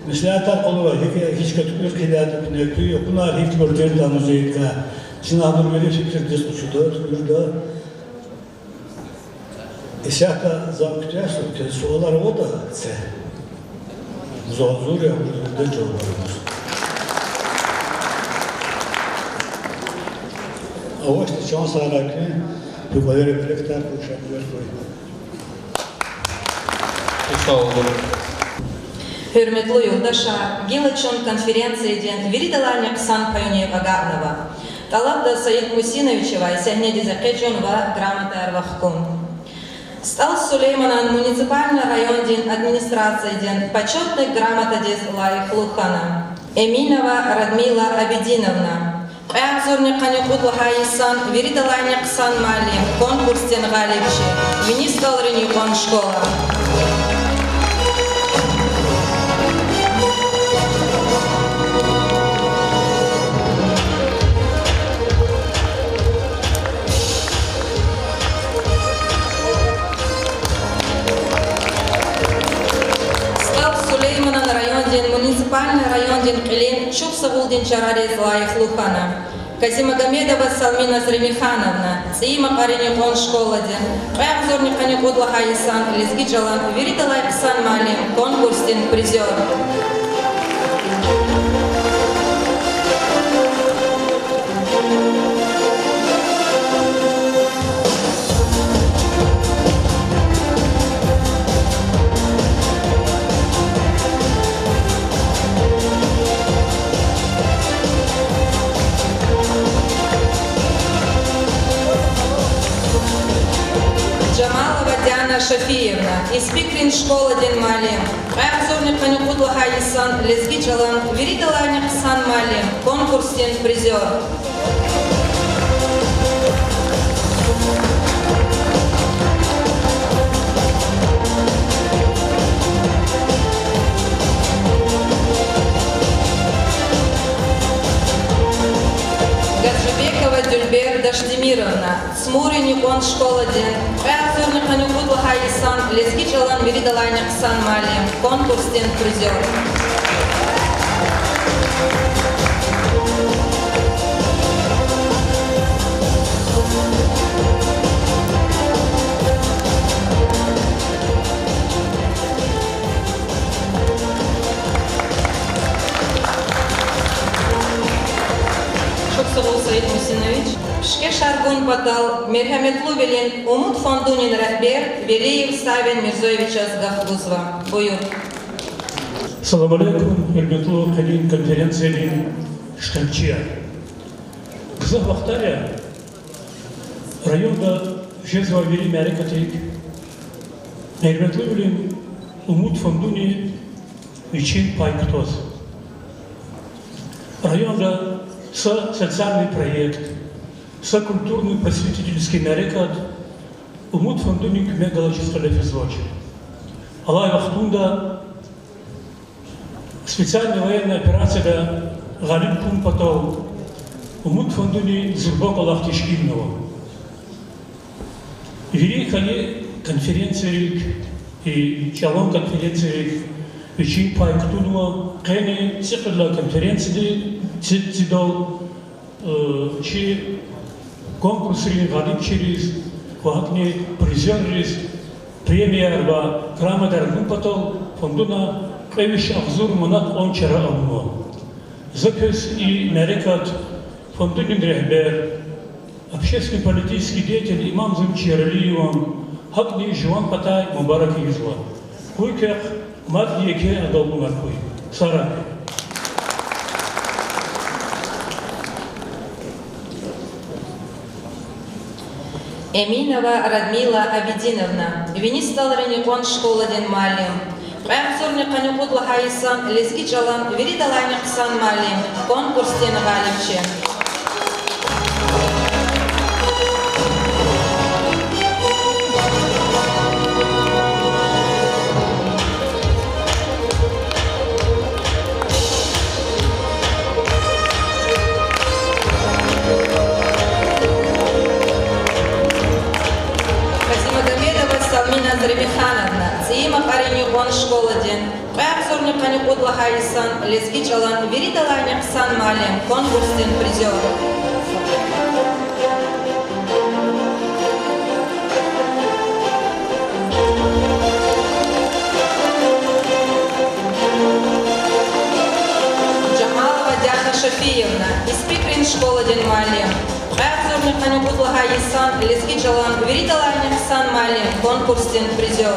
mesela tar konu var. Hiç kötü kiladı ne ki bunlar hiç görüntüde müzeyde. Şimdi haber böyle fikir diskutuyor. Burada İşte zaten sorular o da zor ya burada çok var. Ama işte şans alarak bu kadar birlikte konuşabilir koydu. Sağ olun. Hürmetli yurttaşlar, Gilachon konferensiyeden Viridalarnya Ksan Payoneva Garnova, Talabda Sayit Musinovicheva и Сягнеди Закечонова грамота Арвахкун. Стал Сулейманан муниципальный районный администрацияден почетный грамота дез Лайх Лухана. Эминова Радмила Абединовна. Әғзорны қанекуд лахайсан Виридаларня Ксан Малим конкурстен галипши. Министралрыни кон школа. Муниципальный район Клин Чупсавулдин Чарарез Лайх Лухана. Казимагомедова Салмина Сремихановна, Циима Паренихон Школадин, Әғзорникани Кудлаха Исан, Лизги Джалан, Виридалай Ксан Малим, конкурстин призер. Шафиевна, испикрин школа ден Малим, Әғзорник Канюкудлаха Исан, Лезги Джалан, Виридаларник Сан Малим, конкурстен призер. Гаджибекова Дюльбер Даштемировна, Смуриникон школа ден, Әғзорник Канюкудлаха Исан, Лезги Джалан, Виридаларник Сан Малим, конкурстен призер. гун батал мерхаметлу велин Умут фондунин рахбер Велиев Савин Мирзоевича Сгафгузова. Буюр. Салам алейкум, Ирбетлу Калин конференции Штамчия. За вахтаря районда Жезва Вели Мярикатик Ирбетлу велин Умут фондуни Вичин Пайктоз. Районда социальный проект, культурный просветительский нарекат, Умут фондуни Кмегалачистка Лефизвоч. Алай Вахтунда специальная военная операция Галиб Кумпатов, Умут фондуни Зурбок Аллах Тишкинного. Великая конференция и чалом конференции Вичин Пайктунова, Кене цифрла конференции Цидол, чи конкурс Галиб через Квакни призерис премия арба Крамадар Кумпатов фондуна Эвиш Ахзур Монат Ончара Амуа. Закес и нарекат фондунин рехбер, общественный политический деятель имам Замчиарлиеван, Хакни Жуан Патай Мубарак Изла. Куйкех Мадьеке Адолбу Маркуй. Сараби. Эминова Радмила Абидиновна, Винисталрани кон школа ден малим. Прямсурни канюкудла хайсан, лезги чалан, веридалани ксан малим, конкурс ден галимче. Хайсан, лезги чалан, веридалани ксан малим, конкурсен призер. Джамалова Диана Шафиевна, Испикрин школа ден малим. Хайзурни канюкудла Хайсан, лезги чалан, веридалани ксан малим, конкурсен призер.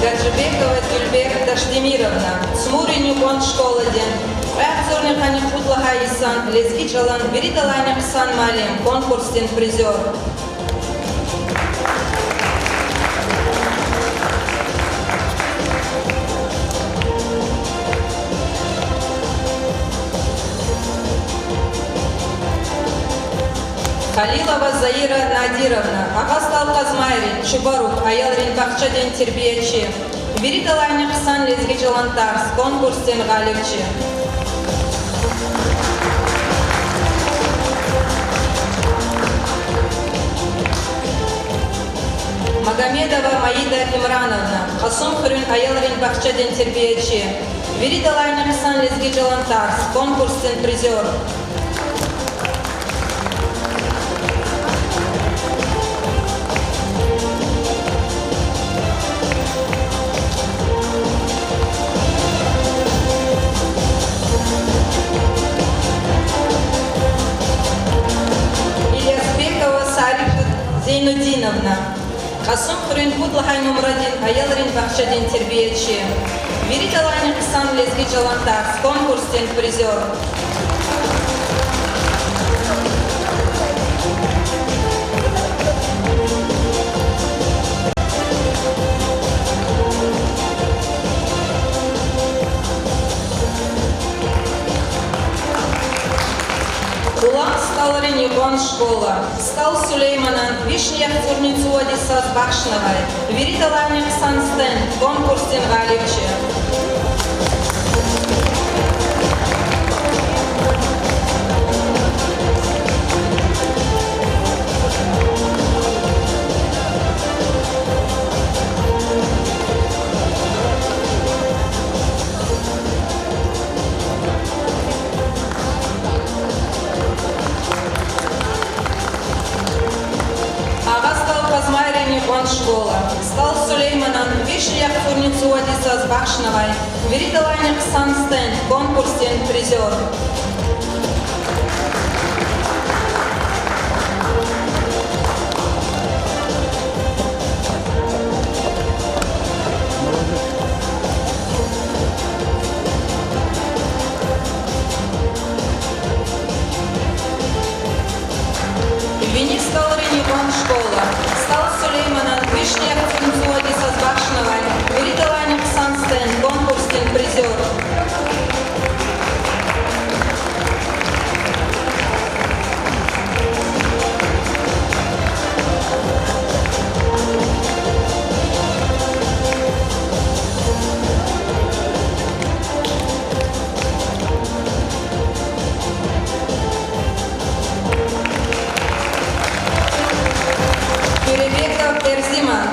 Гаджибекова Тюльбек Даштемировна, Смуриню кон школа ден. Хайзурни канюкудла Хайсан, лезги чалан, веридалани ксан малим, конкурсен призер. Халилова Заира Надировна, Агастал Казмайрин, Чубарук, Аялрин Бахчаден Тербиячи, Веридалани Ксан Лезги Чалантарс, конкурсен Галевчи. Магомедова Маида Имрановна, Асум Хрюн Аялрин Бахчаден Тербиячи, Веридалани Ксан Лезги Чалантарс, конкурсен призер. Зейнудиновна, Хасум Хрюн Кудлахай номер 1, Аялрин Бахчадин Тербиячи, Веридалани Ксан Лезги Чалантарс, конкурсен призер. Улан Сталрин Иван школа, Стал Сулейманан, Вишня Фурницу Одесса Бахшновой, Веридалани Ксан Стен, конкурсен Галевче. Саз Бахшновой, Веридалайник Санстен, конкурсен призер. Школа. Стал Сулейманан, Вишня Фунцуоди Сазбахшновой, Веридалайник Санстен, конкурсен призер.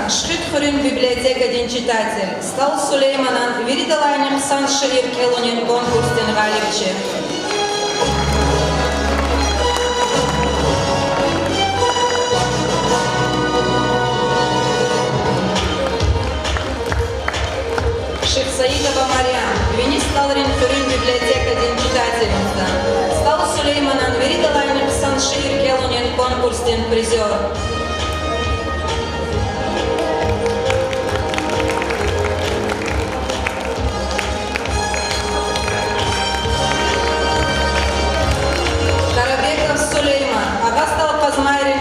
Шхитхурин библиотека День читатель. Стал Сулейманан, Веридалайник Саншир Келунин, конкурсен галипче. Шихсаидова Мариам, Винис Талрин Хурин библиотека День читательница. Стал Сулейманан, Веридалайник Саншир Келунин, конкурсен призер.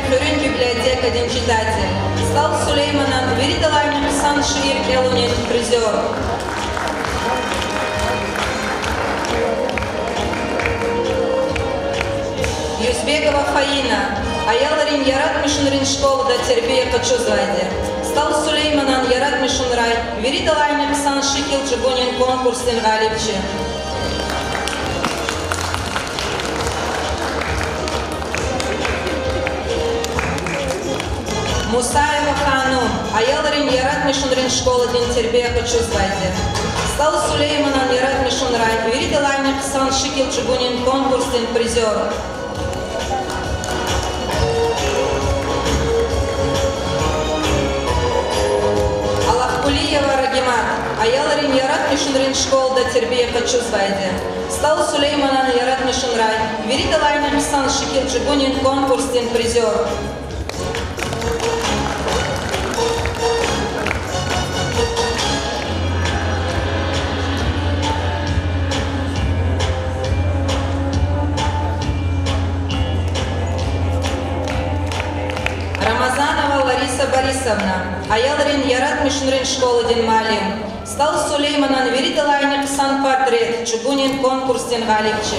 Хурин библиотека День читатель. Стал Сулейманан, Веридалайник Саншир Келунин, призер. Юзбекова Фаина, Аяларин Ярат Мишунрин школа до Тербея Качузвайде. Стал Сулейманан, Ярат Мишунрай, Веридалайник Саншикил Чугунин, конкурсен галипче. Мусаева Ханум, Аяларин Ярат Мишунрин школа День Тербея Качузвайде. Стал Сулейманан, Ярат Мишунрай, Веридалайник Саншикил Чугунин, конкурсен призер. Алахкулиева Рагимат, Аяларин Ярат Мишунрин школа до Тербея Качузвайде. Стал Сулейманан, Ярат Мишунрай, Веридалайник Саншикил Чугунин, конкурсен призер. Борисовна, Аяларин Ярат Мишунрин школа День Малим. Стал Сулейманан, Веридалайник Сан портрет, Чугунин, конкурсен галипче.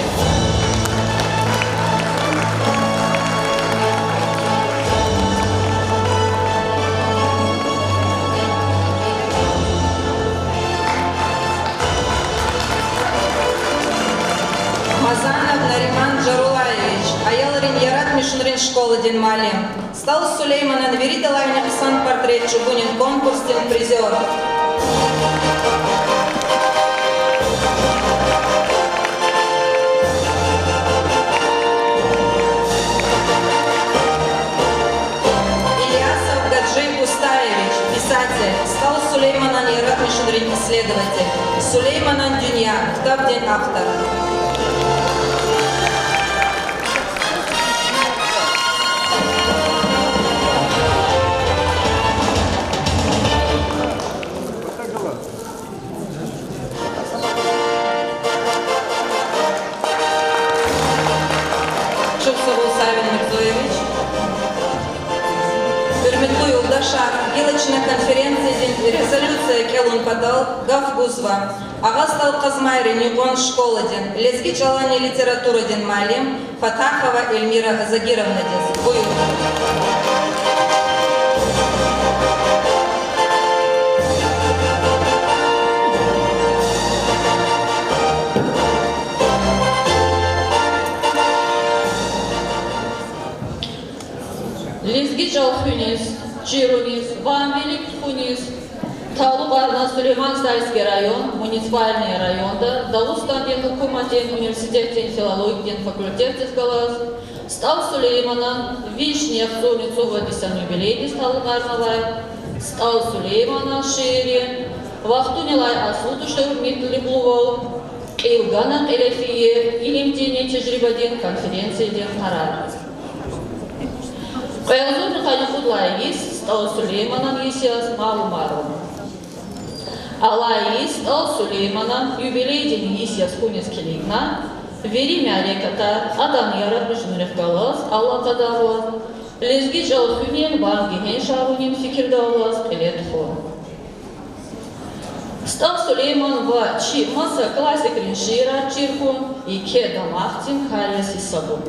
Мазанов Нариман Джарулаевич, Аяларин Ярат Мишунрин школа День Малим. Стал Сулейманан, Веридалайник Сан портрет, Чугунин, конкурсен призер. Ильясов Гаджей Густаевич, писатель. Стал Сулейманан, Ярат Мишунрин, исследователь. Сулейманан Дюня, Ктабдин автор. Елочная конференция резолюция Келун подал Гавгузва. Агастал Казмайри Ньюгон Школадин. Лезги Чалани литература Дин Малим. Фатахова Эльмира Загировна Дин. Бую. Лезги Чалхюнис. Чирунис, Вамвелик Хунис, Талугарна, Сулейман-Сальский район, муниципальный районда, Дагустан ден Хукуматен, университет ден филологии ден факультет ден Галас, Стал Сулейманан, Вишня в Зоницу Вадисан юбилей Талугарновай, Стал Сулеймана Шири, Вахтунилай асудушер митлиблувал Илгана Элефие илимдене тежрибаден конференцияден қарар. Қайғызур қайықудлайыз Стал Сулейманан есияс малумару. Алайыз Стал Сулейманан юбилейден есияс кунес келигна, веримя реката адан ярат бішінірек қалас, Алла қадавыз, лезги жал хүнен вангеген шарунен фикирдауыз келет хон. Стал Сулейман ва чи маса классик риншира чирхун и кеда махтин харяс и сабун.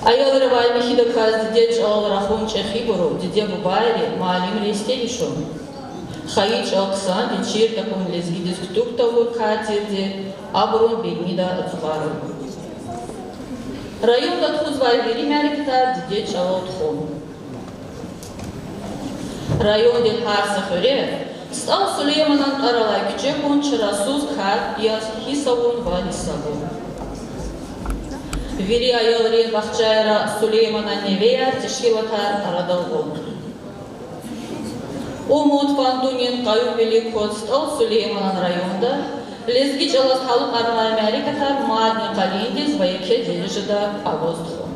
Аял рывай михида каз диде чал рахун чехибуру, диде бубайри малим рейстелишун. Хаи чал ксан дичир такун лезги дискутуктаву катирде, абрун беднида ацубару. Район датхузвай вери мярикта диде чал отхун. Район ден харса хөре, Стал Сулейманан аралай кчекун чарасуз кар яс хисавун ва хисавун. Вери айолрин бахчайра Сулеймана невея тешкилатар арадалгун. Умут пандунин каю великот Стал Сулейманан районда лезги жалас халык аралай мярикатар маадни калиндиз ва еке дележида авоздхун.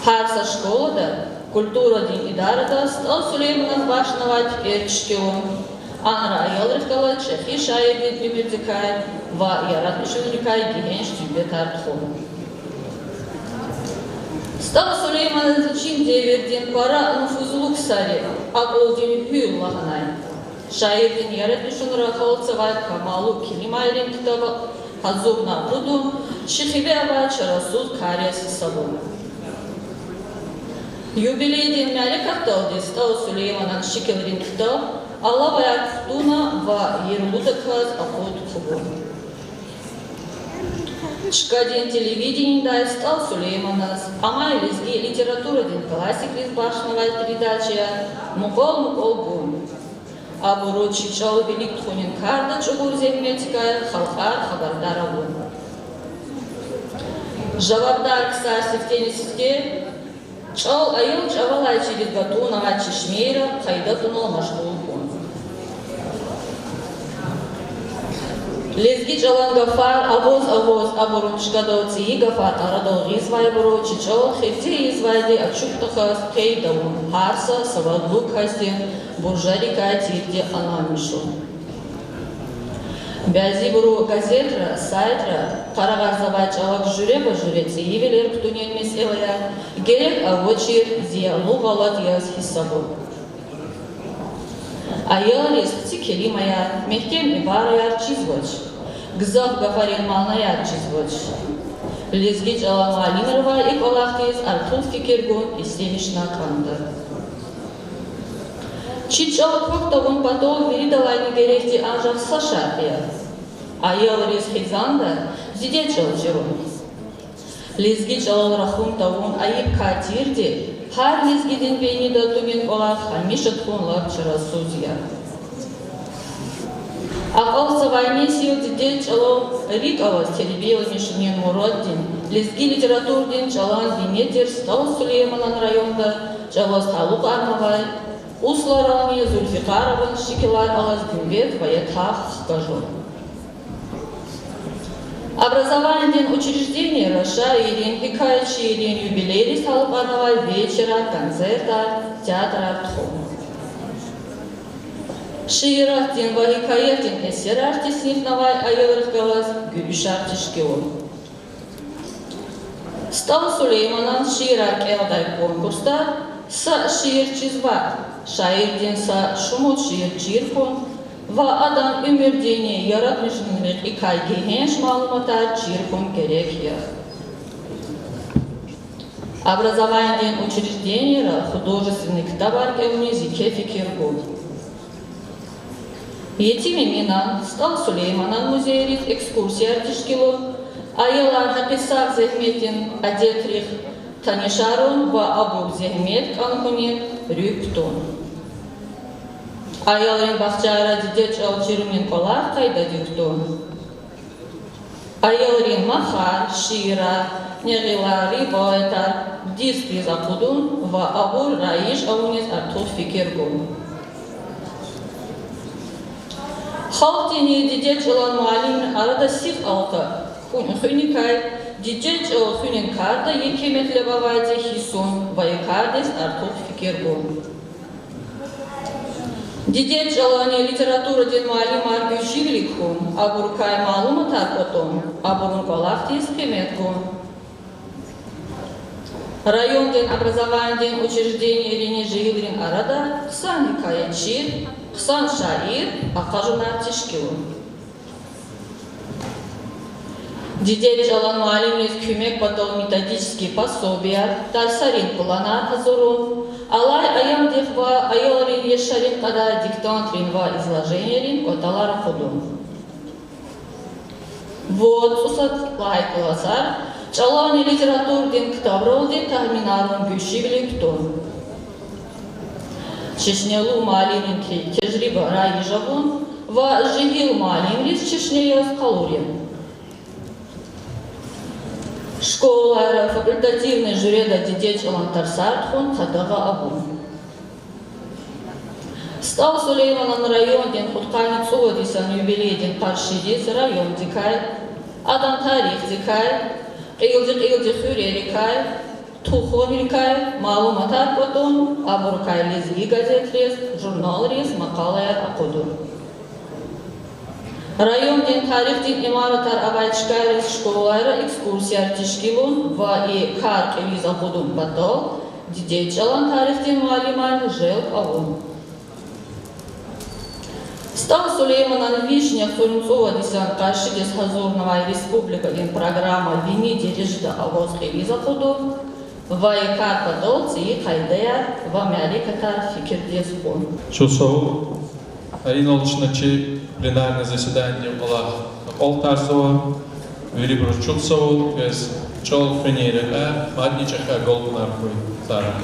Харса школада Культура дин идарада Стал Сулейманан башнавать эрчкеун. Анра айалрыхкала чехи шайдин примердикай ва ярат мишунрикай генш тюбетар тхун. Стал Сулейманан зачин девердин пара нуфузулук сари, аголдин хюл лаханай. Шайдин ярат мишунра халцавай камалу килимайлин китаба хазубна буду, шихибеава чарасуд карияси сабун. Юбилейден мярикатталди Стал Сулейманан шикелрин китаб, Алла баяк туна ва ерлудаказ аход хубу. Шкаден телевиденида Стал Сулейманас, амай лизги литература ден классик лиз башнавай передача, мукол бун. Абуру чичал велик тхунин карда чугур земметикая халхар хабардара бун. Жавабдар ксар сифтенисизге, Чал айыл чавалай через гатунава чешмейра хайдатуно машгулкун. Лезги чалан гафар авоз абурун шкадоци и гафар арадал гизвай буру чичал хефти извайди ачуктахас кейдаун харса савадлук хастин буржарика тирди анамишу. Бязи буру газетра, сайтра, қарағарзавай чалак жүре бажурец евелер ктунен меселая, герек авочир зиялу галат яз хиссабу. Айаларис птикелимая, мехтем ибараяр чизвоч, гзав гафарин малнаяр чизвоч. Лезги чалан малинрва и колахтиз артул фикергун истемишна канда. Чичал коктавун потом веридалайны герехти анжак сашапия. Айал рез хизанда зиде чал жирун. Лезги чалал рахун тавун айып катирди, хар лезгидин бейни датумен олар хамишат хунлар чарасузия. Акал савайне сил зиде чалал рик аваз теребелами шинен мураддин, лезги литературдин чалан Диметр Стал Сулейманан районда чалас талук армавай, Усларани Зульфикарован шикелар алаз динвет ваятах скажу. Образование учреждений Раша ирин хикаячи ирин юбилейный стал парновать вечера, концерта, театра тху. Шиирахтин вахикаятин эсерахти снифнавай айылрых галаз гюбишартишкеу. Стал Сулейманан шиирак элдай конкурста са шиир чизвар. Шаирден са шумут шиир чирхун, ва адам өмірдене яратмышынмек икай генеш малуматар чирхун керек я. Образование учреждения художественный китабар эвнизике фикиргу. Етим имена Стал Сулейманан музейрит экскурсия артишкилу, айылар хакисак зехметин адетрих танишарун ва абук зехмет канхунин рюктун. Айалрин бахчара дидеч алчирумин колар кайда дюктун. Айалрин махар, шира, нерила, рибоэтар, диспри закудун ва абур раиш аунис артул фикиргун. Халтини дидеч алан муалим арада сиф алка хуникай дидеч ал хунин карда екеметле баваде хисон ваекадес артук фикергон. Дидеч алани литература ден муалим аргюшивликхун абуркай малума таркотон абурун калахтис кеметгон. Район ден образование ден учреждение рене жиилрин арада ксан хикаячир Хсан шаир акажуна тишкилу. Дидеч алан муалимлес күмек батал методические пособия, тарсарин плана азурун, алай аям дехва айоларин ешарин када диктант ринва изложение рин коталара худун. Вот усат лайклазар, чалани литератур ден ктаброл ден терминарун гюшивли ктон. Чешнелу малинин тежриба раижабун, ва жигил малинлис чешнеяс калурин. Школа факультативный жюреда дидеч алантарсартхун хадага абун. Стал Сулейманан район ден хутканит сувадисан юбилей ден паршидис район дикай, адан тарих дикай, илди хюрерикай, тухомилкай, малуматар потом, абуркай лизги газет рез, журнал рез, макалая акудур. Район ден тарих ден имаратар авайчкай рез школайра экскурсия тишкилун, ва и кар кевиз акудун батал, дидеч алан тарих ден муалиман жел авун. Стал Сулейманан Вишня Фурнцова дисан Кашидис Хазурновая республика ден программа «Вините режда авоз кевиз акудун», Вайкар подолцы и хайдея в Америката фикирдеспон. Чусоу, Ариналчначи пленарное заседание было Олтарсова, Вирибруш Чусоу, без Чол Фенерека, Мадничаха Голднаркуй, Сара.